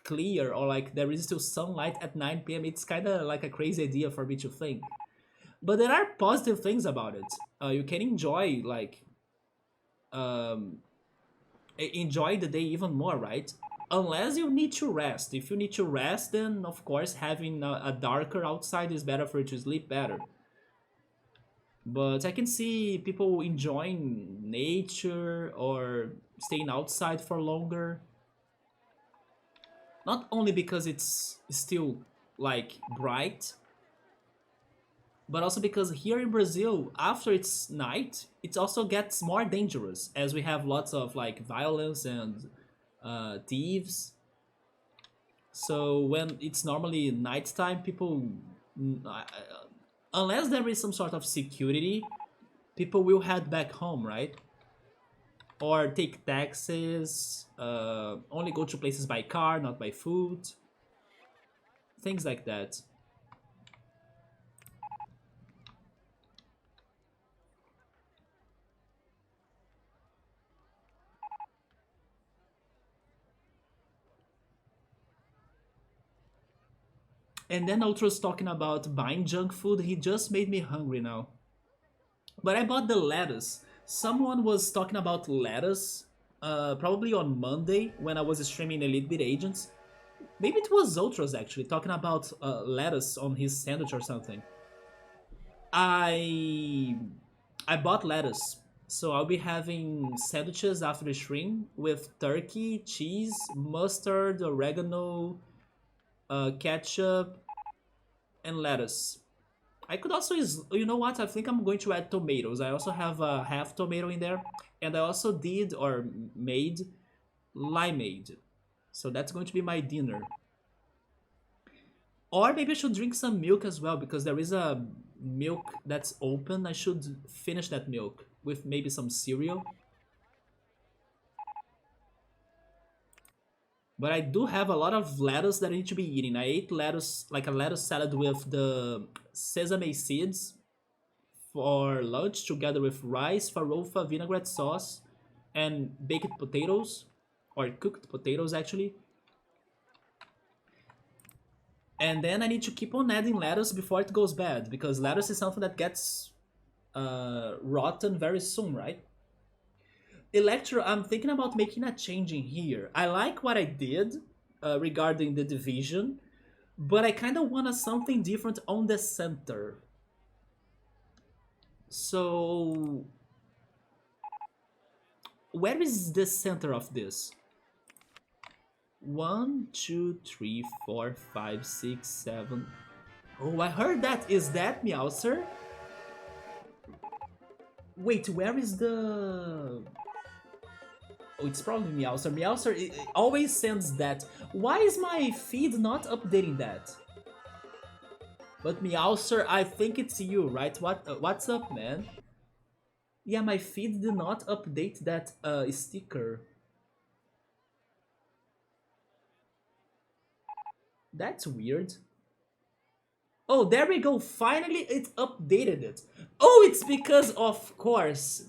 clear, or like there is still sunlight at 9 p.m. It's kind of like a crazy idea for me to think. But there are positive things about it. You can enjoy um, enjoy the day even more, right? Unless you need to rest. If you need to rest, then of course having a darker outside is better for you to sleep better. But I can see people enjoying nature or staying outside for longer. Not only because it's still like bright, but also because here in Brazil, after it's night, it also gets more dangerous as we have lots of like violence and thieves. So when it's normally nighttime, people, unless there is some sort of security, people will head back home, right? Or take taxis, only go to places by car, not by foot, things like that. And then Ultra's talking about buying junk food. He just made me hungry now. But I bought the lettuce. Someone was talking about lettuce, probably on Monday when I was streaming Elite Beat Agents. Maybe it was Ultras actually talking about lettuce on his sandwich or something. I I bought lettuce, so I'll be having sandwiches after the stream with turkey, cheese, mustard, oregano, ketchup, and lettuce. I could also use, you know what? I think I'm going to add tomatoes. I also have a half tomato in there, and I also did or made limeade. So that's going to be my dinner. Or maybe I should drink some milk as well because there is a milk that's open. I should finish that milk with maybe some cereal. But I do have a lot of lettuce that I need to be eating. I ate lettuce, like a lettuce salad with the sesame seeds for lunch together with rice, farofa, vinaigrette sauce, and baked potatoes, or cooked potatoes actually. And then I need to keep on adding lettuce before it goes bad, because lettuce is something that gets rotten very soon, right? Electro, I'm thinking about making a change in here. I like what I did regarding the division, but I kind of want something different on the center. So, where is the center of this? 1, 2, 3, 4, 5, 6, 7. Oh, I heard that. Is that Meowser? Wait, where is the... Oh, it's probably Meowser. Meowser it always sends that. Why is my feed not updating that? But Meowser, I think it's you, right? What's up, man? Yeah, my feed did not update that sticker. That's weird. Oh, there we go. Finally, it updated it. Oh, it's because, of course.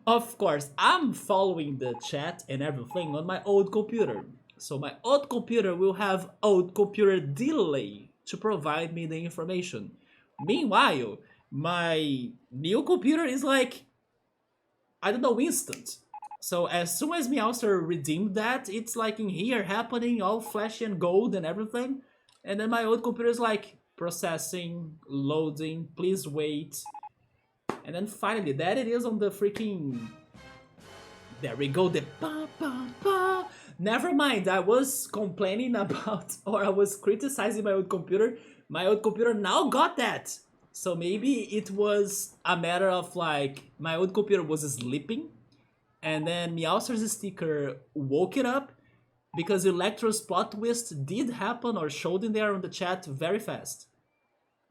Of course, I'm following the chat and everything on my old computer. So my old computer will have old computer delay to provide me the information. Meanwhile, my new computer is like, I don't know, instant. So as soon as Meowster redeemed that, it's like in here happening, all flashy and gold and everything. And then my old computer is like, processing, loading, please wait. And then finally, there it is on the freaking... There we go, the ba ba ba. Never mind, I was complaining about, or I was criticizing my old computer. My old computer now got that. So maybe it was a matter of like, my old computer was sleeping, and then Meowser's sticker woke it up, because Electro's plot twist did happen or showed in there on the chat very fast.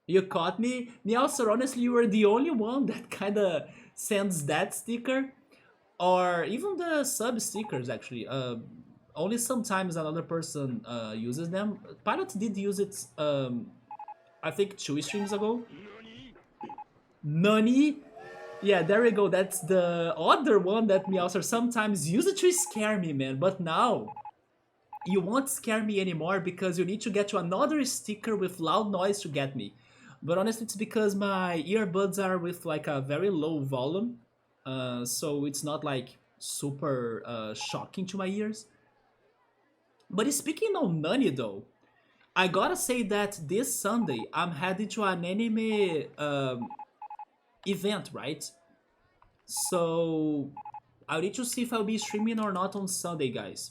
You caught me? Meowser, honestly, you were the only one that kinda sends that sticker. Or even the sub stickers, actually. Only sometimes another person uses them. Pilot did use it, I think 2 streams ago. Nani? Yeah, there we go. That's the other one that Meowser sometimes used to scare me, man. But now, you won't scare me anymore because you need to get to another sticker with loud noise to get me. But honestly, it's because my earbuds are with like a very low volume. So it's not like super shocking to my ears. But speaking of Nani though, I gotta say that this Sunday I'm heading to an anime event, right? So I need to see if I'll be streaming or not on Sunday, guys.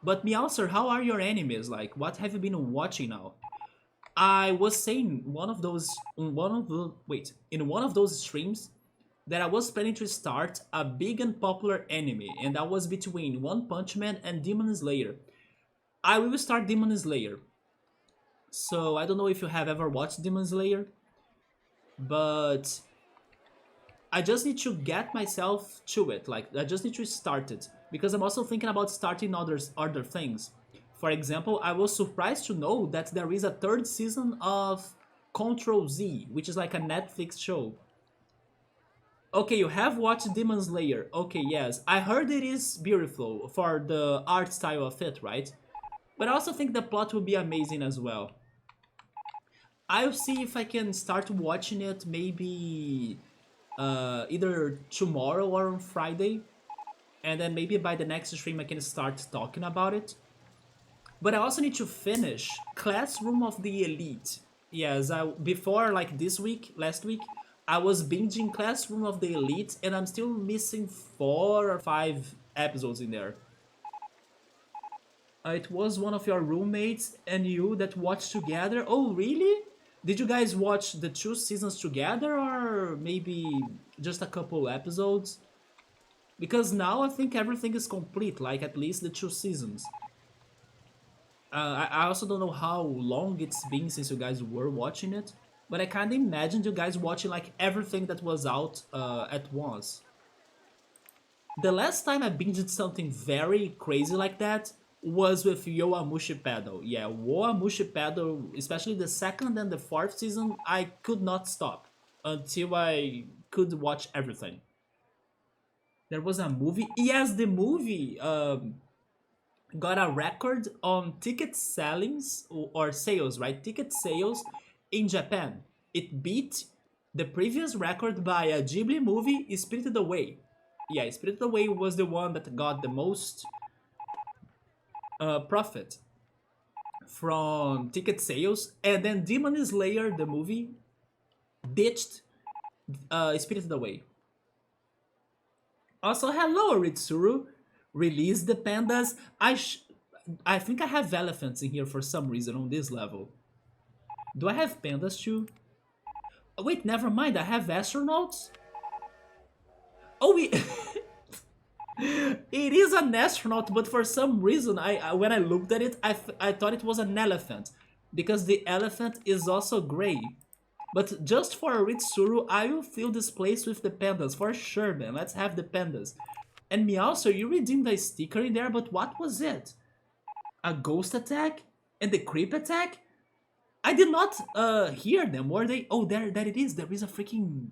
But Meowser, how are your animes? Like, what have you been watching now? I was saying in one of those streams that I was planning to start a big and popular anime, and that was between One Punch Man and Demon Slayer. I will start Demon Slayer. So I don't know if you have ever watched Demon Slayer, but I just need to get myself to it. Like, I just need to start it, because I'm also thinking about starting other things. For example, I was surprised to know that there is a third season of Control Z, which is like a Netflix show. Okay, you have watched Demon Slayer. Okay, yes. I heard it is beautiful for the art style of it, right? But I also think the plot will be amazing as well. I'll see if I can start watching it maybe either tomorrow or on Friday. And then maybe by the next stream I can start talking about it. But I also need to finish Classroom of the Elite. Yes, before, like last week, I was binging Classroom of the Elite, and I'm still missing 4 or 5 episodes in there. It was one of your roommates and you that watched together. Oh, really? Did you guys watch the 2 seasons together, or maybe just a couple episodes? Because now I think everything is complete, like at least the 2 seasons. I also don't know how long it's been since you guys were watching it, but I kinda imagined you guys watching like everything that was out at once. The last time I binged something very crazy like that was with Yoamushi Pedal. Yeah, Yoamushi Pedal, especially the 2nd and the 4th season, I could not stop until I could watch everything. There was a movie. Yes, the movie got a record on ticket sellings or sales, right? Ticket sales in Japan. It beat the previous record by a Ghibli movie, Spirited Away. Yeah, Spirited Away was the one that got the most profit from ticket sales, and then Demon Slayer, the movie, ditched Spirited Away. Also, hello, Ritsuru. Release the pandas. I think I have elephants in here for some reason on this level. Do I have pandas too? Oh, wait, never mind. I have astronauts. Oh, it is an astronaut, but for some reason, when I looked at it, I thought it was an elephant, because the elephant is also gray. But just for Ritsuru, I will fill this place with the pandas for sure, man. Let's have the pandas. And Meowser, you redeemed a sticker in there, but what was it? A ghost attack? And the creep attack? I did not hear them, were they? Oh, there it is. There is a freaking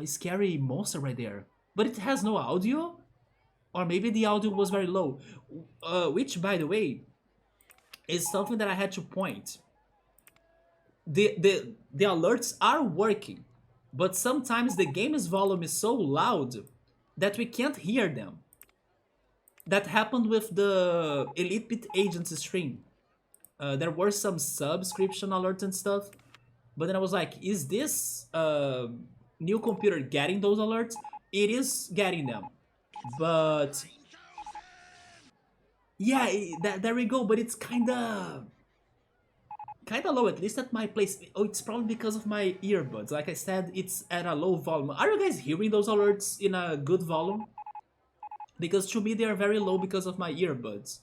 scary monster right there. But it has no audio? Or maybe the audio was very low. Which, by the way, is something that I had to point. The alerts are working, but sometimes the game's volume is so loud that we can't hear them. That happened with the Elite Beat Agents stream. There were some subscription alerts and stuff, but then I was like, is this new computer getting those alerts? It is getting them, but yeah, there we go. But it's kinda low, at least at my place. Oh, it's probably because of my earbuds. Like I said, it's at a low volume. Are you guys hearing those alerts in a good volume? Because to me they are very low because of my earbuds.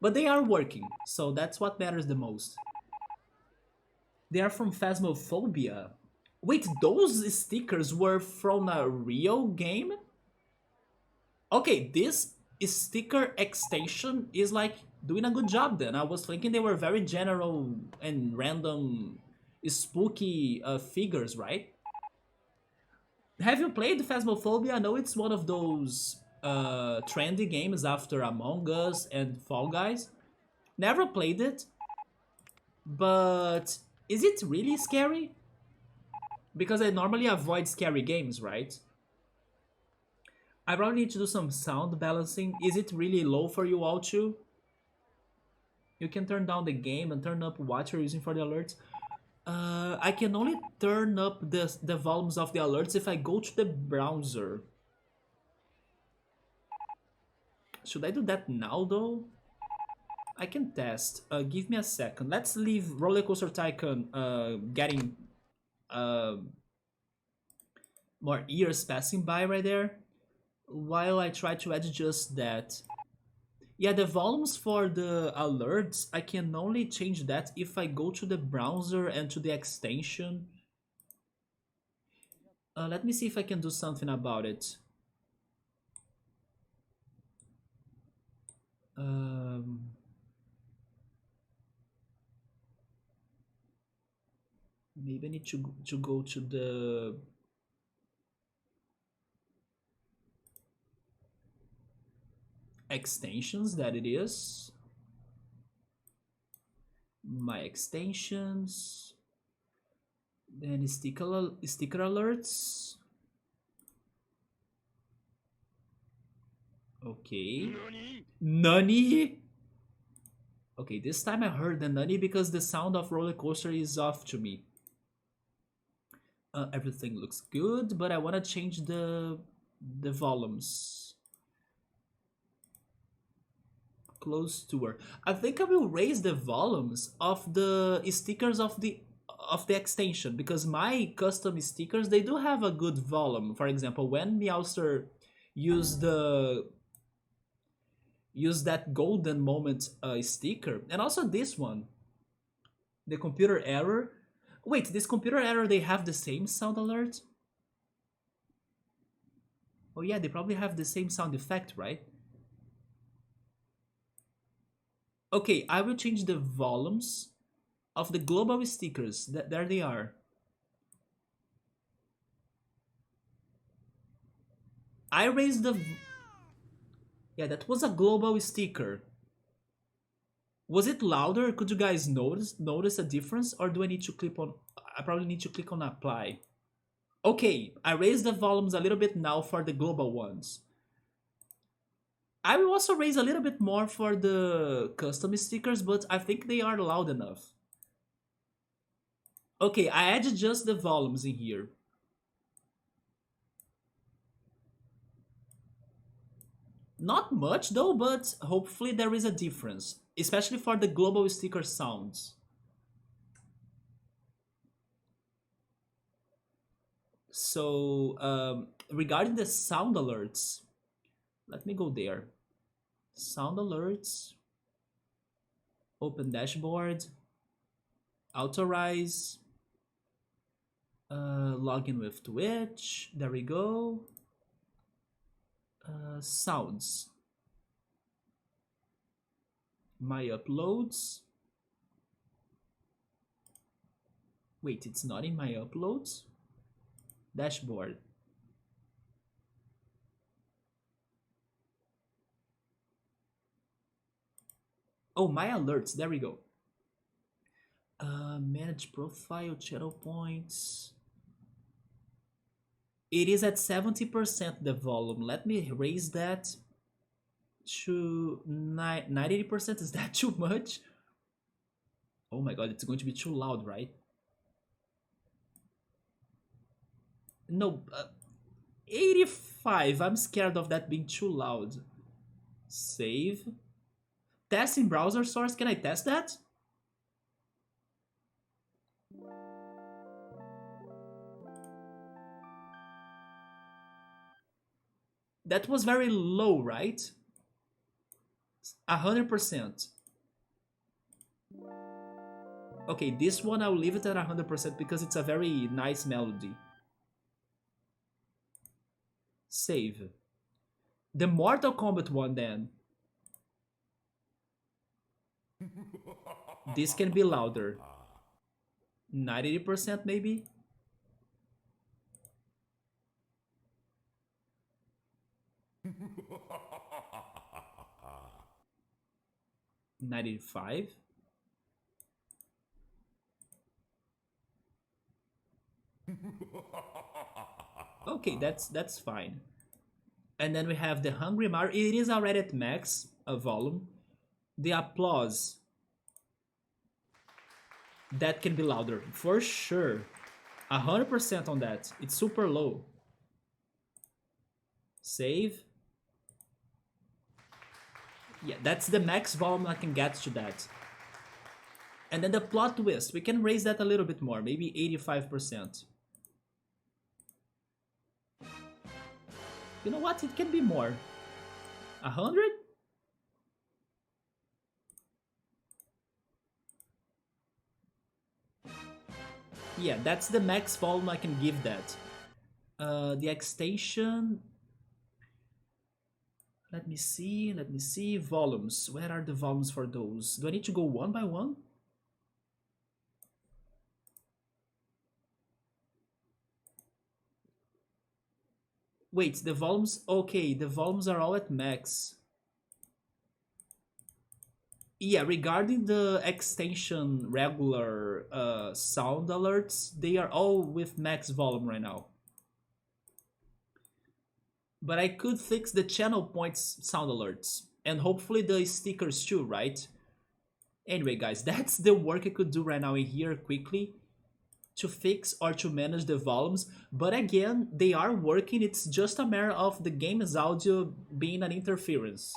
But they are working, so that's what matters the most. They are from Phasmophobia. Wait, those stickers were from a real game? Okay, this sticker extension is like doing a good job then. I was thinking they were very general and random spooky figures, right? Have you played Phasmophobia? I know it's one of those trendy games after Among Us and Fall Guys. Never played it, but is it really scary? Because I normally avoid scary games, right? I probably need to do some sound balancing. Is it really low for you all too? You can turn down the game and turn up what you're using for the alerts. I can only turn up the volumes of the alerts if I go to the browser. Should I do that now though? I can test. Give me a second. Let's leave RollerCoaster Tycoon getting uh, more years passing by right there while I try to adjust that. Yeah, the volumes for the alerts, I can only change that if I go to the browser and to the extension. Let me see if I can do something about it. Um, Maybe I need to go to the extensions that it is. My extensions. Then sticker alerts. Okay. Nani? Okay, this time I heard the Nani because the sound of roller coaster is off to me. Everything looks good, but I want to change the volumes. Close to her. I think I will raise the volumes of the stickers of the extension because my custom stickers they do have a good volume. For example, when Meowster use the use that golden moment sticker, and also this one, the computer error. Wait, this computer error they have the same sound alert? Oh yeah, they probably have the same sound effect, right? Okay, I will change the volumes of the global stickers. There they are. I raised the... Yeah, that was a global sticker. Was it louder? Could you guys notice a difference? Or do I need to click on... I probably need to click on apply. Okay, I raised the volumes a little bit now for the global ones. I will also raise a little bit more for the custom stickers, but I think they are loud enough. Okay, I added just the volumes in here. Not much though, but hopefully there is a difference, especially for the global sticker sounds. So, regarding the sound alerts, let me go there. Sound alerts, open dashboard, authorize, login with Twitch. There we go. Sounds. My uploads. Wait, it's not in my uploads? Dashboard. Oh, my alerts. There we go. Manage profile, channel points. It is at 70% the volume. Let me raise that. to 90%. Is that too much? Oh my god, it's going to be too loud, right? No, 85. I'm scared of that being too loud. Save. Test in browser source. Can I test that? That was very low, right? 100%. Okay, this one I'll leave it at 100% because it's a very nice melody. Save. The Mortal Kombat one then. This can be louder. 90% maybe? 95? Okay, that's fine. And then we have the Hungry Mario. It is already at max volume. The applause. That can be louder. For sure. 100% on that. It's super low. Save. Yeah, that's the max volume I can get to that. And then the plot twist. We can raise that a little bit more. Maybe 85%. You know what? It can be more. 100? Yeah, that's the max volume I can give that. The extension... Let me see. Volumes. Where are the volumes for those? Do I need to go one by one? Wait, the volumes... Okay, the volumes are all at max. Yeah, regarding the extension regular sound alerts, they are all with max volume right now. But I could fix the channel points sound alerts. And hopefully the stickers too, right? Anyway, guys, that's the work I could do right now in here quickly to fix or to manage the volumes. But again, they are working. It's just a matter of the game's audio being an interference.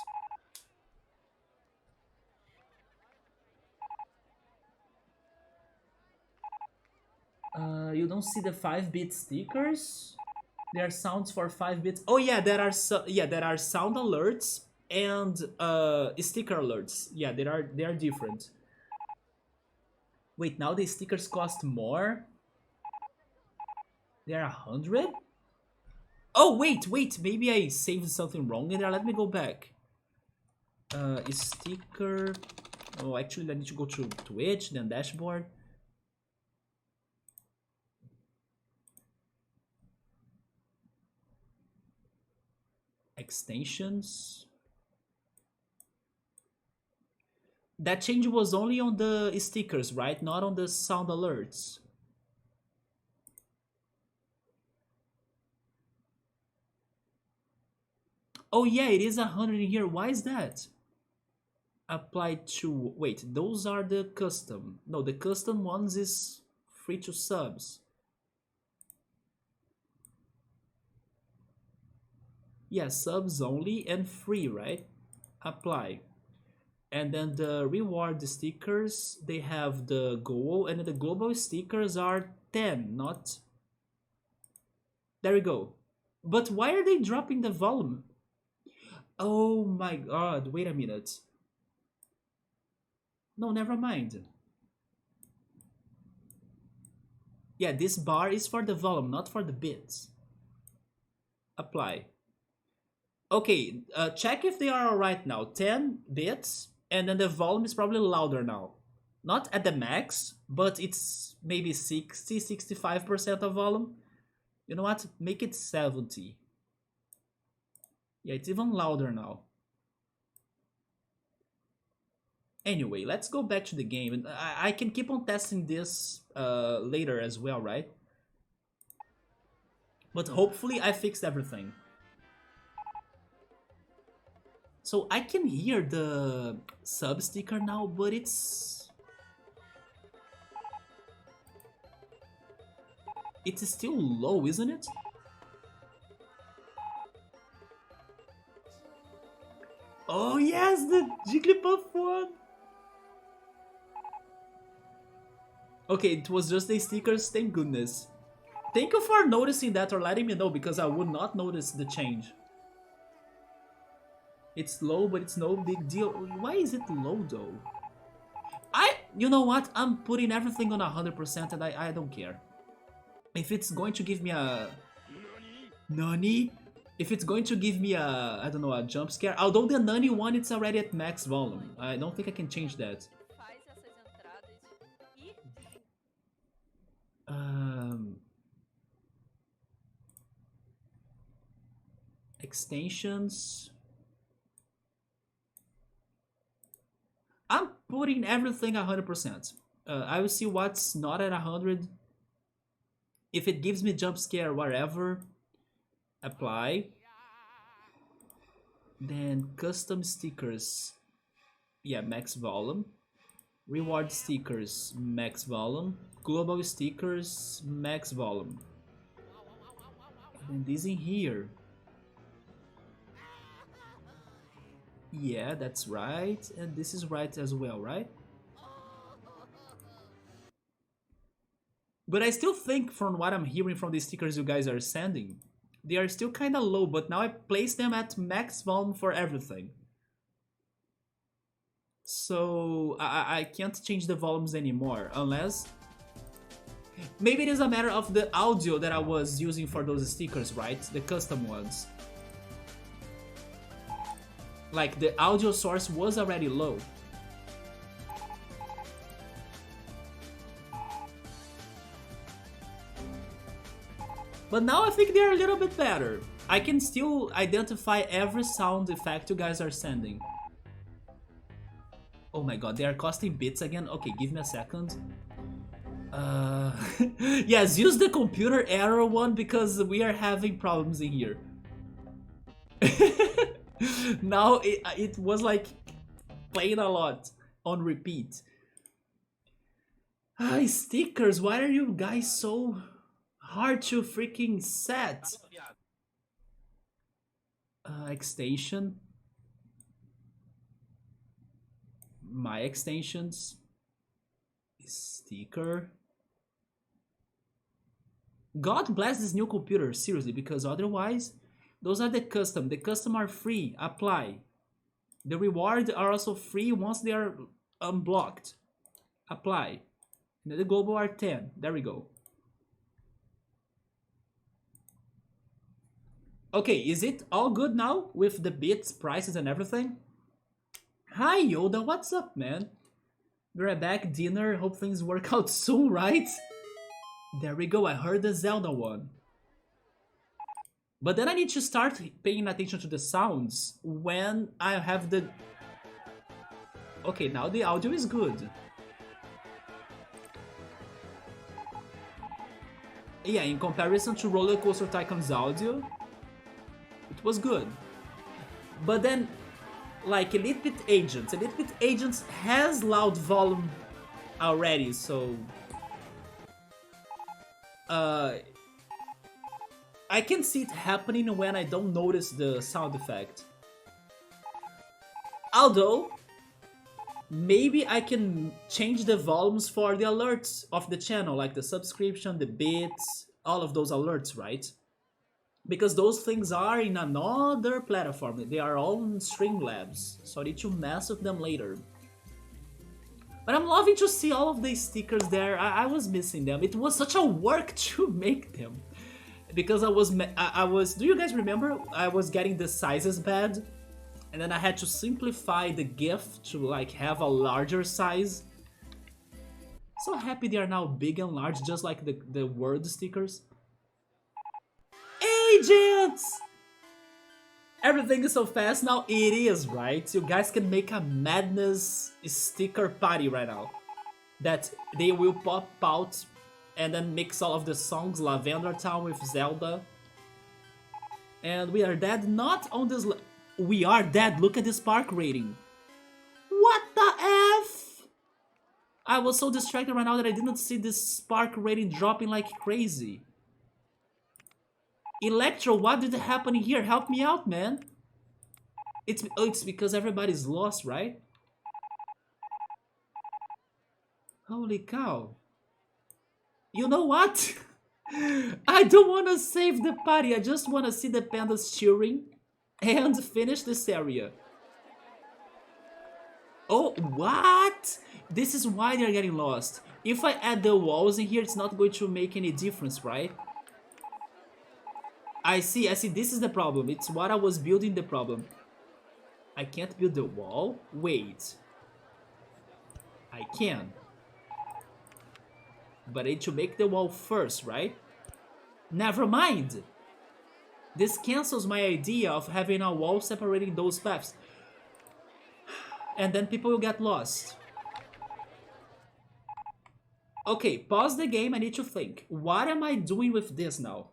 You don't see the 5-bit stickers? There are sounds for 5 bits. Oh yeah, there are sound alerts and sticker alerts. Yeah, they are different. Wait, now the stickers cost more? They are 100? Oh wait, maybe I saved something wrong in there. Let me go back. Sticker. Oh, actually, I need to go to Twitch, then dashboard. Extensions. That change was only on the stickers, right? Not on the sound alerts. Oh yeah, it is 100 in here. Why is that? Apply to... Wait, those are the custom. No, the custom ones is free to subs. Yeah, subs only and free, right? Apply. And then the reward stickers, they have the goal, and then the global stickers are 10, not... There we go. But why are they dropping the volume? Oh my god, wait a minute. No, never mind. Yeah, this bar is for the volume, not for the bits. Apply. Okay, check if they are alright now. 10 bits, and then the volume is probably louder now. Not at the max, but it's maybe 65% of volume. You know what? Make it 70. Yeah, it's even louder now. Anyway, let's go back to the game. And I can keep on testing this later as well, right? But hopefully I fixed everything. So I can hear the sub sticker now, but it's still low, isn't it? Oh yes, the Jigglypuff one! Okay, it was just the stickers, thank goodness. Thank you for noticing that or letting me know, because I would not notice the change. It's low, but it's no big deal. Why is it low though? You know what? I'm putting everything on 100% and I don't care. If it's going to give me a... Nani? If it's going to give me a, I don't know, a jump scare. Although the Nani one, it's already at max volume. I don't think I can change that. Extensions. I'm putting everything 100%. I will see what's not at 100. If it gives me jump scare, whatever, apply. Then custom stickers, yeah, max volume. Reward stickers, max volume. Global stickers, max volume. And this in here. Yeah, that's right. And this is right as well, right? But I still think, from what I'm hearing from the stickers you guys are sending, they are still kind of low, but now I place them at max volume for everything. So I can't change the volumes anymore, unless... Maybe it is a matter of the audio that I was using for those stickers, right? The custom ones. Like, the audio source was already low. But now I think they're a little bit better. I can still identify every sound effect you guys are sending. Oh my god, they are costing bits again? Okay, give me a second. Yes, use the computer error one, because we are having problems in here. Now it was like playing a lot on repeat. Stickers, why are you guys so hard to freaking set? Extension. My extensions. Sticker. God bless this new computer, seriously, because otherwise, those are the custom. The custom are free, apply. The reward are also free once they are unblocked. Apply. And the global are 10. There we go. Okay, is it all good now with the bits, prices, and everything? Hi Yoda, what's up, man? We're back, dinner, hope things work out soon, right? There we go, I heard the Zelda one. But then I need to start paying attention to the sounds when I have the... Okay, now the audio is good. Yeah, in comparison to RollerCoaster Tycoon's audio, it was good. But then, like Elite Beat Agents has loud volume already, so... I can see it happening when I don't notice the sound effect. Although, maybe I can change the volumes for the alerts of the channel, like the subscription, the bits, all of those alerts, right? Because those things are in another platform. They are all in Streamlabs, so I need to mess with them later. But I'm loving to see all of these stickers there. I was missing them. It was such a work to make them. Because I was, do you guys remember? I was getting the sizes bad, and then I had to simplify the GIF to like have a larger size. So happy they are now big and large, just like the word stickers. Agents! Everything is so fast now. It is, right? You guys can make a madness sticker party right now. That they will pop out and then mix all of the songs, Lavender Town with Zelda. And we are dead, not on this... We are dead. Look at this park rating. What the F? I was so distracted right now that I didn't see this spark rating dropping like crazy. Electro, what did happen here? Help me out, man. It's because everybody's lost, right? Holy cow. You know what? I don't want to save the party. I just want to see the pandas cheering and finish this area. Oh, what? This is why they're getting lost. If I add the walls in here, it's not going to make any difference, right? I see. This is the problem. It's what I was building the problem. I can't build the wall? Wait. I can. But I need to make the wall first, right? Never mind. This cancels my idea of having a wall separating those paths. And then people will get lost. Okay, pause the game. I need to think. What am I doing with this now?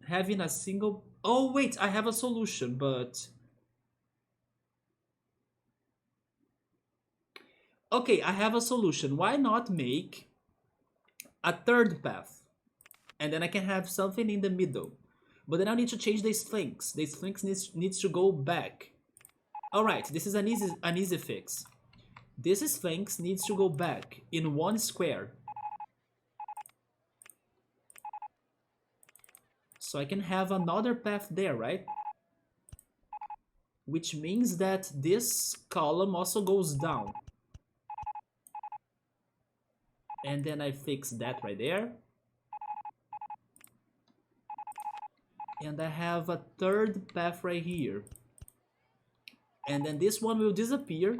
Having a single... Oh, wait, I have a solution, but... Okay, I have a solution. Why not make a third path? And then I can have something in the middle. But then I need to change the Sphinx. The Sphinx needs to go back. Alright, this is an easy fix. This Sphinx needs to go back in one square. So I can have another path there, right? Which means that this column also goes down. And then I fix that right there. And I have a third path right here. And then this one will disappear.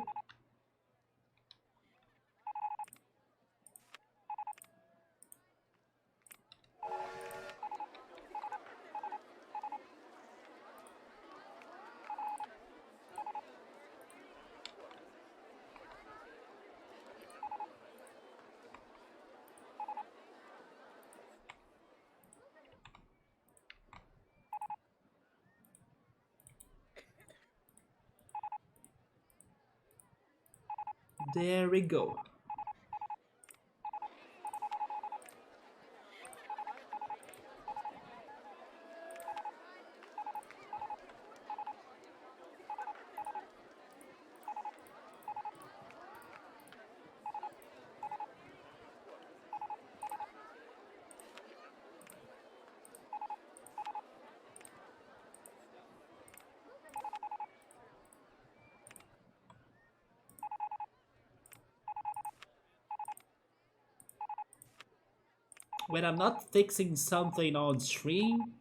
There we go. When I'm not fixing something on stream,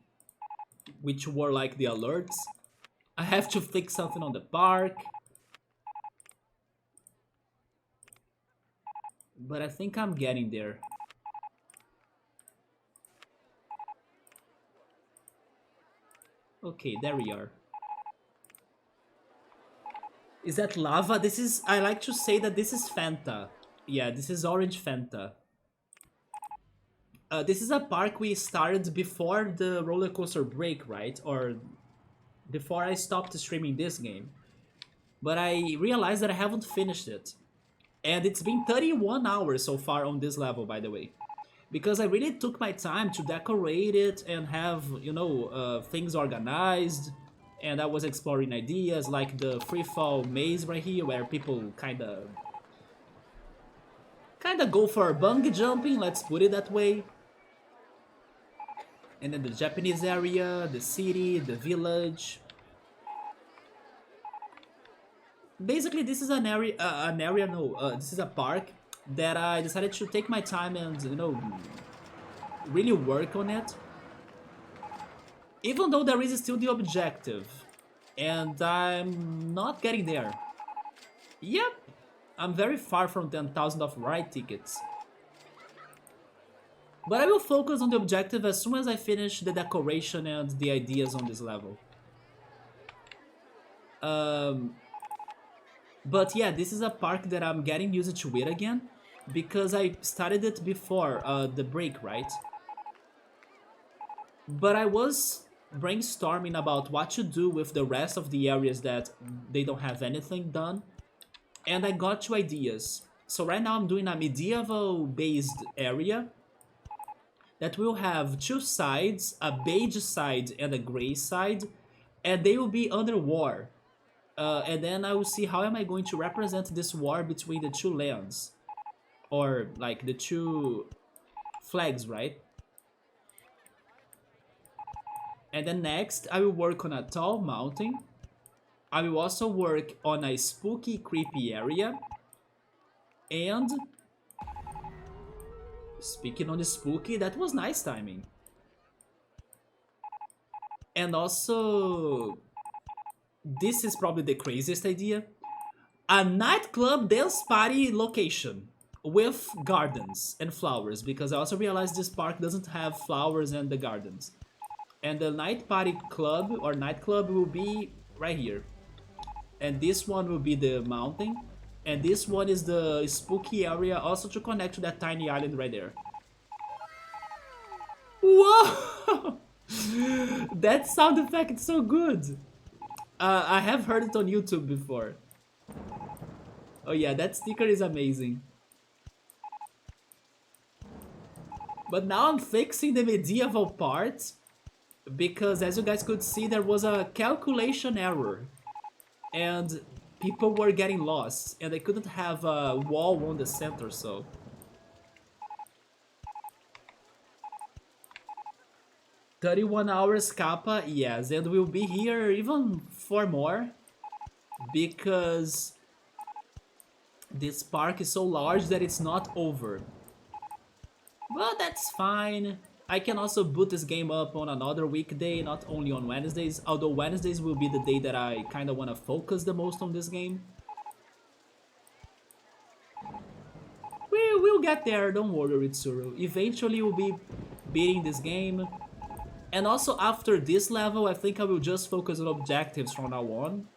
which were like the alerts, I have to fix something on the park. But I think I'm getting there. Okay, there we are. Is that lava? This is... I like to say that this is Fanta. Yeah, this is orange Fanta. This is a park we started before the roller coaster break, right? Or before I stopped streaming this game. But I realized that I haven't finished it. And it's been 31 hours so far on this level, by the way. Because I really took my time to decorate it and have, you know, things organized. And I was exploring ideas like the free fall maze right here, where people kinda go for bungee jumping, let's put it that way. And then the Japanese area, the city, the village. Basically, this is this is a park that I decided to take my time and, you know, really work on it. Even though there is still the objective. And I'm not getting there. Yep, I'm very far from 10,000 of ride tickets. But I will focus on the objective as soon as I finish the decoration and the ideas on this level. But yeah, this is a park that I'm getting used to it again. Because I started it before the break, right? But I was brainstorming about what to do with the rest of the areas that they don't have anything done. And I got two ideas. So right now I'm doing a medieval based area that will have two sides, a beige side and a gray side, and they will be under war. And then I will see how am I going to represent this war between the two lands, or like the two flags, right? And then next I will work on a tall mountain. I will also work on a spooky, creepy area. And speaking on the spooky, that was nice timing. And also, this is probably the craziest idea. A nightclub dance party location with gardens and flowers, because I also realized this park doesn't have flowers and the gardens. And the night party club or nightclub will be right here. And this one will be the mountain. And this one is the spooky area, also to connect to that tiny island right there. Whoa! That sound effect is so good. I have heard it on YouTube before. Oh yeah, that sticker is amazing. But now I'm fixing the medieval part, because as you guys could see, there was a calculation error. And people were getting lost, and they couldn't have a wall on the center, so... 31 hours kappa, yes, and we'll be here even for more, because this park is so large that it's not over. But that's fine. I can also boot this game up on another weekday, not only on Wednesdays, although Wednesdays will be the day that I kind of want to focus the most on this game. We'll get there, don't worry, Ritsuru. Eventually we'll be beating this game. And also after this level, I think I will just focus on objectives from now on.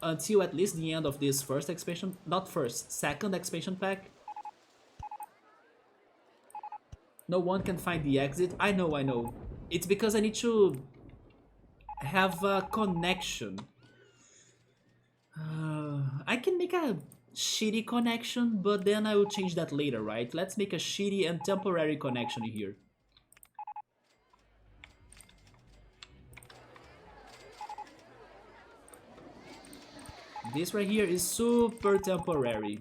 Until at least the end of this first expansion, not first, second expansion pack. No one can find the exit. I know. It's because I need to have a connection. I can make a shitty connection, but then I will change that later, right? Let's make a shitty and temporary connection here. This right here is super temporary.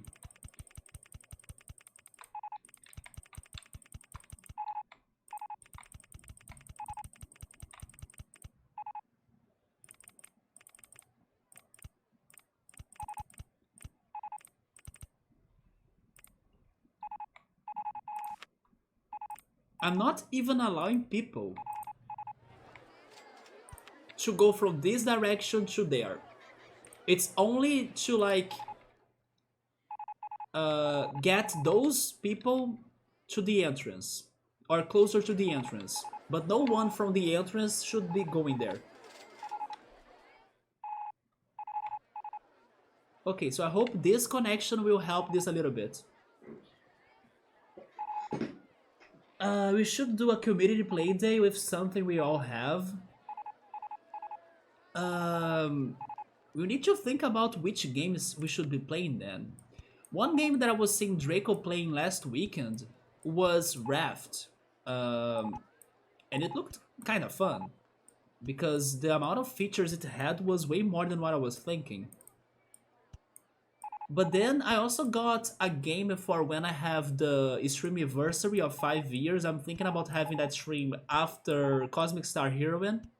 I'm not even allowing people to go from this direction to there. It's only to like get those people to the entrance or closer to the entrance, but no one from the entrance should be going there. Okay, so I hope this connection will help this a little bit. We should do a community play day with something we all have. We need to think about which games we should be playing then. One game that I was seeing Draco playing last weekend was Raft. And it looked kind of fun, because the amount of features it had was way more than what I was thinking. But then I also got a game for when I have the stream anniversary of 5 years. I'm thinking about having that stream after Cosmic Star Heroine.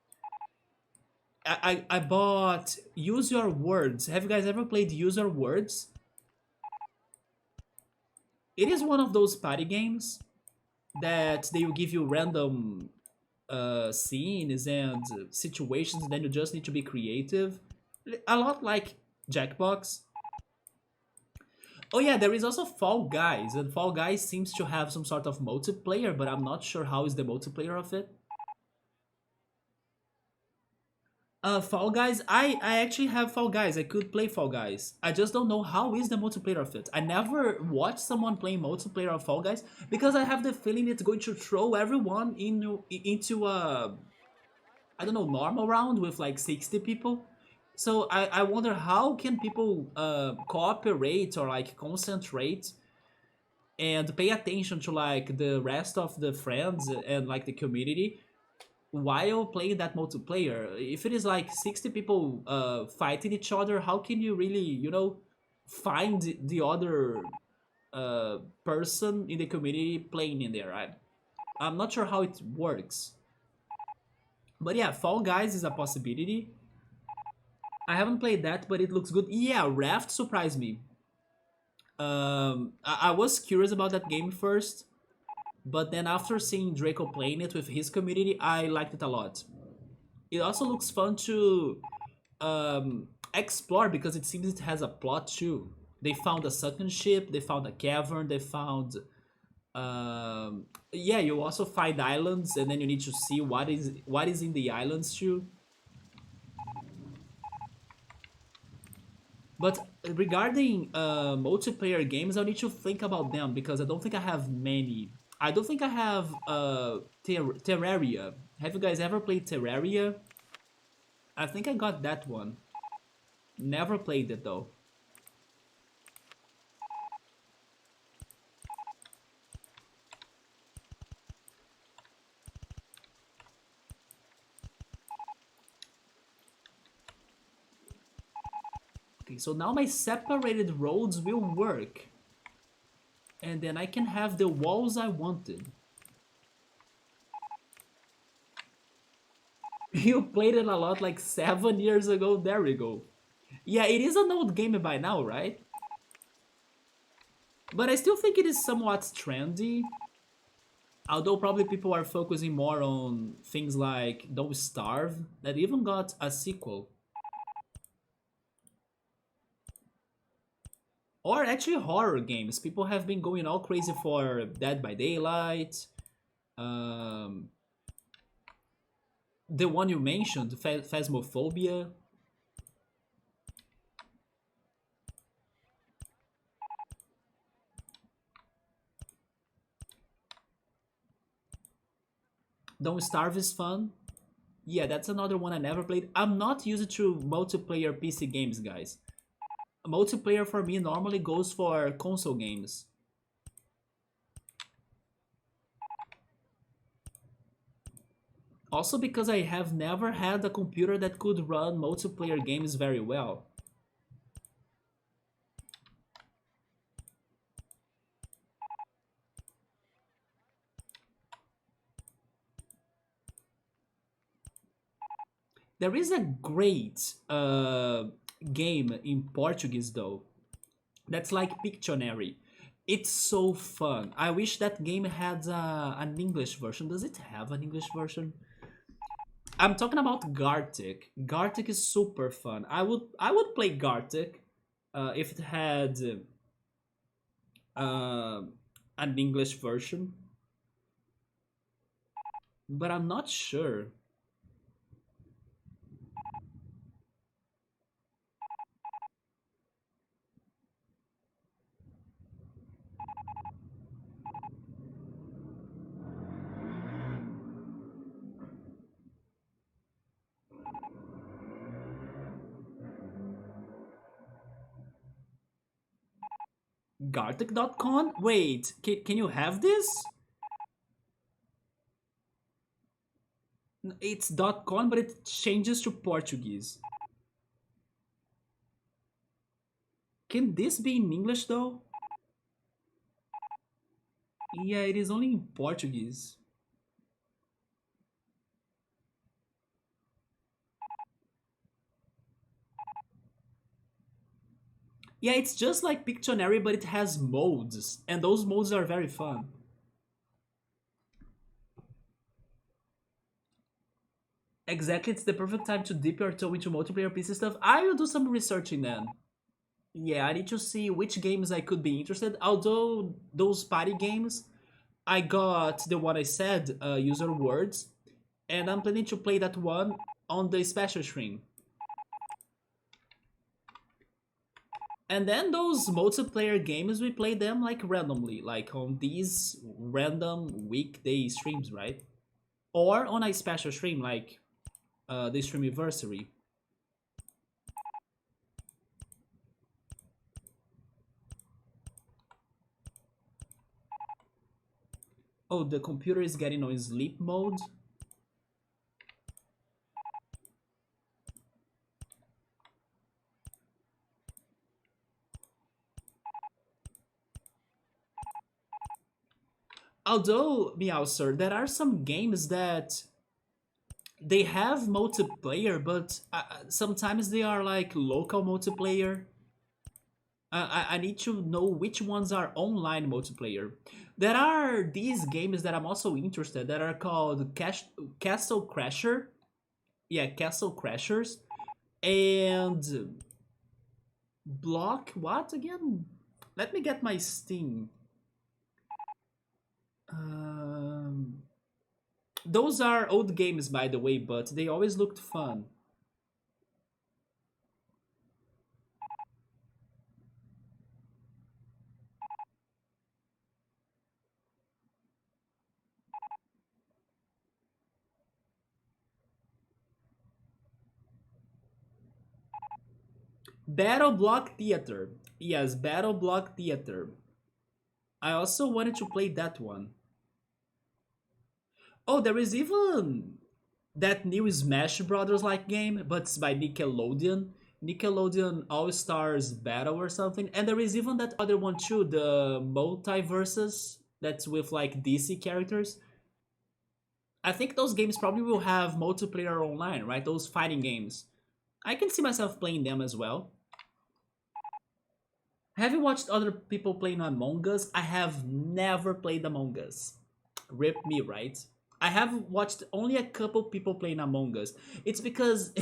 I bought Use Your Words. Have you guys ever played Use Your Words? It is one of those party games that they will give you random scenes and situations, and then you just need to be creative. A lot like Jackbox. Oh yeah, there is also Fall Guys, and Fall Guys seems to have some sort of multiplayer, but I'm not sure how is the multiplayer of it. Fall Guys, I actually have Fall Guys. I could play Fall Guys. I just don't know how is the multiplayer of it. I never watched someone playing multiplayer of Fall Guys because I have the feeling it's going to throw everyone into a I don't know, normal round with like 60 people. So I wonder how can people cooperate or like concentrate and pay attention to like the rest of the friends and like the community while playing that multiplayer. If it is like 60 people fighting each other, how can you really, find the other person in the community playing in there, right? I'm not sure how it works. But yeah, Fall Guys is a possibility. I haven't played that, but it looks good. Yeah, Raft surprised me. I was curious about that game first, but then after seeing Draco playing it with his community, I liked it a lot. It also looks fun to explore because it seems it has a plot too. They found a sunken ship, they found a cavern, they found yeah, you also find islands and then you need to see what is in the islands too. But regarding multiplayer games, I need to think about them because I don't think I have many. I don't think I have Terraria. Have you guys ever played Terraria? I think I got that one. Never played it though. Okay, so now my separated roads will work. And then I can have the walls I wanted. You played it a lot like 7 years ago. There we go. Yeah, it is an old game by now, right? But I still think it is somewhat trendy. Although probably people are focusing more on things like Don't Starve, that even got a sequel. Or actually horror games. People have been going all crazy for Dead by Daylight. Um, the one you mentioned, Phasmophobia. Don't Starve is fun. Yeah, that's another one I never played. I'm not used to multiplayer PC games, guys. Multiplayer for me normally goes for console games. Also because I have never had a computer that could run multiplayer games very well. There is a great game in Portuguese though. That's like Pictionary. It's so fun. I wish that game had an English version. Does it have an English version? I'm talking about Gartic. Gartic is super fun. I would play Gartic if it had uh, an English version, but I'm not sure. Gartic.com? Wait, can you have this? It's .com, but it changes to Portuguese. Can this be in English though? Yeah, it is only in Portuguese. Yeah, it's just like Pictionary, but it has modes, and those modes are very fun. Exactly, it's the perfect time to dip your toe into multiplayer PC stuff. I will do some researching then. Yeah, I need to see which games I could be interested. Although those party games, I got the one I said, user words, and I'm planning to play that one on the special stream. And then those multiplayer games, we play them like randomly, like on these random weekday streams, right? Or on a special stream, like the streamiversary. Oh, the computer is getting on sleep mode. Although, Meowser, there are some games that they have multiplayer, but sometimes they are like local multiplayer. I need to know which ones are online multiplayer. There are these games that I'm also interested that are called Castle Crasher. Yeah, Castle Crashers. And Block what again? Let me get my Steam. Um, those are old games, by the way, but they always looked fun. Battle Block Theater. Yes, Battle Block Theater. I also wanted to play that one. Oh, there is even that new Smash Brothers like game, but it's by Nickelodeon. Nickelodeon All Stars Battle or something. And there is even that other one too, the Multiverses, that's with like DC characters. I think those games probably will have multiplayer online, right? Those fighting games. I can see myself playing them as well. Have you watched other people playing Among Us? I have never played Among Us. Rip me, right? I have watched only a couple people playing Among Us. It's because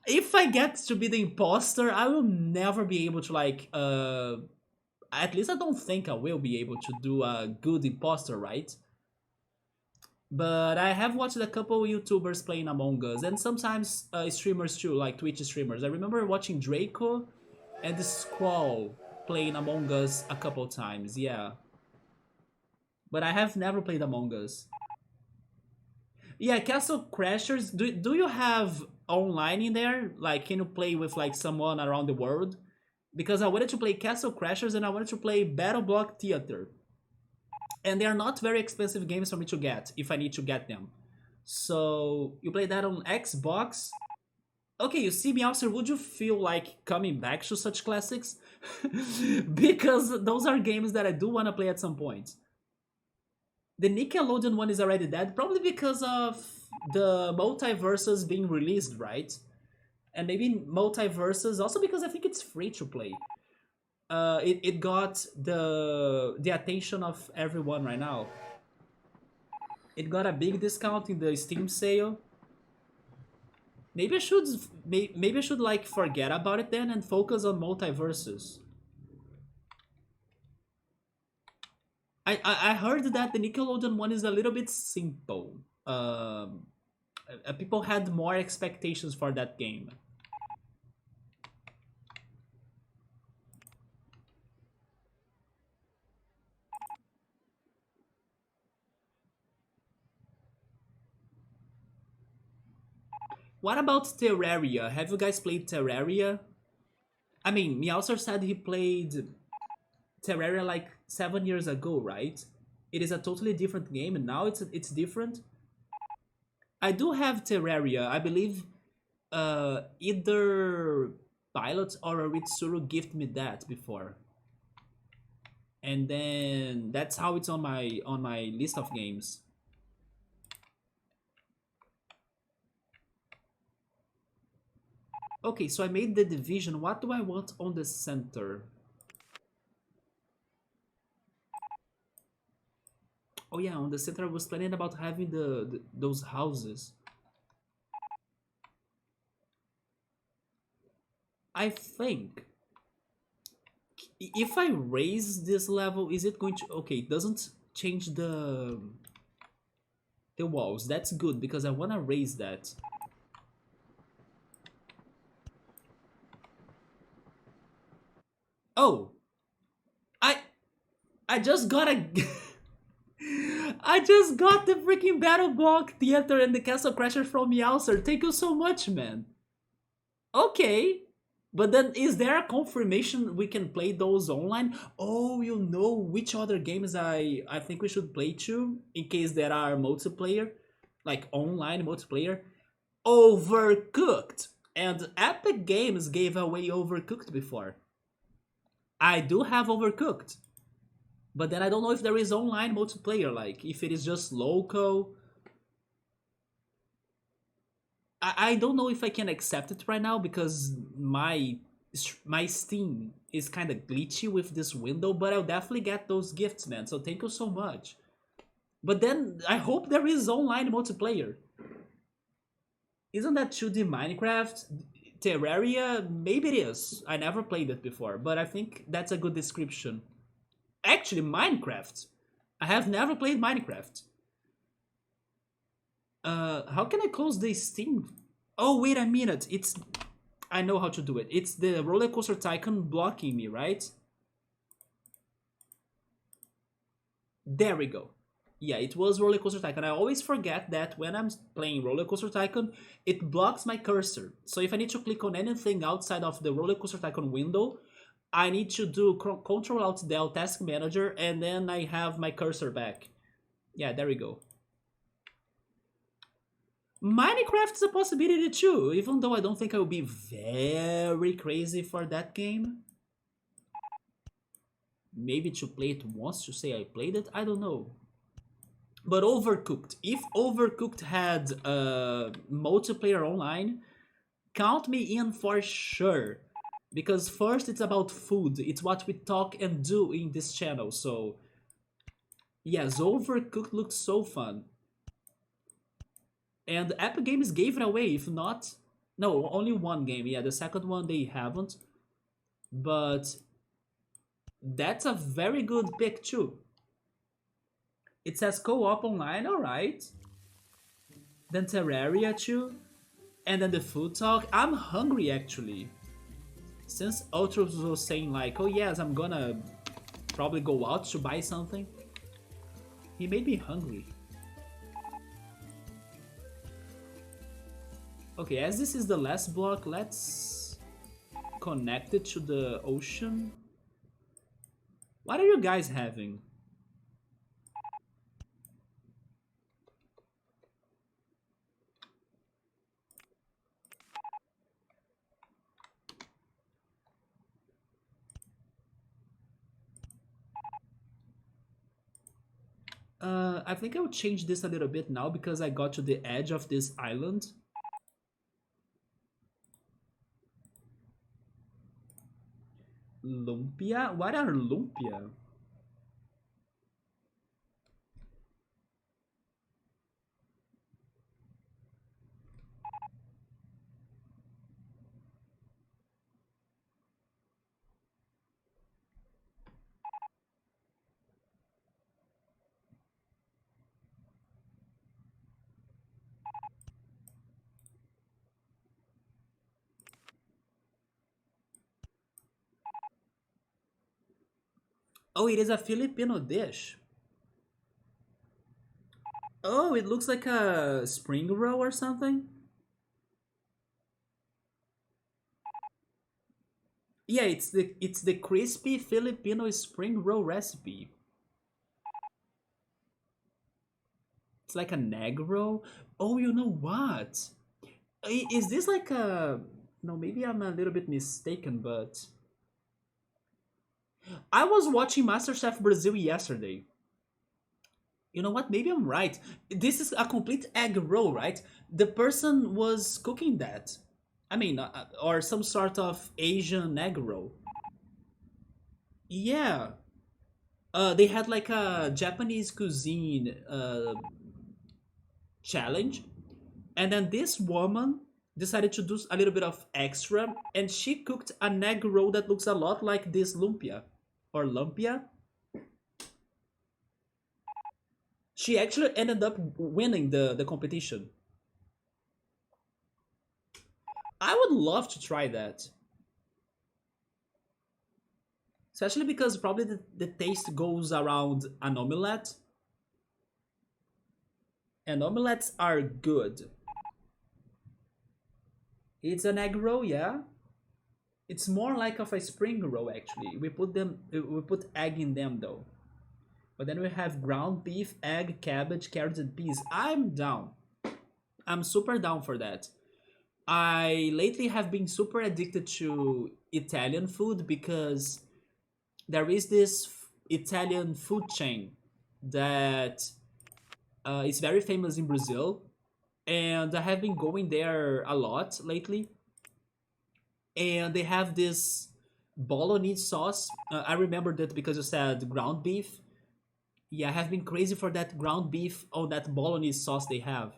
if I get to be the imposter, I will never be able to like at least I don't think I will be able to do a good imposter, right? But I have watched a couple YouTubers playing Among Us and sometimes streamers too, like Twitch streamers. I remember watching Draco and Squall playing Among Us a couple times, yeah. But I have never played Among Us. Yeah, Castle Crashers. Do you have online in there? Like, can you play with like someone around the world? Because I wanted to play Castle Crashers and I wanted to play Battle Block Theater, and they are not very expensive games for me to get if I need to get them. So you play that on Xbox. Okay, you see me, Officer. Would you feel like coming back to such classics? Because those are games that I do want to play at some point. The Nickelodeon one is already dead, probably because of the multiverses being released, right? And maybe multiverses also because I think it's free to play. It got the attention of everyone right now. It got a big discount in the Steam sale. Maybe I should maybe I should like forget about it then and focus on multiverses. I heard that the Nickelodeon one is a little bit simple. People had more expectations for that game. What about Terraria? Have you guys played Terraria? I mean, Meowser said he played Terraria like 7 years ago, right? It is a totally different game, and now it's different. I do have Terraria. I believe either Pilot or Ritsuru gifted me that before, and then that's how it's on my list of games. Okay, so I made the division. What do I want on the center? Oh yeah, on the center I was planning about having those houses. I think if I raise this level, is it going to... Okay, it doesn't change the walls. That's good because I want to raise that. Oh, I I just got a I just got the freaking Battle Block Theater and the Castle Crasher from Meowser. Thank you so much, man. Okay. But then is there a confirmation we can play those online? Oh, you know which other games I think we should play too in case there are multiplayer, like online multiplayer. Overcooked. And Epic Games gave away Overcooked before. I do have Overcooked. But then I don't know if there is online multiplayer, like if it is just local. I don't know if I can accept it right now because my Steam is kind of glitchy with this window, but I'll definitely get those gifts, man. So thank you so much. But then I hope there is online multiplayer. Isn't that 2D Minecraft? Terraria? Maybe it is. I never played it before, but I think that's a good description. Actually, Minecraft. I have never played Minecraft. How can I close the Steam? Oh, wait a minute. I know how to do it. It's the RollerCoaster Tycoon blocking me, right? There we go. Yeah, it was RollerCoaster Tycoon. I always forget that when I'm playing RollerCoaster Tycoon, it blocks my cursor. So if I need to click on anything outside of the RollerCoaster Tycoon window, I need to do Control Alt Del Task Manager, and then I have my cursor back. Yeah, there we go. Minecraft is a possibility too, even though I don't think I will be very crazy for that game. Maybe to play it once to say I played it, I don't know. But Overcooked. If Overcooked had multiplayer online, count me in for sure. Because first, it's about food. It's what we talk and do in this channel. So, yes, Overcooked looks so fun. And Epic Games gave it away. If not, no, only one game. Yeah, the second one they haven't. But that's a very good pick too. It says co-op online, alright. Then Terraria too. And then the food talk. I'm hungry actually. Since Ultros was saying like, oh yes, I'm gonna probably go out to buy something. He made me hungry. Okay, as this is the last block, let's connect it to the ocean. What are you guys having? I think I'll change this a little bit now because I got to the edge of this island. Lumpia? What are lumpia? Oh, it is a Filipino dish. Oh, it looks like a spring roll or something. Yeah, it's the crispy Filipino spring roll recipe. It's like an egg roll. Oh, you know what? Is this like a... No, maybe I'm a little bit mistaken, but... I was watching MasterChef Brazil yesterday. You know what? Maybe I'm right. This is a complete egg roll, right? The person was cooking that. I mean, or some sort of Asian egg roll. Yeah. They had like a Japanese cuisine challenge, and then this woman decided to do a little bit of extra, and she cooked an egg roll that looks a lot like this lumpia or lumpia. She actually ended up winning the competition. I would love to try that. Especially because probably the taste goes around an omelette. And omelets are good. It's an egg roll, yeah. It's more like of a spring roll actually. We put egg in them though. But then we have ground beef, egg, cabbage, carrots, and peas. I'm down. I'm super down for that. I lately have been super addicted to Italian food because there is this Italian food chain that is very famous in Brazil, and I have been going there a lot lately. And they have this bolognese sauce. I remember that because you said ground beef. Yeah, I have been crazy for that ground beef on that bolognese sauce they have.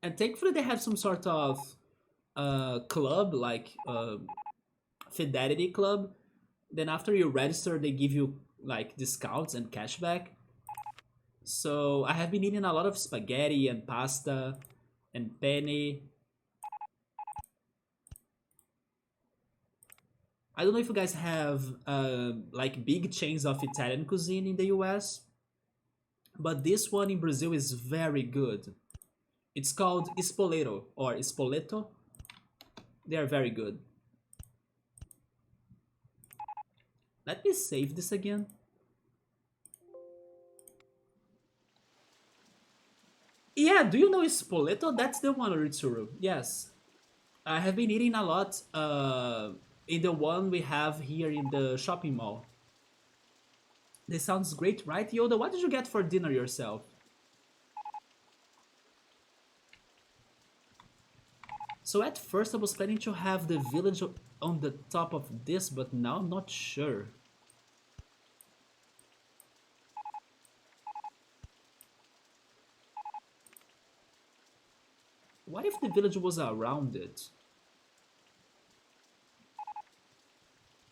And thankfully, they have some sort of club, like fidelity club. Then after you register, they give you like discounts and cashback. So I have been eating a lot of spaghetti and pasta and penne. I don't know if you guys have like big chains of Italian cuisine in the US, but this one in Brazil is very good. It's called Spoleto or Spoleto. They are very good. Let me save this again. Yeah, do you know Spoleto? That's the one, Ritsuru. Yes. I have been eating a lot in the one we have here in the shopping mall. This sounds great, right? Yoda, what did you get for dinner yourself? So at first I was planning to have the village on the top of this, but now I'm not sure. What if the village was around it?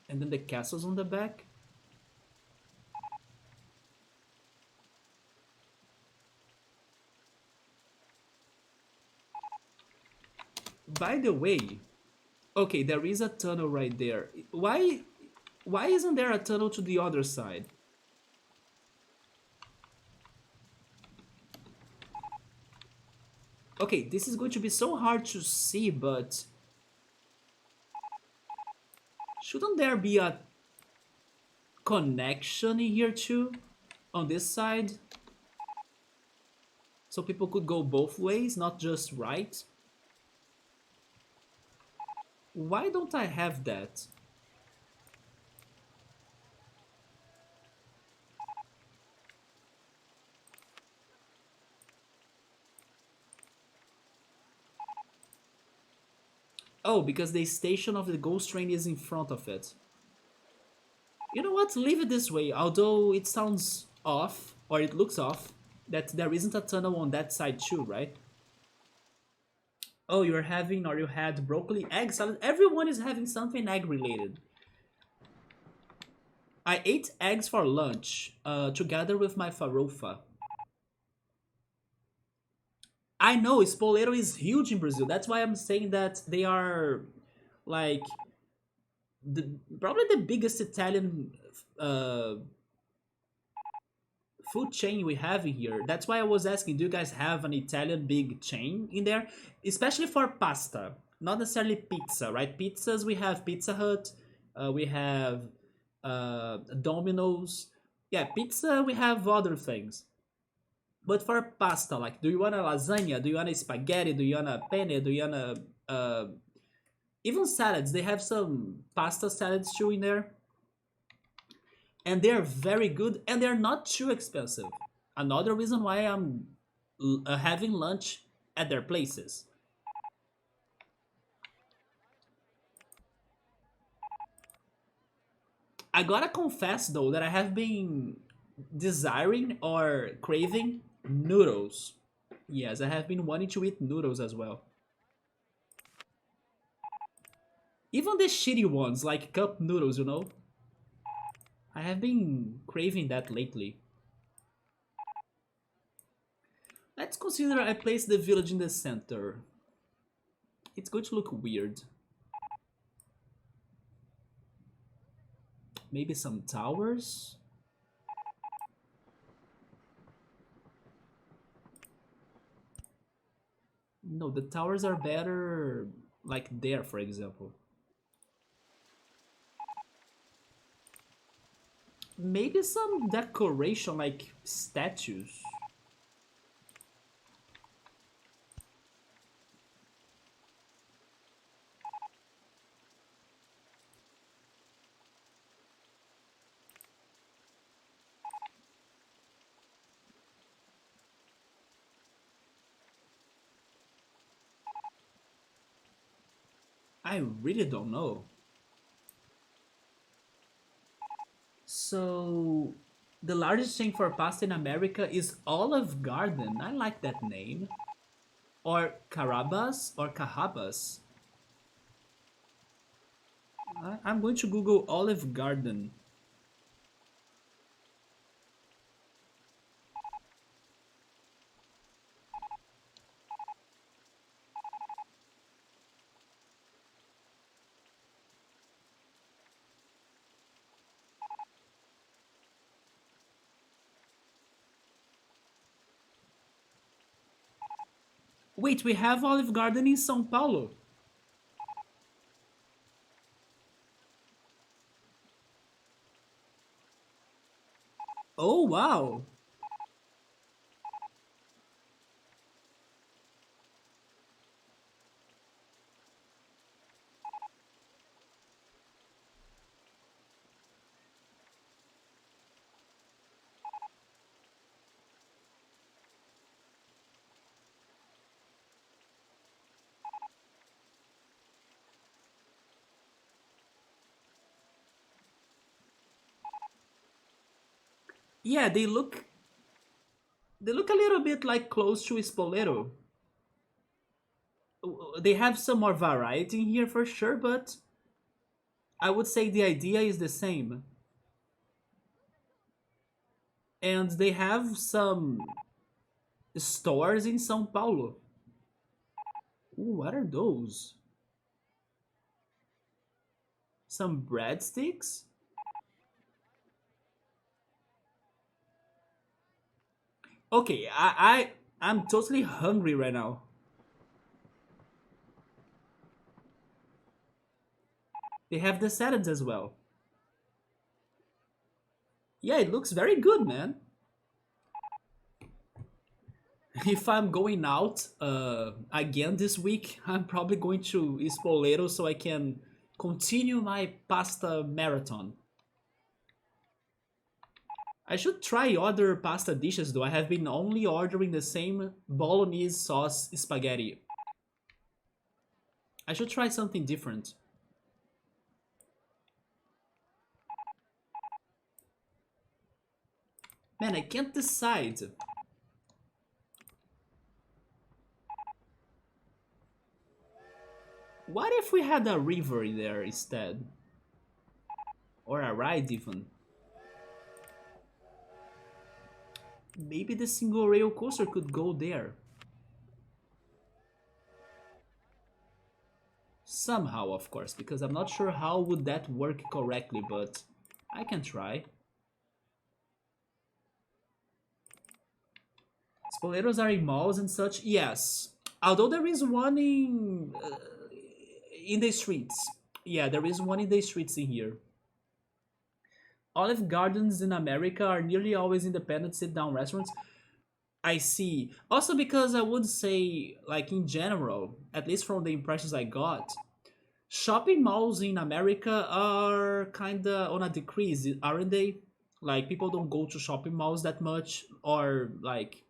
And then the castle's on the back? By the way, okay, there is a tunnel right there. Why isn't there a tunnel to the other side? Okay, this is going to be so hard to see, but shouldn't there be a connection in here too? On this side? So people could go both ways, not just right? Why don't I have that? Oh, because the station of the ghost train is in front of it. You know what? Leave it this way, although it sounds off, or it looks off, that there isn't a tunnel on that side too, right? Oh, you're having, or you had broccoli egg salad. Everyone is having something egg related. I ate eggs for lunch, together with my farofa. I know Spoleto is huge in Brazil. That's why I'm saying that they are like the probably the biggest Italian uh, food chain we have in here. That's why I was asking, do you guys have an Italian big chain in there? Especially for pasta, not necessarily pizza, right? Pizzas, we have Pizza Hut, we have Domino's. Yeah, pizza, we have other things. But for pasta, like, do you want a lasagna? Do you want a spaghetti? Do you want a penne? Do you want a even salads? They have some pasta salads too in there, and they're very good and they're not too expensive. Another reason why I'm having lunch at their places. I gotta confess though that I have been desiring or craving noodles. Yes, I have been wanting to eat noodles as well. Even the shitty ones like cup noodles, you know? I have been craving that lately. Let's consider I place the village in the center. It's going to look weird. Maybe some towers? No, the towers are better like there, for example. Maybe some decoration like statues. I really don't know. So, the largest chain for pasta in America is Olive Garden. I like that name. Or Carabas or Carrabas. I'm going to Google Olive Garden. Wait, we have Olive Garden in São Paulo. Oh, wow. Yeah, they look a little bit like close to Spoleto. They have some more variety in here for sure, but I would say the idea is the same. And they have some stores in São Paulo. Ooh, what are those? Some breadsticks? Okay, I'm totally hungry right now. They have the salads as well. Yeah, it looks very good, man. If I'm going out again this week, I'm probably going to Spoleto so I can continue my pasta marathon. I should try other pasta dishes though. I have been only ordering the same bolognese sauce spaghetti. I should try something different. Man, I can't decide. What if we had a river there instead? Or a ride even? Maybe the single rail coaster could go there. Somehow, of course, because I'm not sure how would that work correctly, but I can try. Spoletos are in malls and such, yes. Although there is one in the streets. Yeah, there is one in the streets in here. Olive Gardens in America are nearly always independent sit-down restaurants. I see. Also because I would say, like in general, at least from the impressions I got, shopping malls in America are kinda on a decrease, aren't they? Like people don't go to shopping malls that much, or like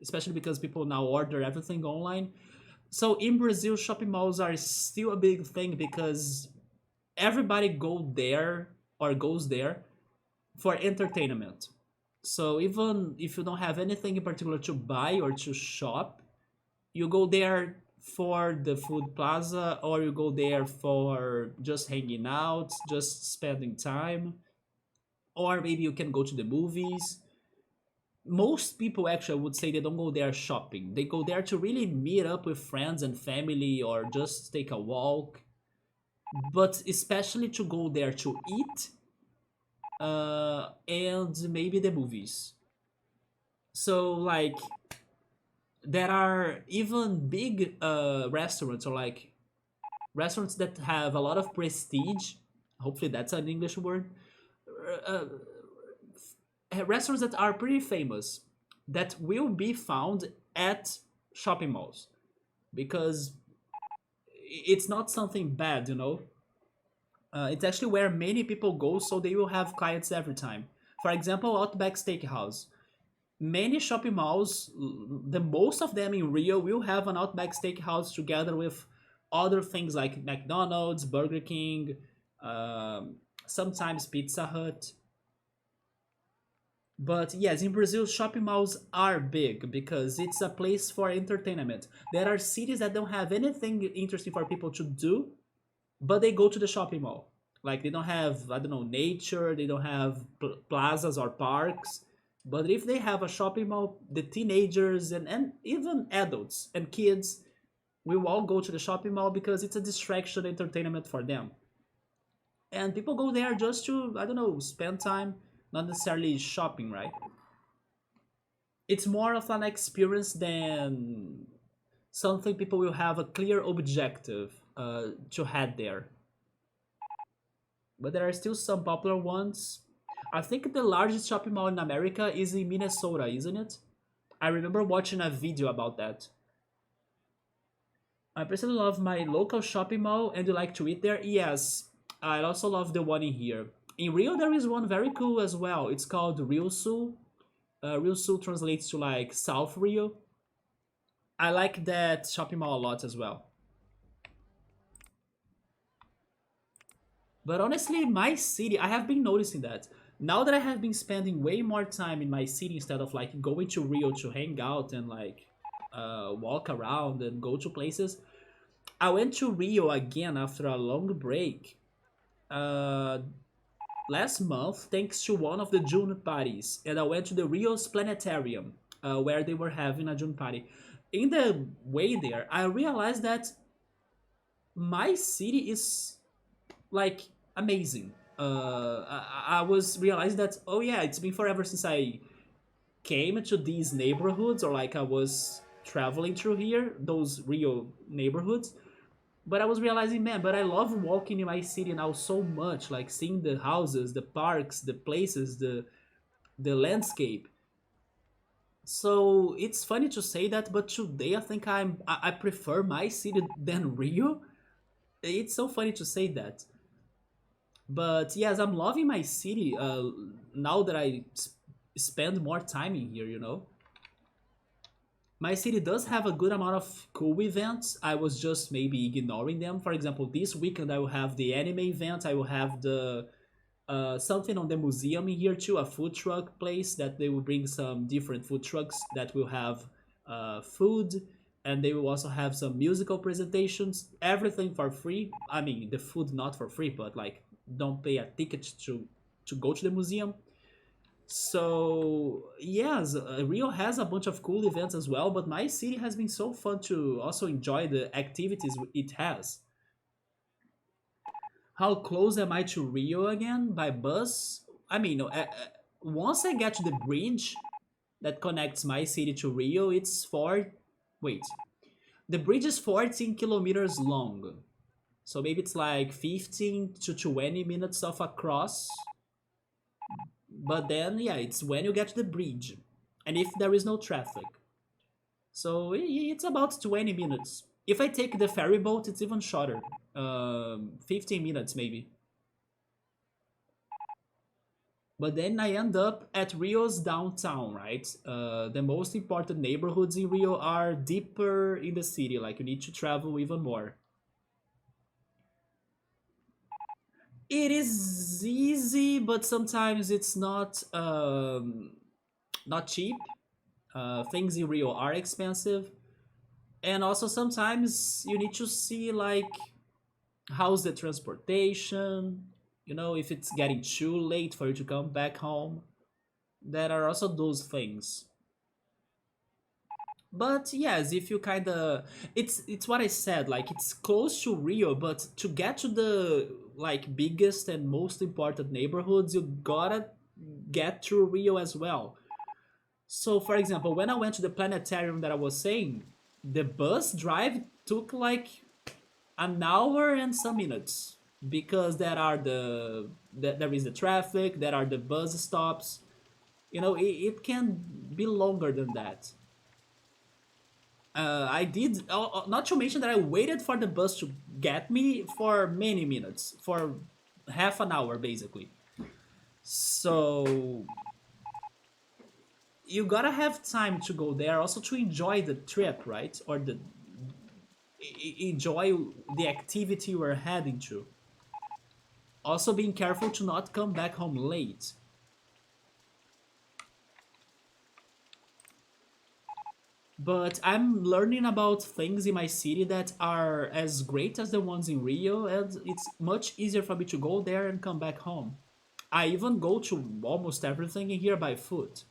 especially because people now order everything online. So in Brazil, shopping malls are still a big thing because everybody goes there for entertainment. So even if you don't have anything in particular to buy or to shop, you go there for the food plaza or you go there for just hanging out, just spending time, or maybe you can go to the movies. Most people actually would say they don't go there shopping. They go there to really meet up with friends and family or just take a walk, but especially to go there to eat and maybe the movies. So like there are even big restaurants, or like restaurants that have a lot of prestige. Hopefully, that's an English word. Uh, Restaurants that are pretty famous that will be found at shopping malls, because it's not something bad, you know. It's actually where many people go, so they will have clients every time. For example, Outback Steakhouse. Many shopping malls, the most of them in Rio, will have an Outback Steakhouse together with other things like McDonald's, Burger King, um, sometimes Pizza Hut. But yes, in Brazil, shopping malls are big because it's a place for entertainment. There are cities that don't have anything interesting for people to do, but they go to the shopping mall. Like they don't have, I don't know, nature, they don't have plazas or parks. But if they have a shopping mall, the teenagers and even adults and kids will all go to the shopping mall because it's a distraction entertainment for them. And people go there just to, I don't know, spend time, not necessarily shopping, right? It's more of an experience than something people will have a clear objective to head there. But there are still some popular ones. I think the largest shopping mall in America is in Minnesota, isn't it? I remember watching a video about that. I personally love my local shopping mall, and you like to eat there? Yes, I also love the one in here. In Rio, there is one very cool as well. It's called Rio Sul. Rio Sul translates to like South Rio. I like that shopping mall a lot as well. But honestly, my city, I have been noticing that. Now that I have been spending way more time in my city instead of like going to Rio to hang out and like walk around and go to places, I went to Rio again after a long break uh, last month thanks to one of the June parties. And I went to the Rio's Planetarium where they were having a June party. In the way there, I realized that my city is like amazing. I was realizing that, oh yeah, it's been forever since I came to these neighborhoods, or like I was traveling through here, those Rio neighborhoods. But I was realizing, man, but I love walking in my city now so much, like seeing the houses, the parks, the places, the landscape. So it's funny to say that, but today I think I prefer my city than Rio. It's so funny to say that. But yes, I'm loving my city now that spend more time in here, you know. My city does have a good amount of cool events. I was just maybe ignoring them. For example, this weekend I will have the anime event. I will have the something on the museum in here too, a food truck place that they will bring some different food trucks that will have food, and they will also have some musical presentations. Everything for free. I mean, the food not for free, but like don't pay a ticket to go to the museum. So yes, Rio has a bunch of cool events as well, but my city has been so fun to also enjoy the activities it has. How close am I to Rio again by bus? I mean, once I get to the bridge that connects my city to Rio, it's four. Wait, the bridge is 14 kilometers long, so maybe it's like 15 to 20 minutes of a cross. But then, yeah, it's when you get to the bridge, and if there is no traffic. So it's about 20 minutes. If I take the ferry boat, it's even shorter. 15 minutes maybe. But then I end up at Rio's downtown, right? The most important neighborhoods in Rio are deeper in the city, like you need to travel even more. It is easy, but sometimes it's not cheap. Things in Rio are expensive, and also sometimes you need to see like how's the transportation. You know, if it's getting too late for you to come back home. There are also those things. But yes, if you kind of, it's what I said. Like it's close to Rio, but to get to the like biggest and most important neighborhoods, you gotta get through Rio as well. So, for example, when I went to the planetarium that I was saying, the bus drive took like an hour and some minutes because there is the traffic, there are the bus stops. You know, it can be longer than that. I did not to mention that I waited for the bus to get me for many minutes, for half an hour basically. So you gotta have time to go there also to enjoy the trip, right? Or the enjoy the activity we're heading to. Also being careful to not come back home late. But I'm learning about things in my city that are as great as the ones in Rio, and it's much easier for me to go there and come back home. I even go to almost everything in here by foot.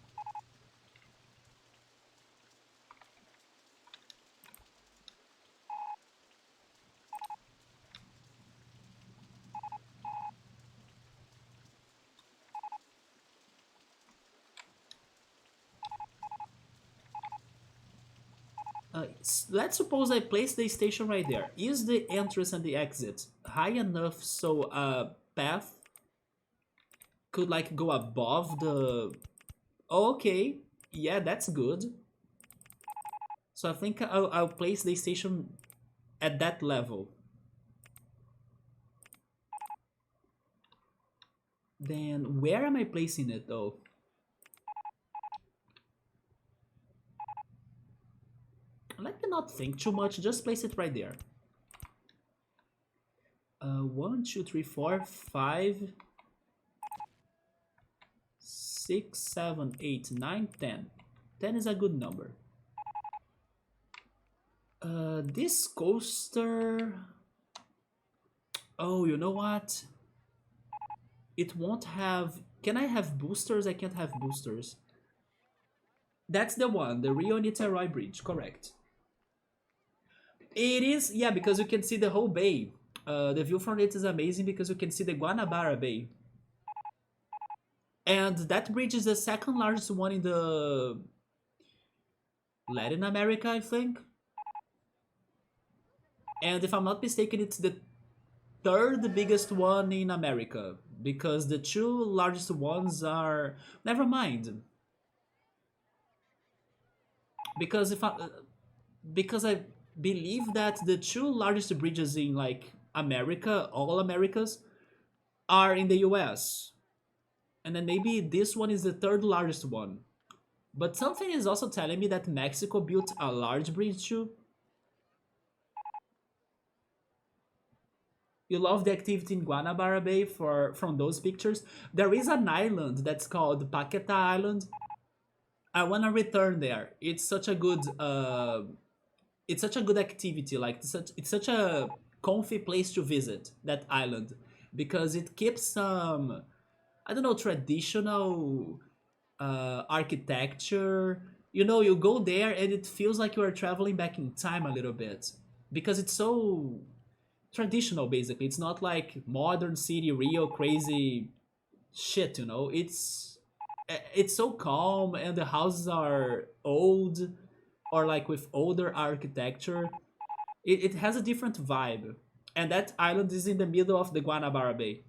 Let's suppose I place the station right there. Is the entrance and the exit high enough so a path could like go above the... Okay, yeah, that's good. So I think I'll place the station at that level. Then where am I placing it though? Let me not think too much, just place it right there. 1, 2, 3, 4, 5, 6, 7, 8, 9, 10. 10 is a good number. This coaster... Oh, you know what? It won't have... Can I have boosters? I can't have boosters. That's the one, the Rio Niterói Bridge, correct. It is, yeah, because you can see the whole bay. The view from it is amazing because you can see the Guanabara Bay. And that bridge is the second largest one in the Latin America, I think. And if I'm not mistaken, it's the third biggest one in America because the two largest ones are... Never mind. Because I believe that the two largest bridges in like America, all Americas, are in the US. And then maybe this one is the third largest one. But something is also telling me that Mexico built a large bridge too. You love the activity in Guanabara Bay from those pictures. There is an island that's called Paqueta Island. I wanna return there. It's such a good activity. Like it's such a comfy place to visit that island because it keeps some, I don't know, traditional architecture. You know, you go there and it feels like you are traveling back in time a little bit because it's so traditional. Basically, it's not like modern city Rio crazy shit. You know, it's so calm and the houses are old or like with older architecture. It has a different vibe. And that island is in the middle of the Guanabara Bay.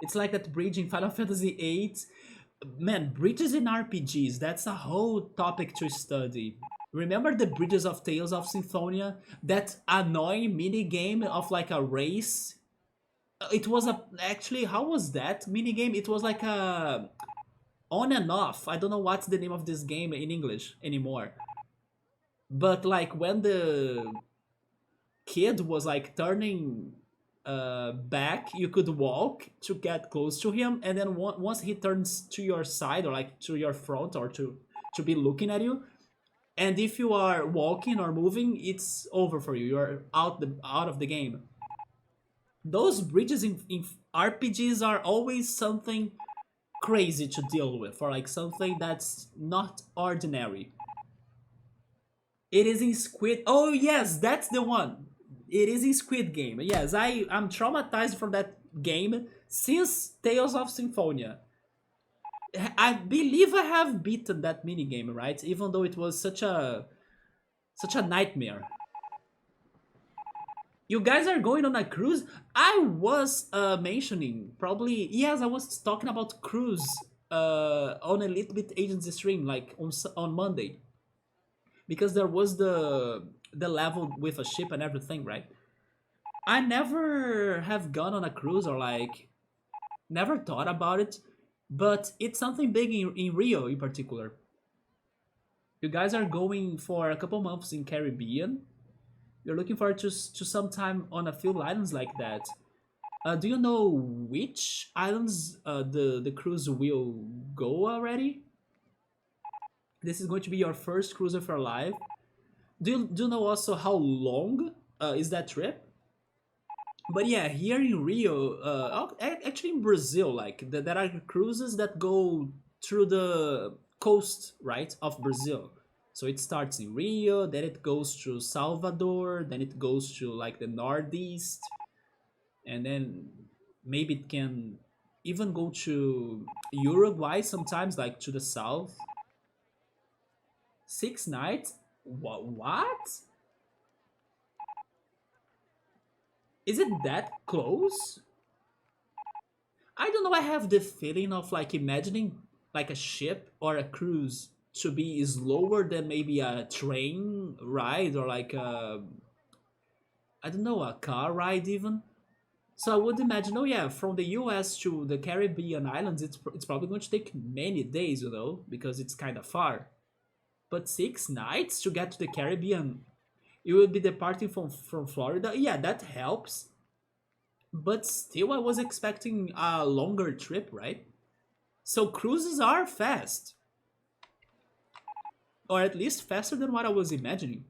It's like that bridge in Final Fantasy VIII. Man, bridges in RPGs, that's a whole topic to study. Remember the bridges of Tales of Symphonia? That annoying mini game of like a race? It was a... Actually, how was that mini game? It was like a... On and off. I don't know what's the name of this game in English anymore. But like when the kid was like turning back, you could walk to get close to him, and then once he turns to your side or like to your front or to be looking at you, and if you are walking or moving, it's over for you. You're out of the game. Those bridges in RPGs are always something crazy to deal with, or like something that's not ordinary. It is in Squid. Oh yes, that's the one. It is in Squid Game. Yes, I'm traumatized from that game since Tales of Symphonia. I believe I have beaten that minigame, right? Even though it was such a nightmare. You guys are going on a cruise? I was mentioning probably yes, I was talking about cruise on a little bit agency stream like on Monday because there was the level with a ship and everything, right? I never have gone on a cruise or like never thought about it, but it's something big in Rio in particular. You guys are going for a couple months in Caribbean. You're looking forward to some time on a few islands like that. Do you know which islands the cruise will go already? This is going to be your first cruise of your life. Do you know also how long is that trip? But yeah, here in Rio, actually in Brazil, like there are cruises that go through the coast, right, of Brazil. So it starts in Rio, then it goes to Salvador, then it goes to like the northeast, and then maybe it can even go to Uruguay sometimes, like to the south. 6 nights? What? Is it that close? I don't know. I have the feeling of like imagining like a ship or a cruise to be slower than maybe a train ride or like a I don't know a car ride even. So I would imagine, oh yeah, from the U.S. to the Caribbean islands, it's probably going to take many days, because it's kind of far. But 6 nights to get to the Caribbean, you will be departing from Florida. Yeah, that helps. But still, I was expecting a longer trip, right? So cruises are fast, or at least faster than what I was imagining.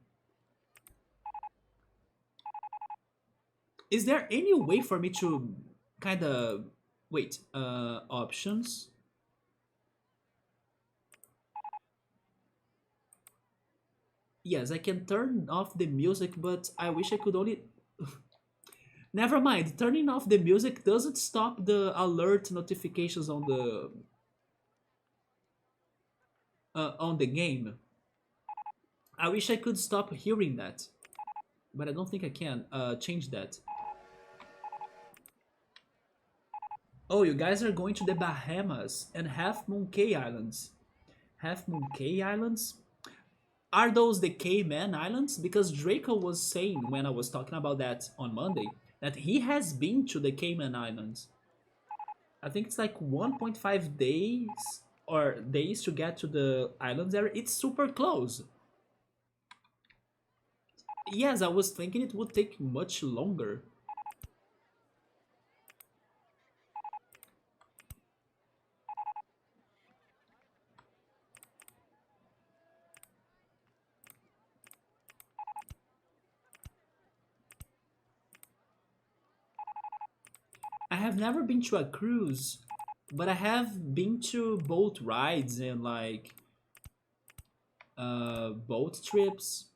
Is there any way for me to kind of wait? Options. Yes, I can turn off the music, but I wish I could only. Never mind. Turning off the music doesn't stop the alert notifications on the game. I wish I could stop hearing that, but I don't think I can change that. Oh, you guys are going to the Bahamas and Half Moon Cay Islands. Half Moon Cay Islands? Are those the Cayman Islands? Because Draco was saying when I was talking about that on Monday that he has been to the Cayman Islands. I think it's like 1.5 days or days to get to the islands area. It's super close. Yes, I was thinking it would take much longer. I have never been to a cruise, but I have been to boat rides and like boat trips.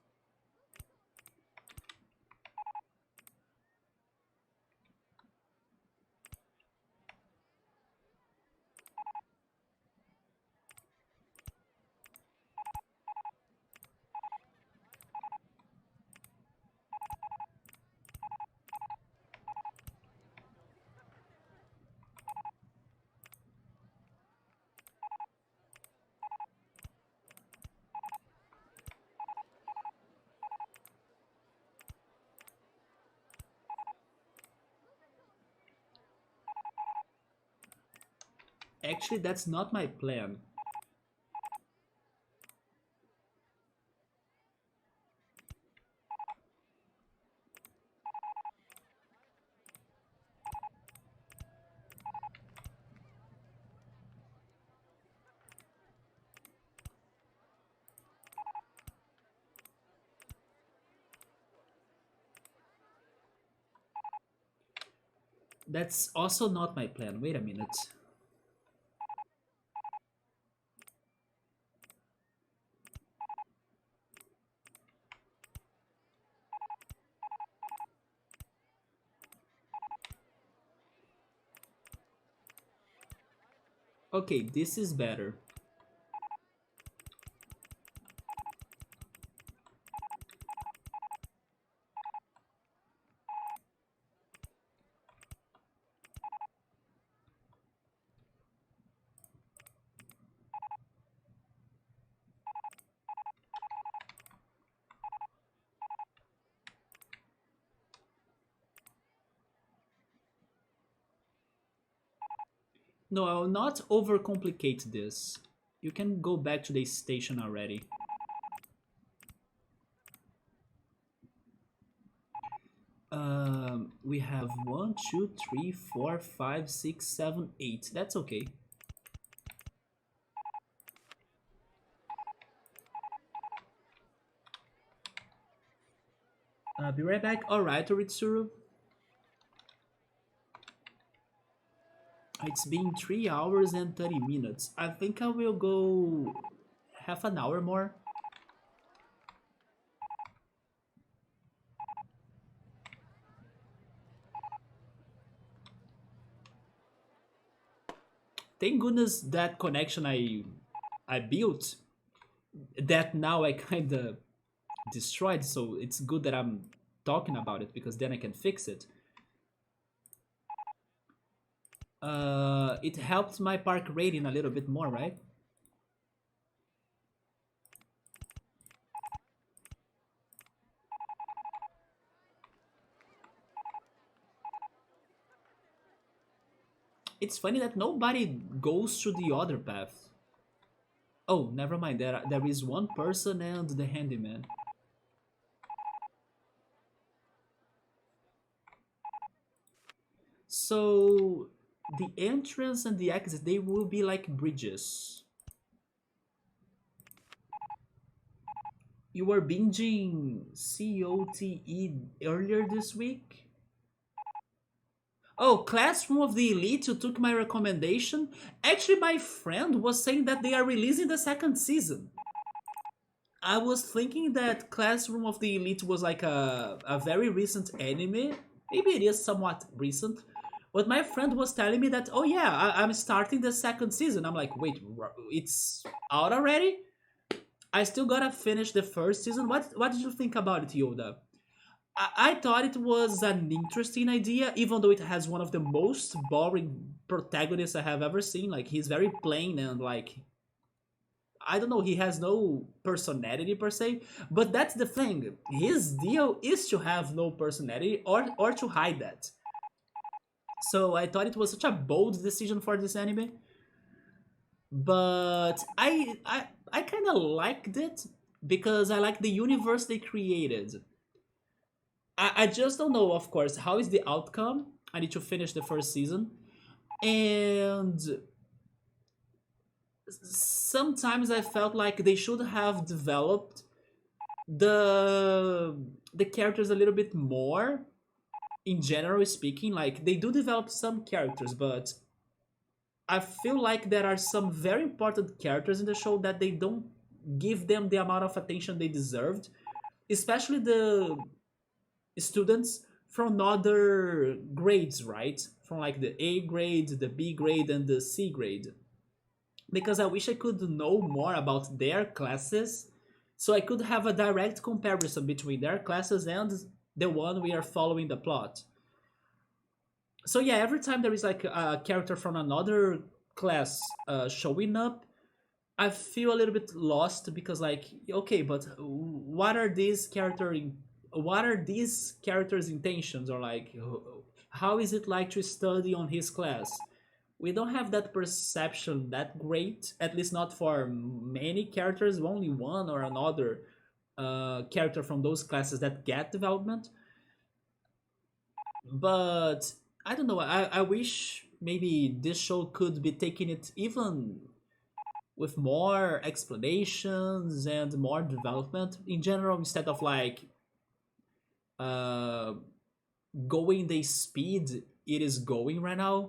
Actually, that's not my plan. That's also not my plan. Wait a minute. Okay, this is better. No, I will not overcomplicate this. You can go back to the station already. We have one, two, three, four, five, six, seven, eight. That's okay. Be right back. Alright, Oritsuru. It's been 3 hours and 30 minutes. I think I will go half an hour more. Thank goodness that connection I built, that now I kinda destroyed, so it's good that I'm talking about it because then I can fix it. It helped my park rating a little bit more, right? It's funny that nobody goes to the other path. Oh, never mind. There is one person and the handyman. So the entrance and the exit, they will be like bridges. You were binging COTE earlier this week? Oh, Classroom of the Elite, you took my recommendation? Actually, my friend was saying that they are releasing the second season. I was thinking that Classroom of the Elite was like a very recent anime. Maybe it is somewhat recent. But my friend was telling me that, oh yeah, I'm starting the second season. I'm like, wait, it's out already? I still gotta finish the first season. What did you think about it, Yoda? I thought it was an interesting idea, even though it has one of the most boring protagonists I have ever seen. Like, he's very plain and, like, I don't know, he has no personality per se. But that's the thing. His deal is to have no personality or to hide that. So I thought it was such a bold decision for this anime. But I kind of liked it because I like the universe they created. I just don't know, of course, how is the outcome. I need to finish the first season. And sometimes I felt like they should have developed the characters a little bit more, in general speaking. Like, they do develop some characters, but I feel like there are some very important characters in the show that they don't give them the amount of attention they deserved, especially the students from other grades, right? From like the A grade, the B grade, and the C grade. Because I wish I could know more about their classes so I could have a direct comparison between their classes and the one we are following the plot. So yeah, every time there is like a character from another class showing up, I feel a little bit lost because, like, okay, but what are these characters' intentions, or like how is it like to study on his class? We don't have that perception that great, at least not for many characters. Only one or another character from those classes that get development. But I don't know. I wish maybe this show could be taking it even with more explanations and more development in general, instead of like uh, going the speed it is going right now.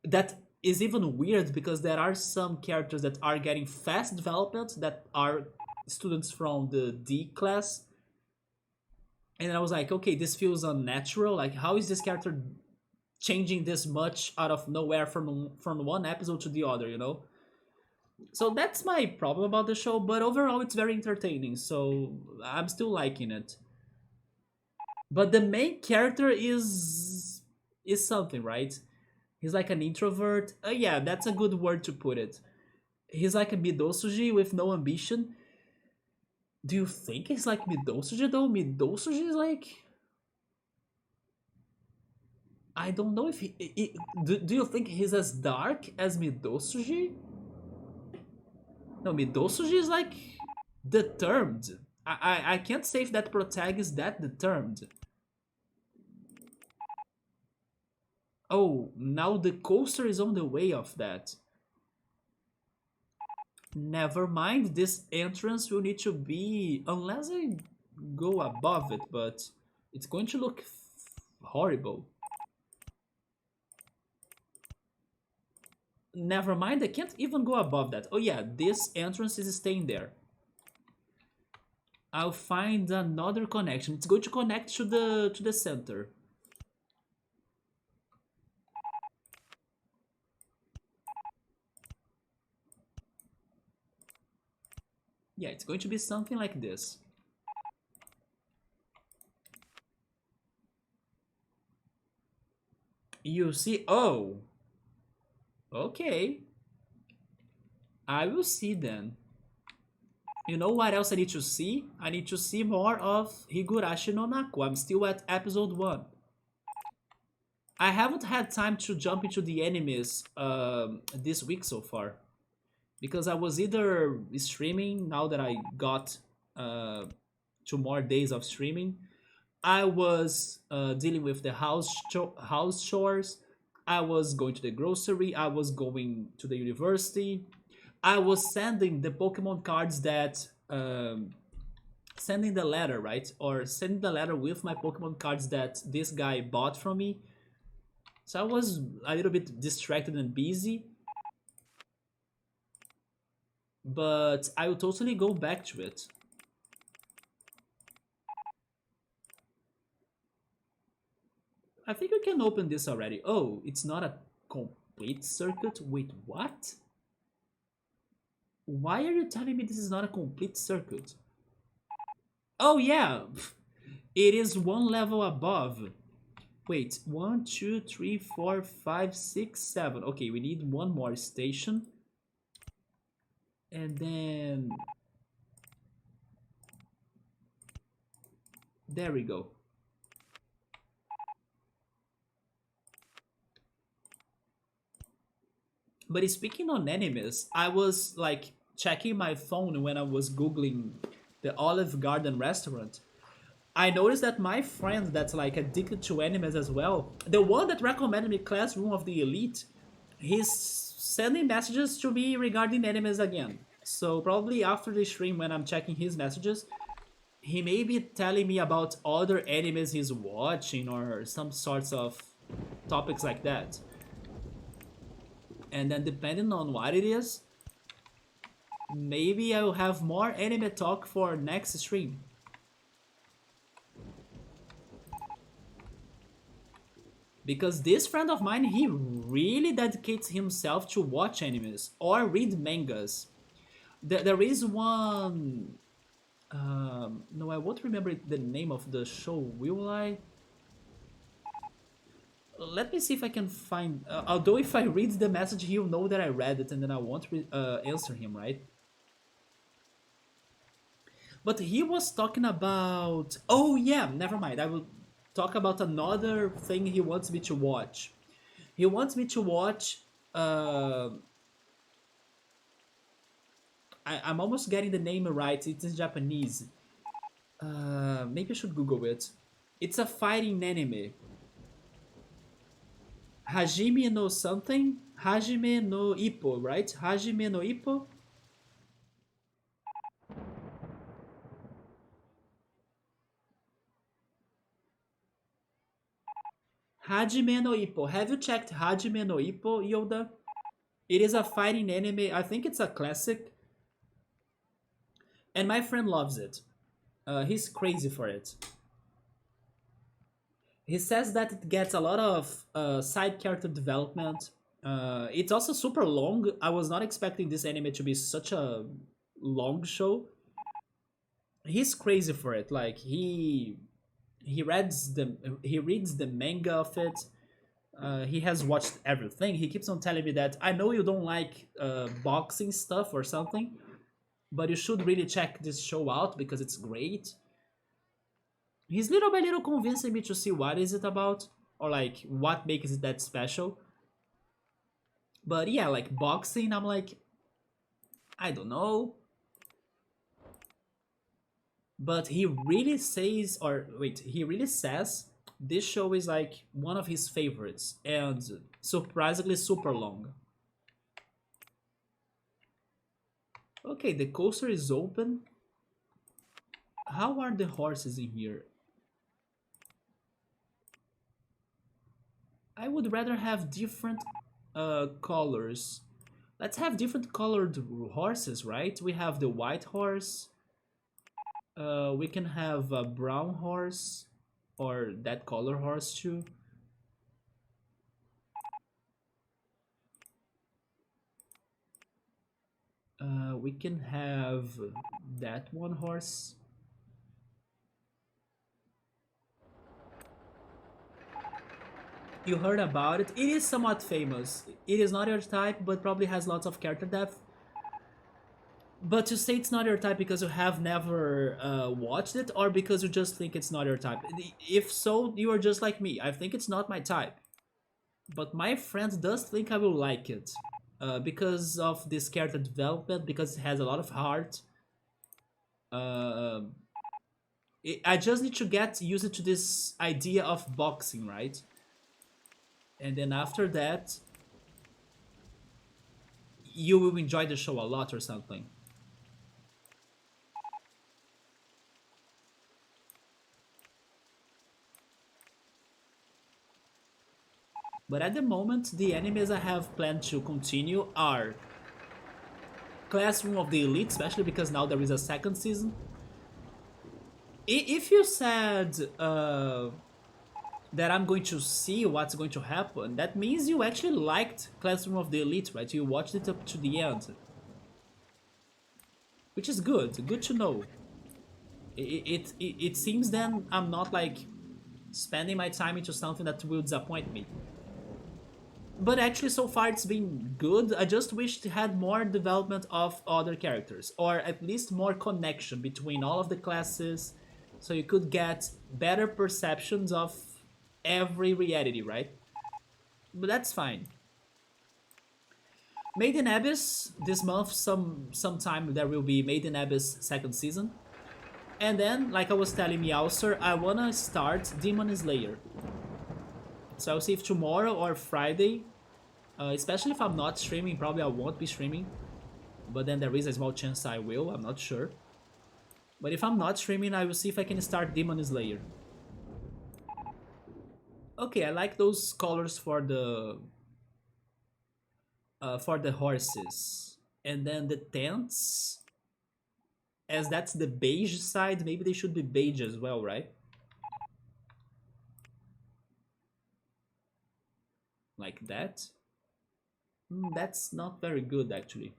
That is even weird because there are some characters that are getting fast development that are students from the D class. And I was like, okay, this feels unnatural. Like, how is this character changing this much out of nowhere from one episode to the other, you know. So that's my problem about the show, but overall it's very entertaining, so I'm still liking it. But the main character is something, right? He's like an introvert. Yeah, that's a good word to put it. He's like a Midosuji with no ambition. Do you think he's like Midosuji though? Midosuji is like, I don't know if do you think he's as dark as Midosuji? No, Midosuji is like determined. I can't say if that protag is that determined. Oh, now the coaster is on the way of that. Never mind, this entrance will need to be, unless I go above it, but it's going to look horrible. Never mind, I can't even go above that. Oh yeah, this entrance is staying there. I'll find another connection. It's going to connect to the center. Yeah, it's going to be something like this. You see, oh, okay. I will see then. You know what else I need to see? I need to see more of Higurashi no Naku. I'm still at episode 1. I haven't had time to jump into the animes this week so far. Because I was either streaming now that I got 2 more days of streaming. I was dealing with the house chores. I was going to the grocery. I was going to the university. I was sending the Pokemon cards that sending the letter, right? Or sending the letter with my Pokemon cards that this guy bought from me. So I was a little bit distracted and busy, but I will totally go back to it. I think we can open this already. Oh, it's not a complete circuit? Wait, what? Why are you telling me this is not a complete circuit? Oh yeah, it is one level above. Wait, 1, 2, 3, 4, 5, 6, 7. Okay, we need one more station. And then... there we go. But speaking on animes, I was like checking my phone when I was googling the Olive Garden restaurant. I noticed that my friend that's like addicted to animes as well, the one that recommended me Classroom of the Elite, he's sending messages to me regarding animes again. So probably after the stream when I'm checking his messages, he may be telling me about other animes he's watching or some sorts of topics like that. And then depending on what it is, maybe I will have more anime talk for next stream. Because this friend of mine, he really dedicates himself to watch animes or read mangas. There is one... no, I won't remember the name of the show, will I? Let me see if I can find... although if I read the message, he'll know that I read it and then I won't answer him, right? But he was talking about... oh yeah, never mind. I will talk about another thing he wants me to watch. He wants me to watch... I'm almost getting the name right. It's in Japanese. Maybe I should Google it. It's a fighting anime. Hajime no something? Hajime no Ippo, right? Hajime no Ippo? Hajime no Ippo. Have you checked Hajime no Ippo, Yoda? It is a fighting anime. I think it's a classic. And my friend loves it. He's crazy for it. He says that it gets a lot of side character development. It's also super long. I was not expecting this anime to be such a long show. He's crazy for it. Like he reads the manga of it. He has watched everything. He keeps on telling me that I know you don't like boxing stuff or something, but you should really check this show out because it's great. He's little by little convincing me to see what is it about or like what makes it that special. But yeah, like boxing, I'm like, I don't know. But he really says, or wait, he really says this show is like one of his favorites and surprisingly super long. Okay, the coaster is open. How are the horses in here? I would rather have different colors. Let's have different colored horses, right? We have the white horse. We can have a brown horse or that color horse too. We can have that one horse. You heard about it. It is somewhat famous. It is not your type, but probably has lots of character depth. But to say it's not your type because you have never watched it, or because you just think it's not your type. If so, you are just like me. I think it's not my type. But my friend does think I will like it. Because of this character development, because it has a lot of heart. Uh, I just need to get used to this idea of boxing, right? And then after that, you will enjoy the show a lot or something. But at the moment, the animes I have planned to continue are Classroom of the Elite, especially because now there is a second season. If you said that I'm going to see what's going to happen, that means you actually liked Classroom of the Elite, right? You watched it up to the end. Which is good. Good to know. It seems then I'm not like spending my time into something that will disappoint me. But actually, so far it's been good. I just wish it had more development of other characters, or at least more connection between all of the classes, so you could get better perceptions of every reality, right? But that's fine. Made in Abyss this month. Sometime there will be Made in Abyss second season, and then like I was telling Meowser, I wanna start Demon Slayer. So I'll see if tomorrow or Friday, especially if I'm not streaming, probably I won't be streaming. But then there is a small chance I will, I'm not sure. But if I'm not streaming, I will see if I can start Demon Slayer. Okay, I like those colors for the horses. And then the tents, as that's the beige side, maybe they should be beige as well, right? Like that. That's not very good actually.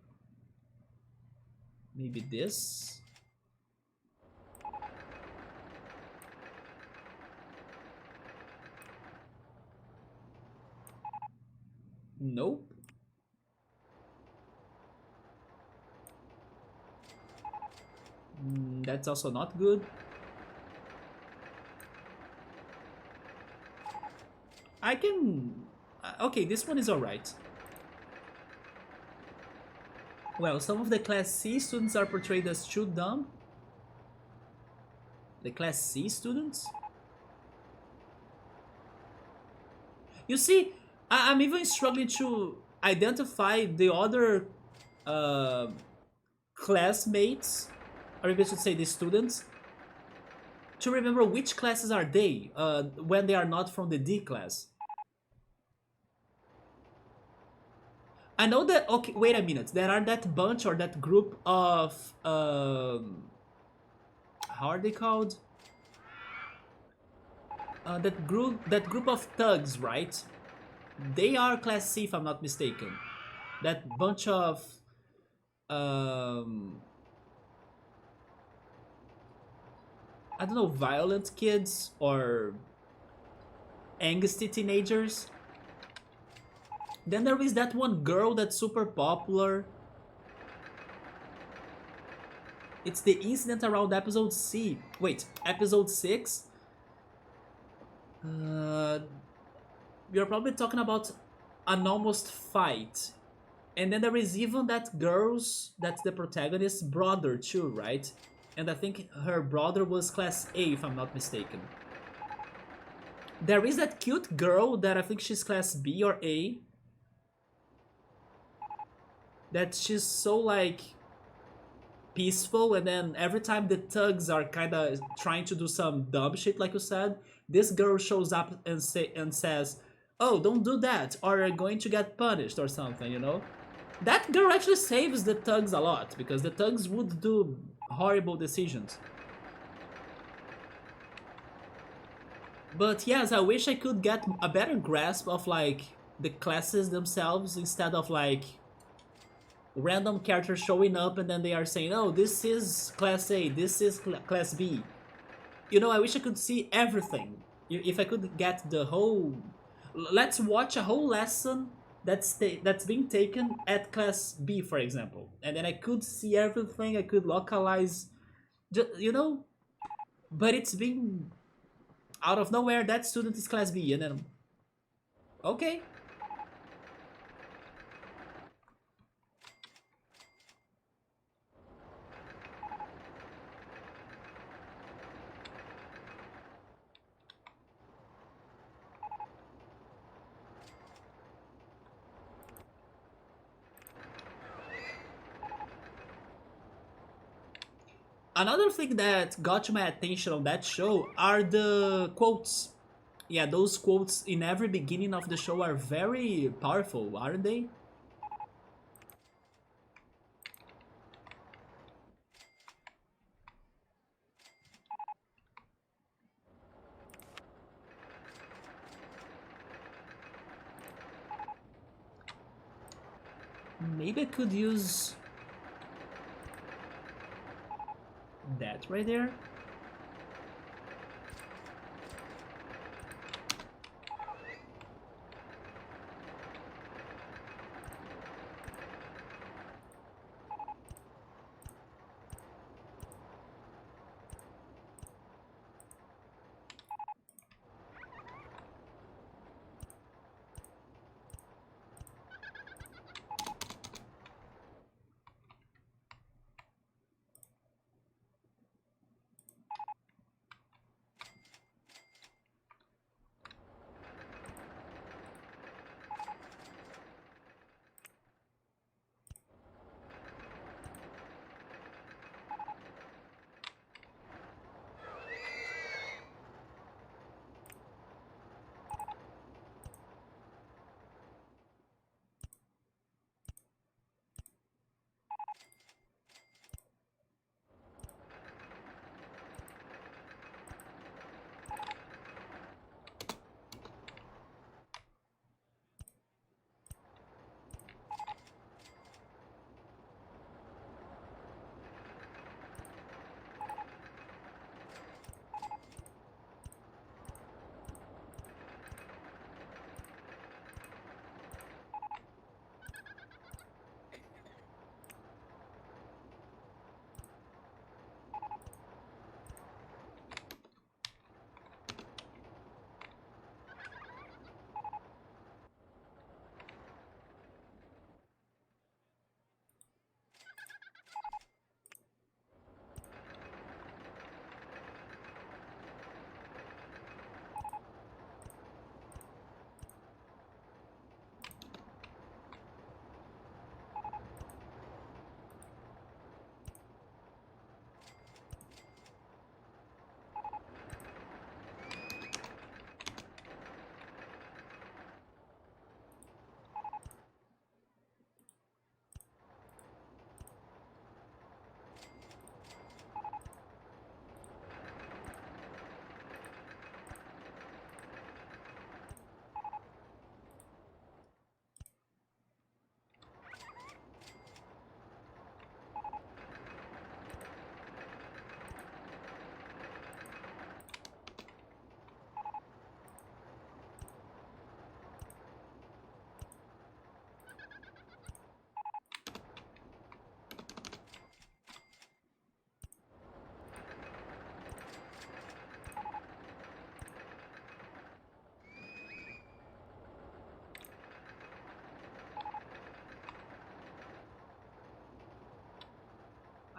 Maybe this. Nope. That's also not good. I can... Okay, this one is alright. Well, some of the Class C students are portrayed as too dumb. The Class C students? You see, I'm even struggling to identify the other uh, classmates, or maybe I should say the students, to remember which classes are they when they are not from the D class. I know that, okay, wait a minute, there are that bunch or that group of, how are they called? that group of thugs, right? They are Class C, if I'm not mistaken. That bunch of um, I don't know, violent kids or angsty teenagers. Then there is that one girl that's super popular. It's the incident around episode C. Wait, episode 6? Uh, you're probably talking about an almost fight. And then there is even that's the protagonist's brother too, right? And I think her brother was Class A, if I'm not mistaken. There is that cute girl that I think she's Class B or A. That she's so like peaceful, and then every time the thugs are kind of trying to do some dumb shit, like you said, this girl shows up and says, "Oh, don't do that, or you're going to get punished," or something. That girl actually saves the thugs a lot because the thugs would do horrible decisions. But yes, I wish I could get a better grasp of like the classes themselves instead of like random characters showing up and then they are saying, "Oh, this is Class A, this is Class B." I wish I could see everything. If I could get the whole, let's watch a whole lesson that's being taken at Class B, for example, and then I could see everything. I could localize, you know. But it's being out of nowhere. That student is Class B, and then okay. Another thing that got my attention on that show are the quotes. Yeah, those quotes in every beginning of the show are very powerful, aren't they? Maybe I could use that right there.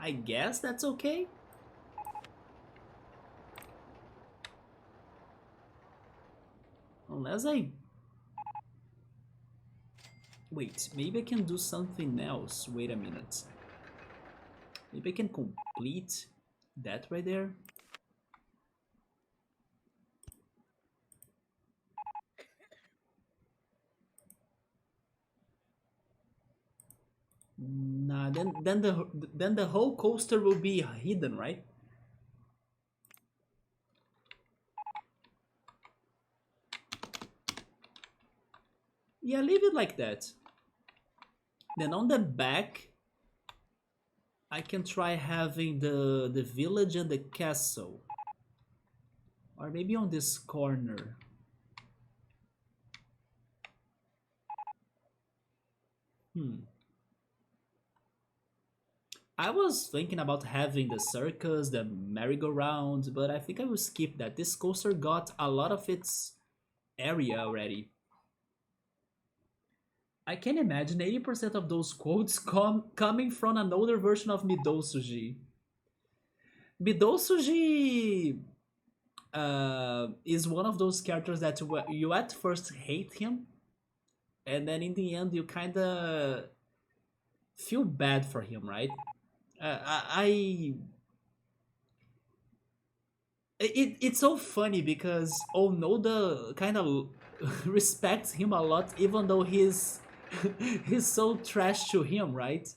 I guess that's okay. Unless I... Wait, maybe I can do something else. Wait a minute. Maybe I can complete that right there. Nah, then the whole coaster will be hidden, right? Yeah, leave it like that. Then on the back, I can try having the village and the castle. Or maybe on this corner. Hmm. I was thinking about having the circus, the merry-go-round, but I think I will skip that. This coaster got a lot of its area already. I can imagine 80% of those quotes coming from an older version of Midousuji. Midousuji is one of those characters that you at first hate him, and then in the end you kind of feel bad for him, right? I it's so funny because Onoda kind of respects him a lot, even though he's so trash to him, right?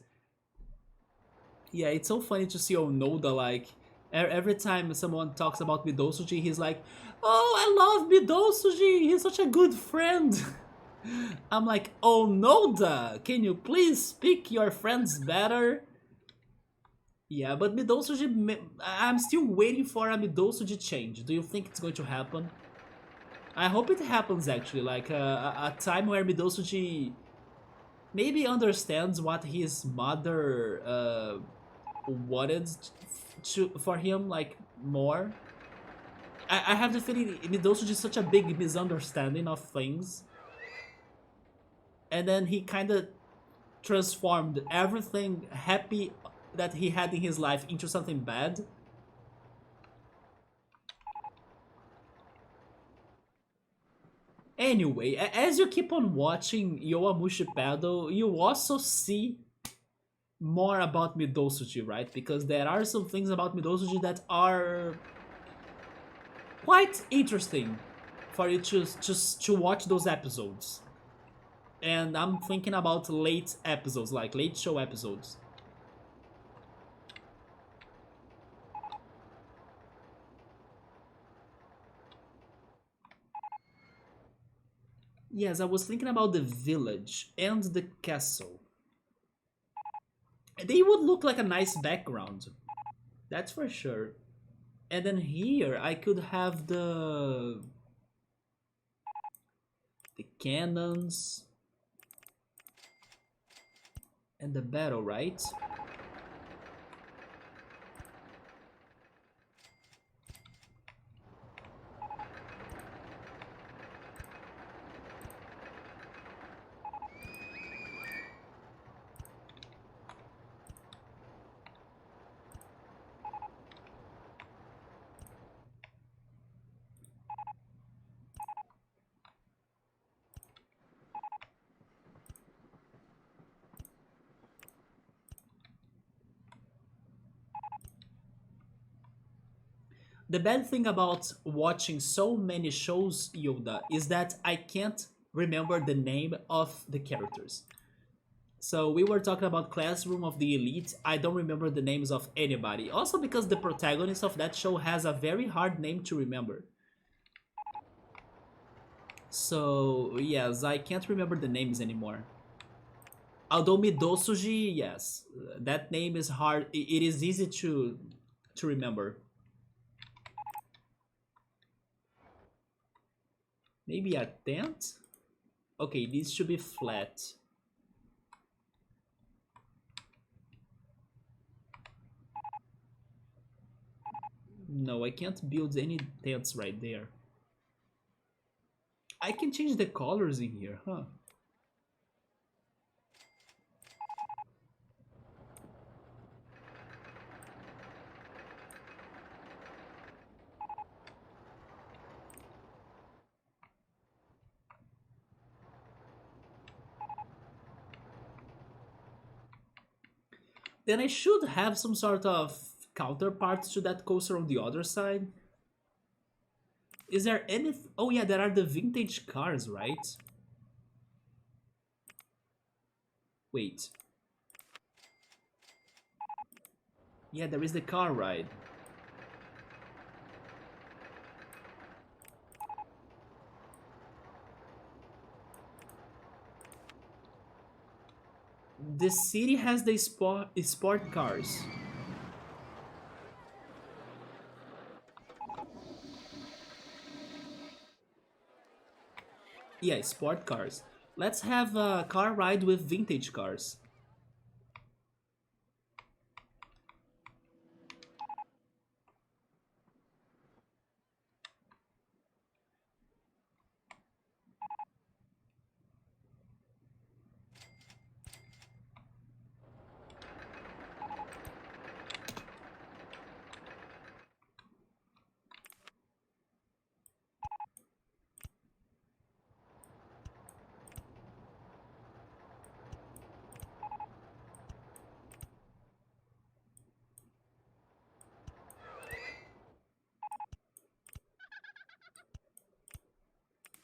Yeah, it's so funny to see Onoda like every time someone talks about Midousuji, he's like, "Oh, I love Midousuji. He's such a good friend." I'm like, Onoda, can you please speak your friends better? Yeah, but Midousuji, I'm still waiting for a Midousuji change. Do you think it's going to happen? I hope it happens actually, like a time where Midousuji maybe understands what his mother wanted for him, like more. I have the feeling Midousuji is such a big misunderstanding of things, and then he kind of transformed everything happy that he had in his life into something bad. Anyway, as you keep on watching Yowamushi Paddle, you also see more about Midousuji, right? Because there are some things about Midousuji that are quite interesting for you to watch those episodes. And I'm thinking about late episodes, like late show episodes. Yes, I was thinking about the village and the castle. They would look like a nice background. That's for sure. And then here I could have the cannons and the battle, right? The bad thing about watching so many shows, Yoda, is that I can't remember the name of the characters. So we were talking about Classroom of the Elite. I don't remember the names of anybody. Also because the protagonist of that show has a very hard name to remember. So yes, I can't remember the names anymore. Although Midosuji, yes, that name is hard. It is easy to remember. Maybe a tent? Okay, this should be flat. No, I can't build any tents right there. I can change the colors in here, huh? Then I should have some sort of counterpart to that coaster on the other side. Is there any... Oh yeah, there are the vintage cars, right? Wait. Yeah, there is the car ride. The city has the sport cars. Yeah, sport cars. Let's have a car ride with vintage cars.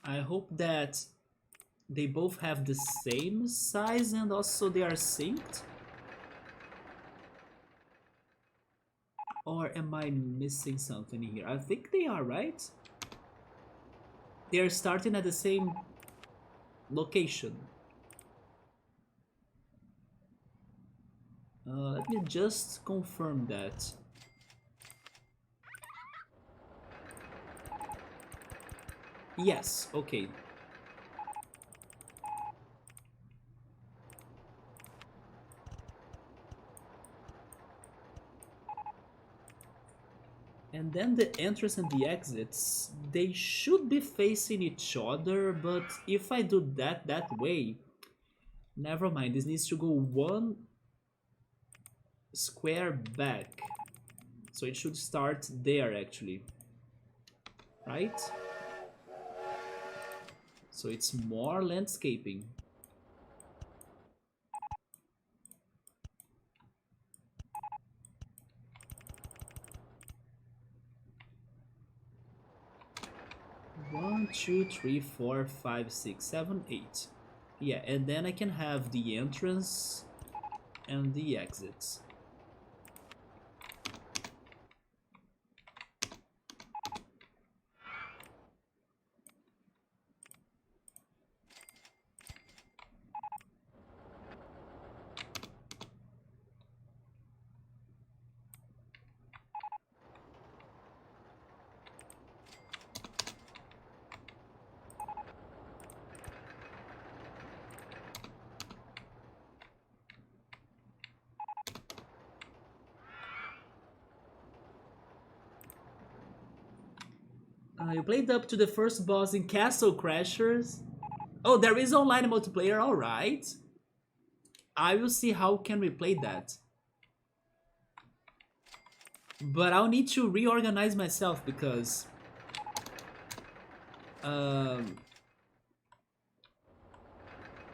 I hope that they both have the same size and also they are synced. Or am I missing something here? I think they are, right? They are starting at the same location. Let me just confirm that. Yes, okay. And then the entrance and the exits, they should be facing each other, but if I do that way, never mind, this needs to go one square back. So it should start there actually, right? So it's more landscaping. One, two, three, four, five, six, seven, eight. Yeah, and then I can have the entrance and the exits. You played up to the first boss in Castle Crashers. Oh, there is online multiplayer, alright. I will see how can we play that. But I'll need to reorganize myself because...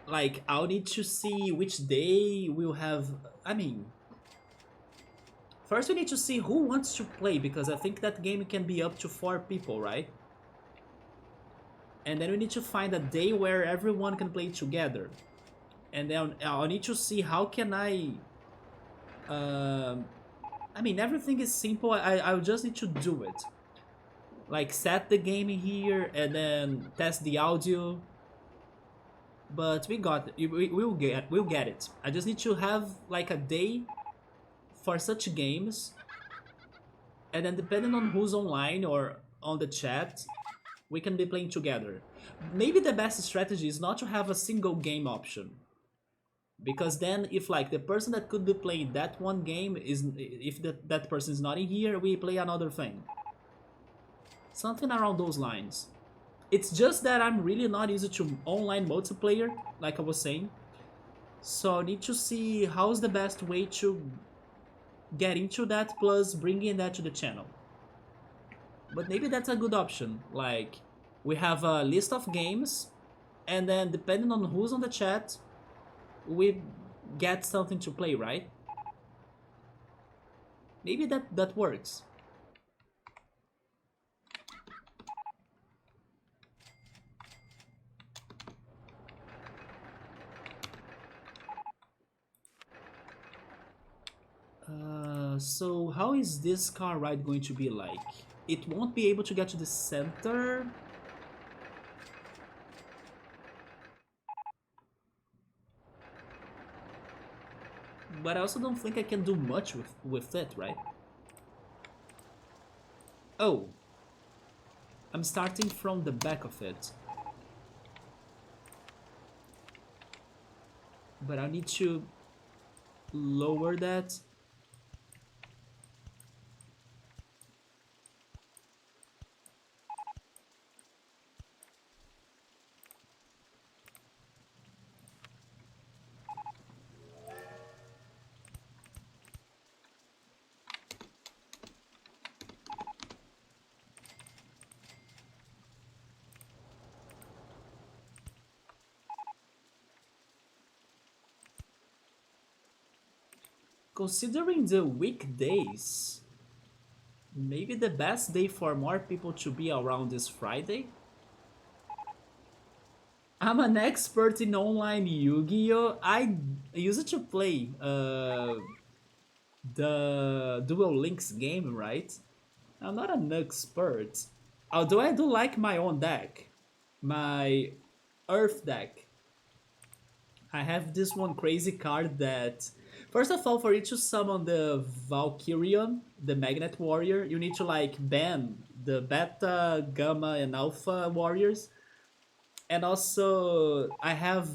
like, I'll need to see which day we'll have... I mean... First we need to see who wants to play, because I think that game can be up to 4 people, right? And then we need to find a day where everyone can play together. And then I'll need to see how can I mean, everything is simple. I'll just need to do it. Like, set the game here and then test the audio. But we got it. We'll get it. I just need to have like a day for such games. And then depending on who's online or on the chat, we can be playing together. Maybe the best strategy is not to have a single game option. Because then if like the person that could be playing that one game is, if that person is not in here, we play another thing. Something around those lines. It's just that I'm really not used to online multiplayer, like I was saying. So I need to see how's the best way to get into that, plus bringing that to the channel. But maybe that's a good option. Like, we have a list of games, and then depending on who's on the chat, we get something to play, right? Maybe that works. So how is this car ride going to be like? It won't be able to get to the center. But I also don't think I can do much with it, right? Oh, I'm starting from the back of it. But I need to lower that. Considering the weekdays, maybe the best day for more people to be around is Friday? I'm an expert in online Yu-Gi-Oh! I used to play the Duel Links game, right? I'm not an expert. Although I do like my own deck. My Earth deck. I have this one crazy card that... First of all, for you to summon the Valkyrian, the Magnet Warrior, you need to like ban the Beta, Gamma, and Alpha warriors. And also, I have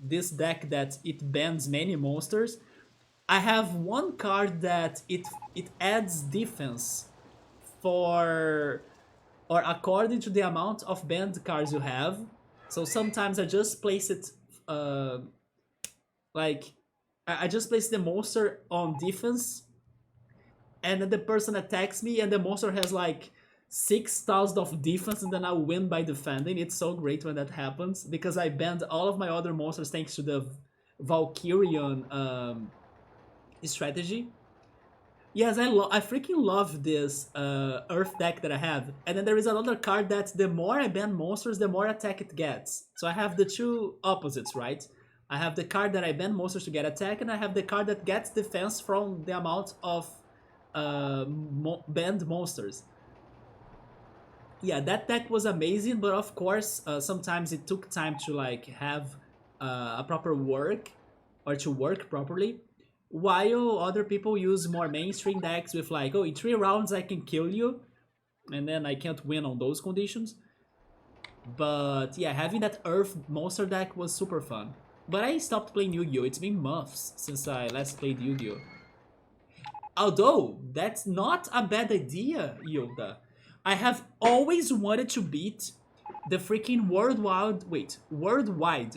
this deck that it bans many monsters. I have one card that it adds defense for or according to the amount of banned cards you have. So sometimes I just place it uh, like I just place the monster on defense, and then the person attacks me, and the monster has like 6,000 of defense, and then I win by defending. It's so great when that happens because I banned all of my other monsters thanks to the Valkyrian strategy. Yes, I freaking love this Earth deck that I have. And then there is another card that the more I ban monsters, the more attack it gets. So I have the two opposites, right? I have the card that I ban monsters to get attack, and I have the card that gets defense from the amount of banned monsters. Yeah, that deck was amazing, but of course, sometimes it took time to like have a proper work or to work properly. While other people use more mainstream decks with like, oh, in 3 rounds I can kill you, and then I can't win on those conditions. But yeah, having that Earth monster deck was super fun. But I stopped playing Yu-Gi-Oh! It's been months since I last played Yu-Gi-Oh! Although, that's not a bad idea, Yoda. I have always wanted to beat the freaking worldwide,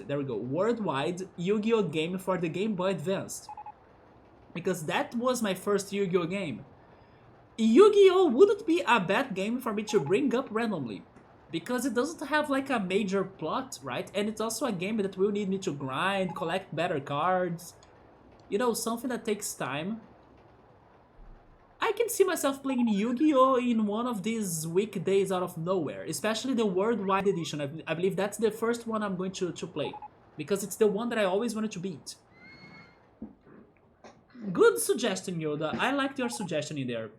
there we go, worldwide Yu-Gi-Oh! Game for the Game Boy Advance. Because that was my first Yu-Gi-Oh! Game. Yu-Gi-Oh! Wouldn't be a bad game for me to bring up randomly. Because it doesn't have like a major plot, right? And it's also a game that will need me to grind, collect better cards. You know, something that takes time. I can see myself playing Yu-Gi-Oh! In one of these weekdays out of nowhere. Especially the Worldwide Edition. I believe that's the first one I'm going to play. Because it's the one that I always wanted to beat. Good suggestion, Yoda. I liked your suggestion in there.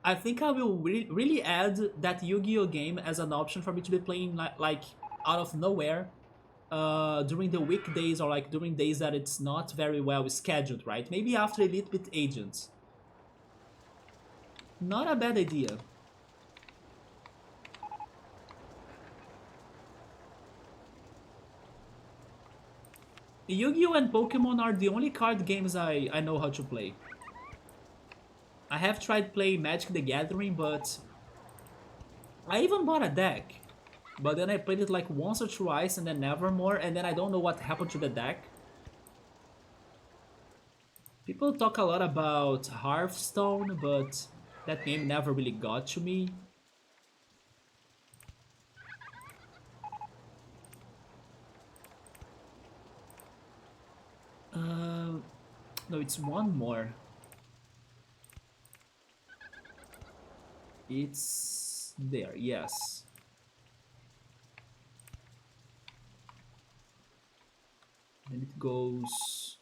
I think I will really add that Yu-Gi-Oh game as an option for me to be playing like out of nowhere during the weekdays or like during days that it's not very well scheduled, right? Maybe after Elite Beat Agents. Not a bad idea. Yu-Gi-Oh and Pokemon are the only card games I know how to play. I have tried playing Magic the Gathering, but I even bought a deck. But then I played it like once or twice and then never more, and then I don't know what happened to the deck. People talk a lot about Hearthstone, but that game never really got to me. No, it's one more. It's there, yes. And it goes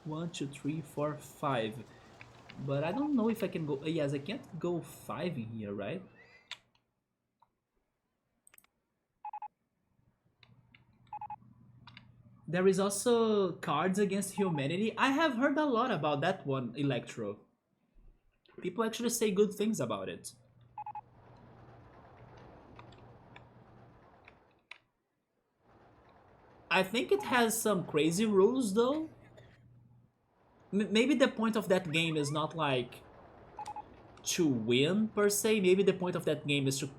1, 2, 3, 4, 5. But I don't know if I can go. Yes, I can't go 5 in here, right? There is also Cards Against Humanity. I have heard a lot about that one, Electro. People actually say good things about it. I think it has some crazy rules though. Maybe the point of that game is not like to win per se. Maybe the point of that game is to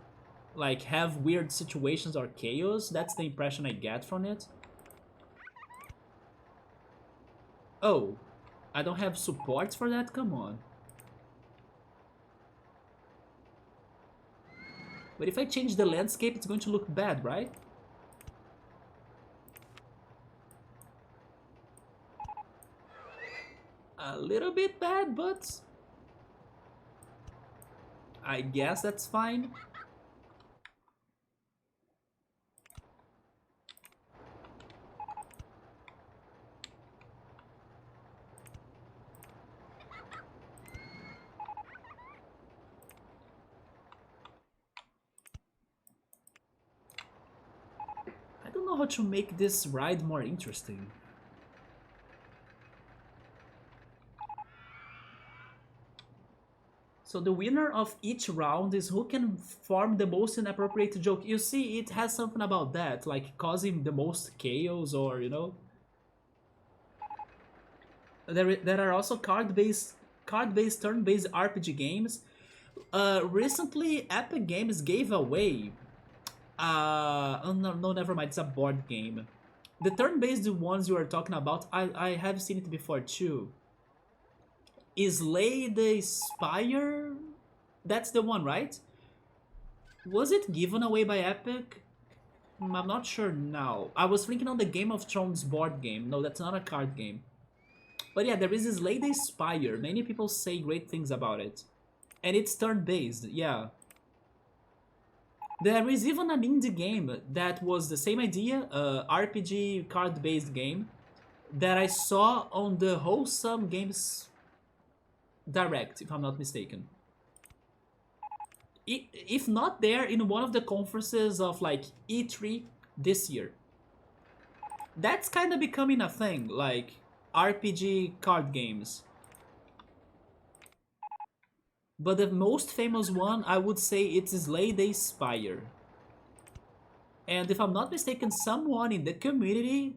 like have weird situations or chaos. That's the impression I get from it. Oh, I don't have support for that? Come on. But if I change the landscape, it's going to look bad, right? A little bit bad, but I guess that's fine. I don't know how to make this ride more interesting. So the winner of each round is who can form the most inappropriate joke. You see, it has something about that, like causing the most chaos or, you know. There are also card-based turn-based RPG games. Recently, Epic Games gave away. Oh, no, no, never mind. It's a board game. The turn-based ones you are talking about, I have seen it before too. Is Lay the Spire? That's the one, right? Was it given away by Epic? I'm not sure now. I was thinking on the Game of Thrones board game. No, that's not a card game. But yeah, there is this Lady Spire. Many people say great things about it. And it's turn-based, yeah. There is even an indie game that was the same idea, RPG card-based game, that I saw on the Wholesome Games Direct, if I'm not mistaken. If not there, in one of the conferences of like E3 this year. That's kind of becoming a thing, like RPG card games. But the most famous one, I would say it's Slay the Spire. And if I'm not mistaken, someone in the community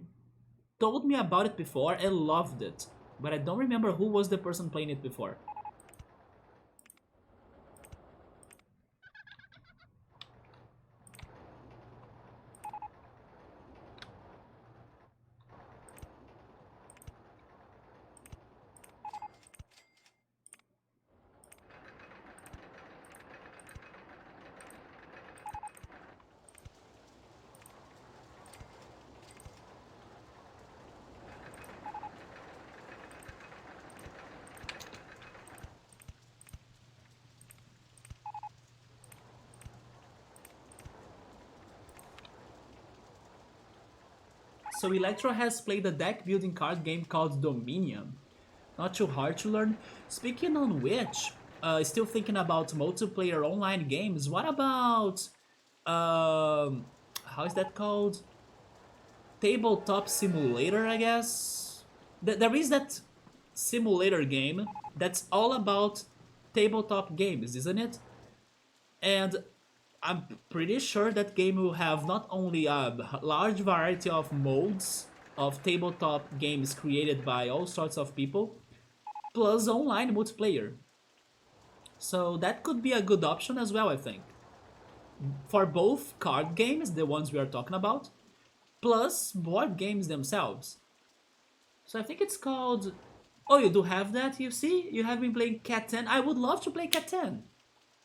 told me about it before and loved it. But I don't remember who was the person playing it before. So Electro has played a deck building card game called Dominion. Not too hard to learn. Speaking on which, still thinking about multiplayer online games. What about how is that called? Tabletop simulator, I guess. There is that simulator game that's all about tabletop games, isn't it? And I'm pretty sure that game will have not only a large variety of modes of tabletop games created by all sorts of people, plus online multiplayer. So that could be a good option as well, I think. For both card games, the ones we are talking about, plus board games themselves. So I think it's called. Oh, you do have that, you see? You have been playing Cat 10. I would love to play Cat 10.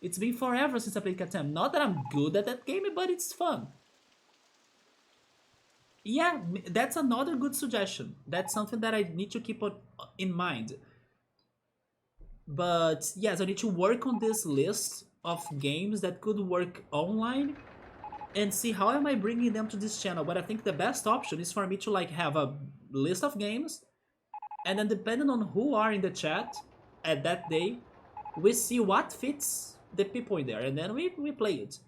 It's been forever since I played Cat 10. Not that I'm good at that game, but it's fun. Yeah, that's another good suggestion. That's something that I need to keep in mind. But yes, I need to work on this list of games that could work online and see how am I bringing them to this channel. But I think the best option is for me to like have a list of games, and then depending on who are in the chat at that day, we see what fits the people in there, and then we play it.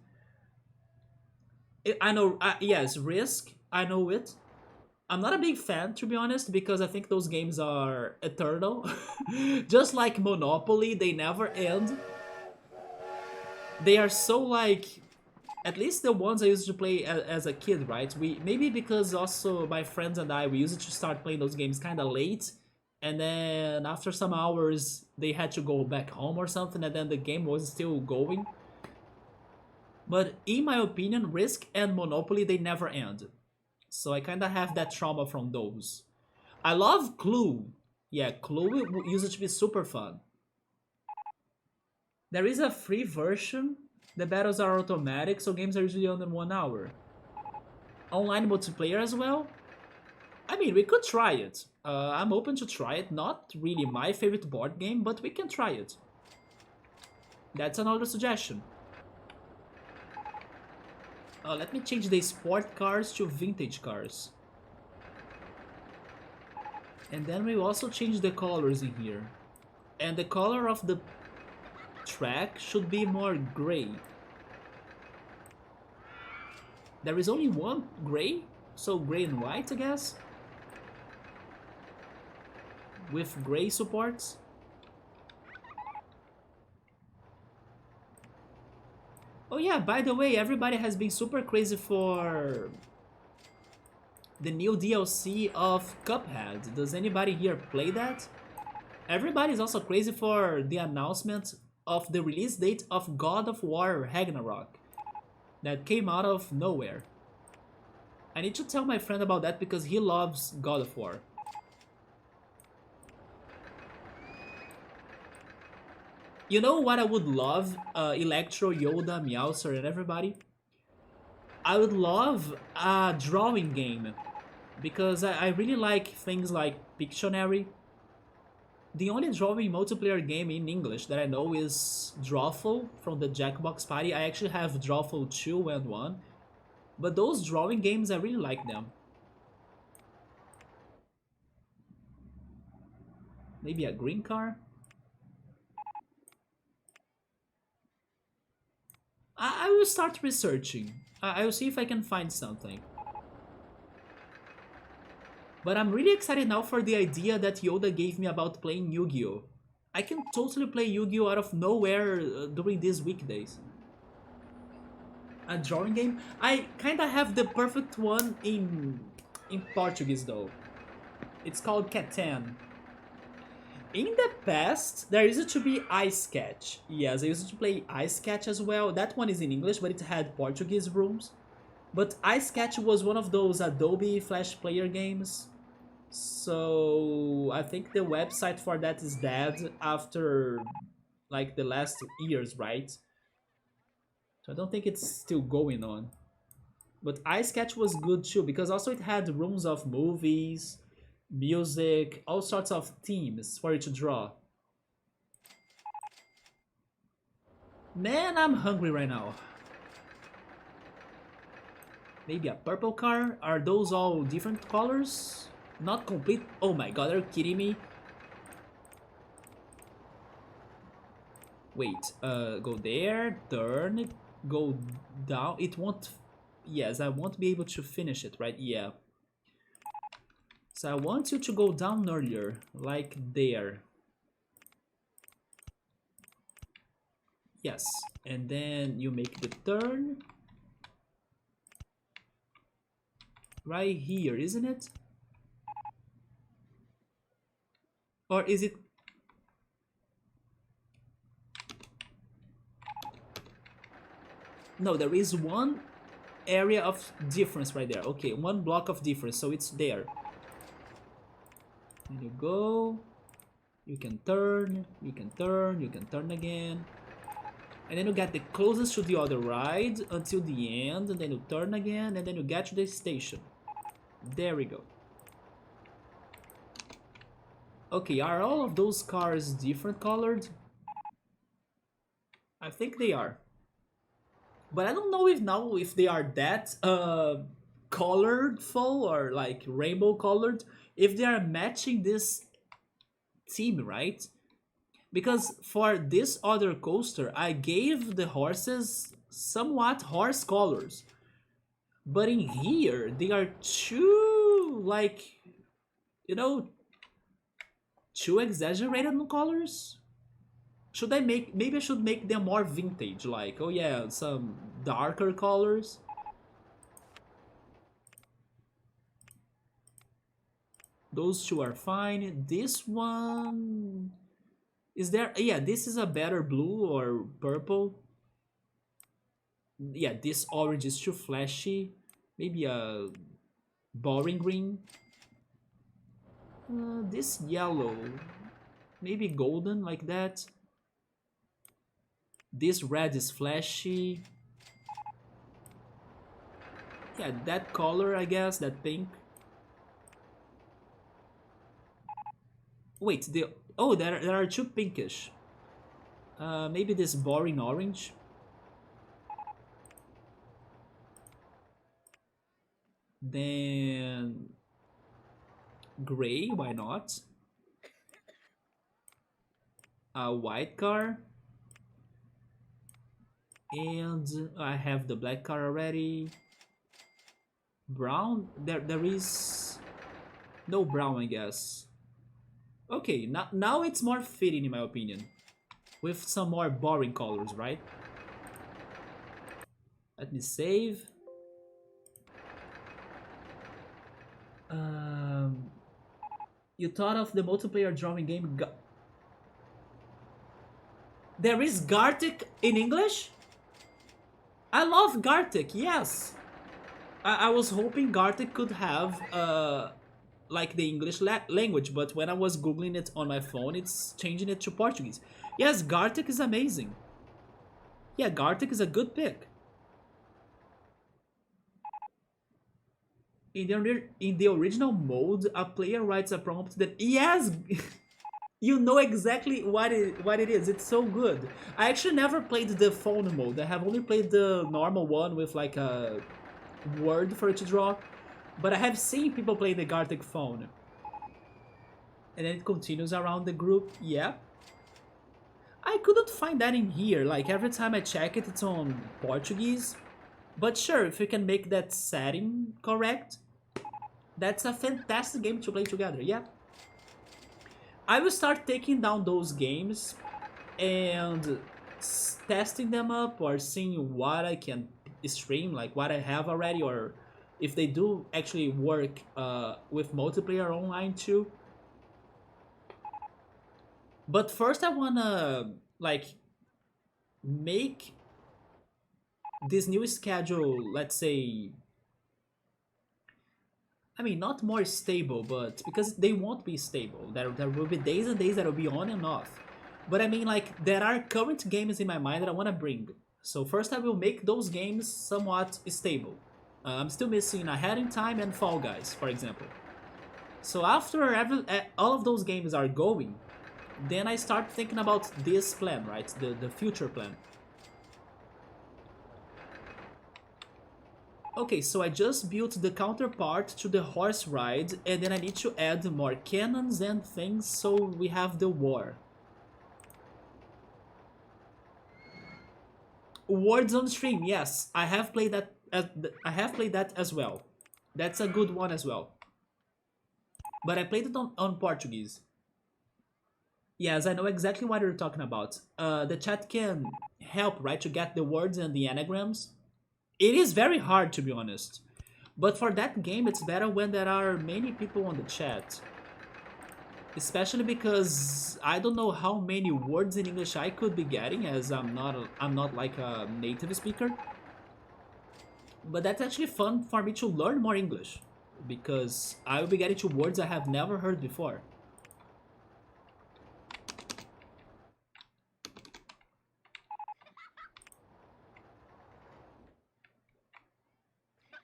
I know, yes, Risk, I know it. I'm not a big fan, to be honest, because I think those games are eternal. Just like Monopoly, they never end. They are so like, at least the ones I used to play as a kid, right? Maybe because also my friends and I, we used to start playing those games kind of late, and then after some hours they had to go back home or something, and then the game was still going. But in my opinion, Risk and Monopoly, they never end. So I kind of have that trauma from those. I love Clue. Yeah, Clue used to be super fun. There is a free version. The battles are automatic, so games are usually under 1 hour. Online multiplayer as well. I mean, we could try it. I'm open to try it. Not really my favorite board game, but we can try it. That's another suggestion. Let me change the sport cars to vintage cars. And then we also change the colors in here. And the color of the track should be more gray. There is only one gray, so gray and white, I guess. With gray supports. Oh yeah, by the way, everybody has been super crazy for the new DLC of Cuphead. Does anybody here play that? Everybody is also crazy for the announcement of the release date of God of War Ragnarok that came out of nowhere. I need to tell my friend about that because he loves God of War. You know what I would love, Electro, Yoda, Meowser, and everybody? I would love a drawing game because I really like things like Pictionary. The only drawing multiplayer game in English that I know is Drawful from the Jackbox Party. I actually have Drawful 2 and 1, but those drawing games, I really like them. Maybe a green car? I will start researching. I will see if I can find something. But I'm really excited now for the idea that Yoda gave me about playing Yu-Gi-Oh! I can totally play Yu-Gi-Oh! Out of nowhere during these weekdays. A drawing game? I kinda have the perfect one in Portuguese though. It's called Catan. In the past, there used to be Ice Catch. Yes, I used to play Ice Catch as well. That one is in English, but it had Portuguese rooms. But Ice Catch was one of those Adobe Flash Player games. So I think the website for that is dead after like the last years, right? So I don't think it's still going on. But Ice Catch was good too because also it had rooms of movies, music, all sorts of themes for you to draw. Man, I'm hungry right now. Maybe a purple car? Are those all different colors? Not complete? Oh my god, are you kidding me? Wait, go there, turn, go down. It won't... Yes, I won't be able to finish it, right? Yeah. So I want you to go down earlier, like there. Yes, and then you make the turn. Right here, isn't it? Or is it... No, there is one area of difference right there. Okay, one block of difference, so it's there. And you go, you can turn, you can turn, you can turn again. And then you get the closest to the other ride until the end, and then you turn again, and then you get to the station. There we go. Okay, are all of those cars different colored? I think they are. But I don't know if now if they are that colorful or like rainbow colored, if they are matching this theme, right? Because for this other coaster, I gave the horses somewhat horse colors. But in here, they are too, like, you know, too exaggerated on colors. Should I make, maybe I should make them more vintage, like, oh yeah, some darker colors. Those two are fine. This one, is there, yeah, this is a better blue or purple. Yeah, this orange is too flashy. Maybe a boring green. This yellow, maybe golden like that. This red is flashy. Yeah, that color, I guess, that pink. Wait, oh, there are two pinkish. Maybe this boring orange. Then gray, why not? A white car. And I have the black car already. Brown, there is no brown, I guess. Okay, now it's more fitting in my opinion. With some more boring colors, right? Let me save. Um, you thought of the multiplayer drawing game? There is Gartic in English? I love Gartic, yes. I was hoping Gartic could have like the English language, but when I was googling it on my phone, it's changing it to Portuguese. Yes, Gartic is amazing. Yeah, Gartic is a good pick. In the original mode, a player writes a prompt that yes, you know exactly what it is. It's so good. I actually never played the phone mode. I have only played the normal one with like a word for it to draw. But I have seen people play the Gartic phone. And then it continues around the group. Yeah. I couldn't find that in here. Like every time I check it, it's on Portuguese. But sure, if you can make that setting correct, that's a fantastic game to play together. Yeah. I will start taking down those games and testing them up or seeing what I can stream, like what I have already, or if they do actually work with multiplayer online too. But first, I wanna like make this new schedule, let's say, I mean, not more stable, but because they won't be stable. There will be days and days that will be on and off. But I mean, like, there are current games in my mind that I want to bring. So first I will make those games somewhat stable. I'm still missing Ahead in Time and Fall Guys, for example. So after all of those games are going, then I start thinking about this plan, right? The future plan. Okay, so I just built the counterpart to the horse ride, and then I need to add more cannons and things, so we have the war. Words on stream, yes, I have played that. I have played that as well. That's a good one as well. But I played it on Portuguese. Yes, I know exactly what you're talking about. The chat can help, right, to get the words and the anagrams. It is very hard, to be honest. But for that game, it's better when there are many people on the chat. Especially because I don't know how many words in English I could be getting, as I'm not like a native speaker. But that's actually fun for me to learn more English, because I will be getting to words I have never heard before.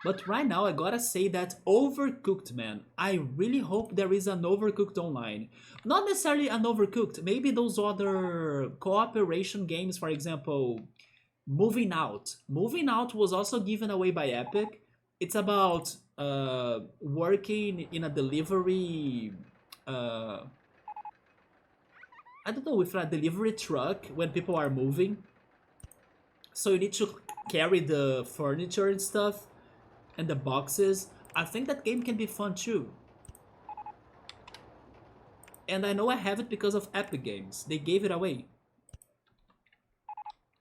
But right now, I gotta say that Overcooked, man. I really hope there is an Overcooked online. Not necessarily an Overcooked, maybe those other cooperation games, for example, Moving Out. Moving Out was also given away by Epic. It's about working in a delivery. Uh, I don't know, with a delivery truck when people are moving. So you need to carry the furniture and stuff and the boxes. I think that game can be fun too. And I know I have it because of Epic Games. They gave it away.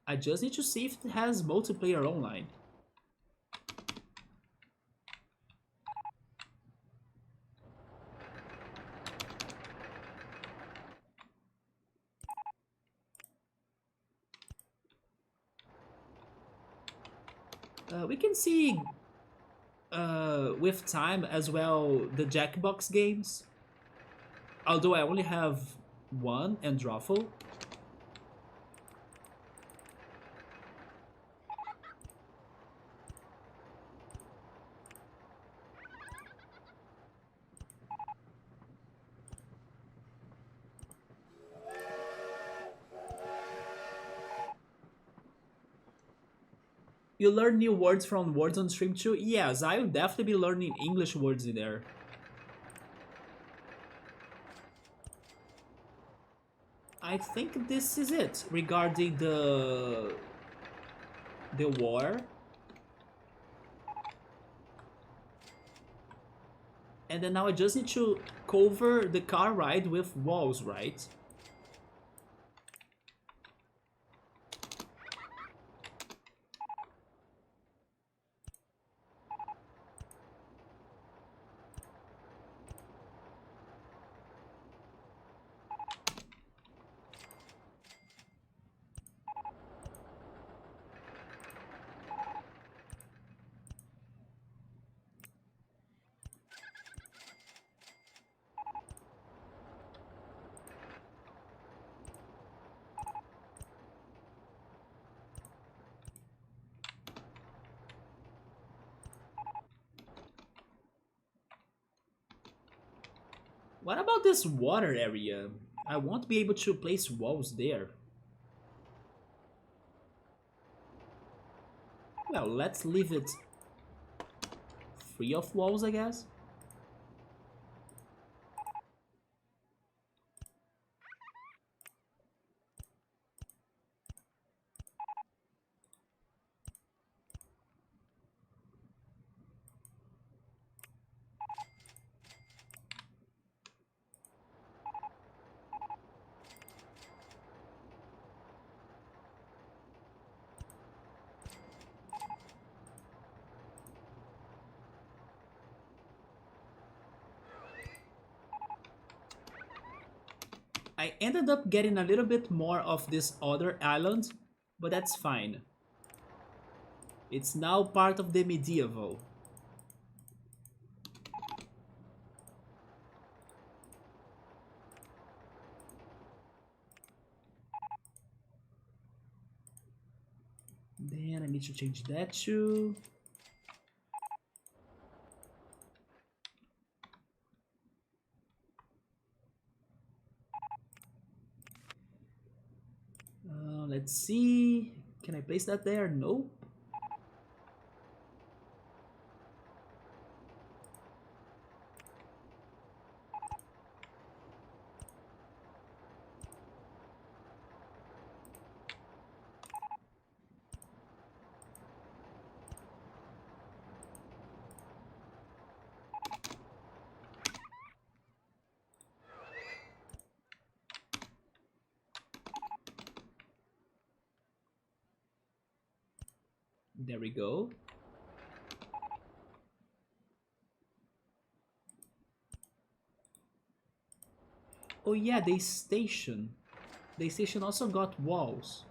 I just need to see if it has multiplayer online. We can see with time as well the Jackbox games. Although I only have one and Drawful. You learn new words from words on stream too? Yes, I will definitely be learning English words in there. I think this is it regarding the war. And then now I just need to cover the car ride with walls, right? What about this water area? I won't be able to place walls there. Well, let's leave it free of walls, I guess. I ended up getting a little bit more of this other island, but that's fine. It's now part of the medieval. Then I need to change that too. Let's see. Can I place that there? Nope. There we go. Oh yeah, the station. The station also got walls.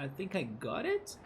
I think I got it.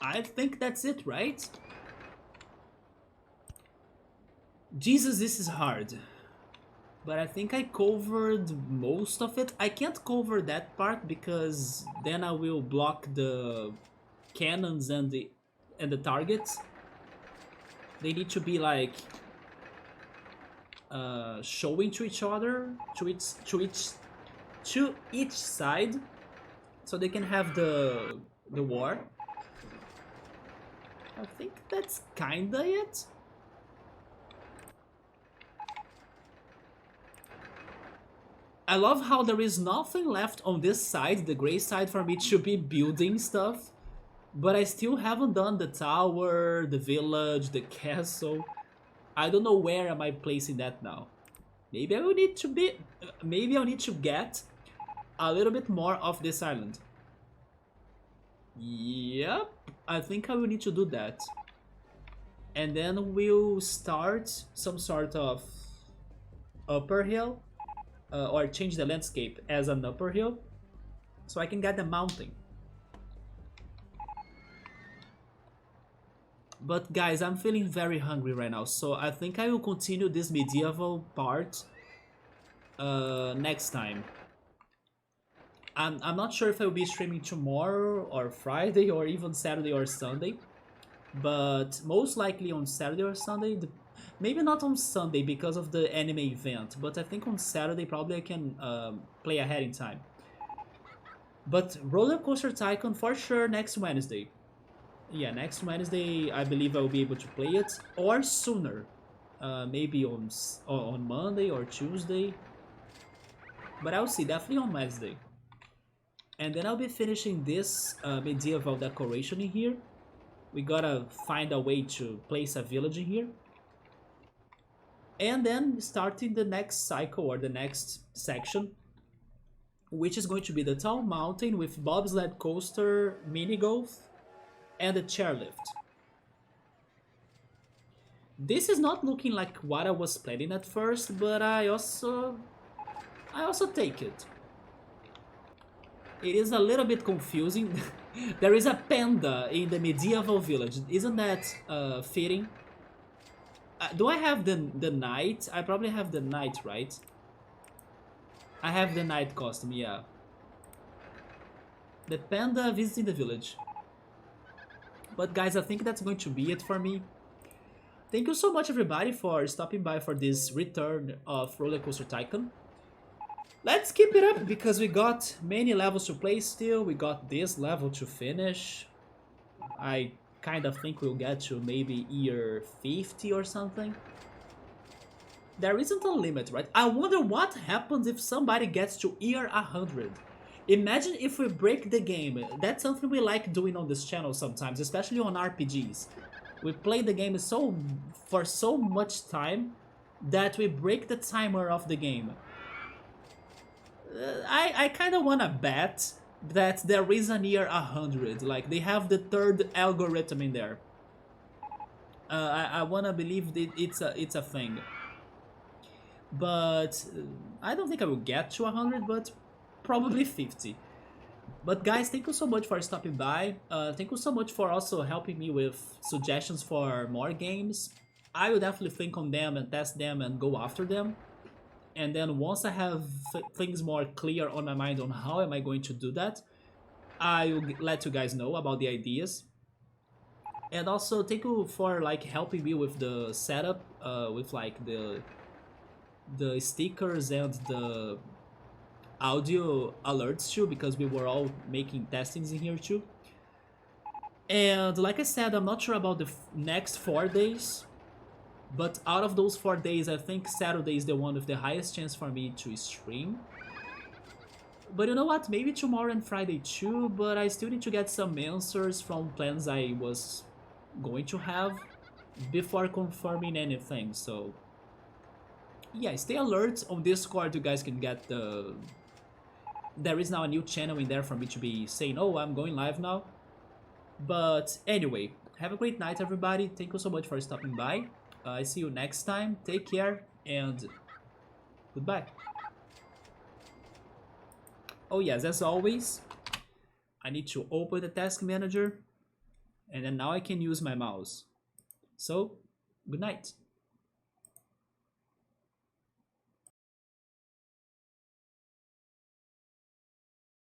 I think that's it, right? Jesus, this is hard. But I think I covered most of it. I can't cover that part because then I will block the cannons and the targets. They need to be like showing to each other, to each side, so they can have the war. I think that's kinda it. I love how there is nothing left on this side, the gray side, for me to be building stuff. But I still haven't done the tower, the village, the castle. I don't know where am I placing that now. Maybe I will need to be... Maybe I'll need to get a little bit more of this island. Yep, I think I will need to do that. And then we'll start some sort of upper hill. Or change the landscape as an upper hill. So I can get the mountain. But guys, I'm feeling very hungry right now. So I think I will continue this medieval part next time. I'm not sure if I will be streaming tomorrow or Friday or even Saturday or Sunday. But most likely on Saturday or Sunday. Maybe not on Sunday because of the anime event. But I think on Saturday probably I can play ahead in time. But RollerCoaster Tycoon for sure next Wednesday. Yeah, next Wednesday I believe I will be able to play it. Or sooner. Maybe on Monday or Tuesday. But I'll see, definitely on Wednesday. And then I'll be finishing this medieval decoration in here. We gotta find a way to place a village in here. And then starting the next cycle or the next section, which is going to be the tall mountain with bobsled coaster, mini golf, and a chairlift. This is not looking like what I was planning at first, but I also take it. It is a little bit confusing There is a panda in the medieval village. Isn't that fitting? Do I have the knight? I probably have the knight, right? I have the knight costume, yeah. The panda visiting the village. But guys, I think that's going to be it for me. Thank you so much everybody for stopping by for this return of RollerCoaster Tycoon. Let's keep it up because we got many levels to play still. We got this level to finish. I kind of think we'll get to maybe year 50 or something. There isn't a limit, right? I wonder what happens if somebody gets to year 100. Imagine if we break the game. That's something we like doing on this channel sometimes, especially on RPGs. We play the game for so much time that we break the timer of the game. I kind of want to bet that there is a near 100. Like, they have the third algorithm in there. I want to believe that it's a thing. But I don't think I will get to 100, but probably 50. But guys, thank you so much for stopping by. Thank you so much for also helping me with suggestions for more games. I will definitely think on them and test them and go after them. And then once I have things more clear on my mind on how am I going to do that, I will let you guys know about the ideas. And also thank you for like helping me with the setup, with like the stickers and the audio alerts too, because we were all making testings in here too. And like I said, I'm not sure about the next 4 days, but out of those 4 days, I think Saturday is the one with the highest chance for me to stream. But you know what, maybe tomorrow and Friday too, but I still need to get some answers from plans I was going to have before confirming anything, so yeah, stay alert on Discord. You guys can get the... There is now a new channel in there for me to be saying, oh, I'm going live now. But anyway, have a great night, everybody. Thank you so much for stopping by. I see you next time. Take care and goodbye. Oh yes, as always, I need to open the task manager and then now I can use my mouse. So, good night.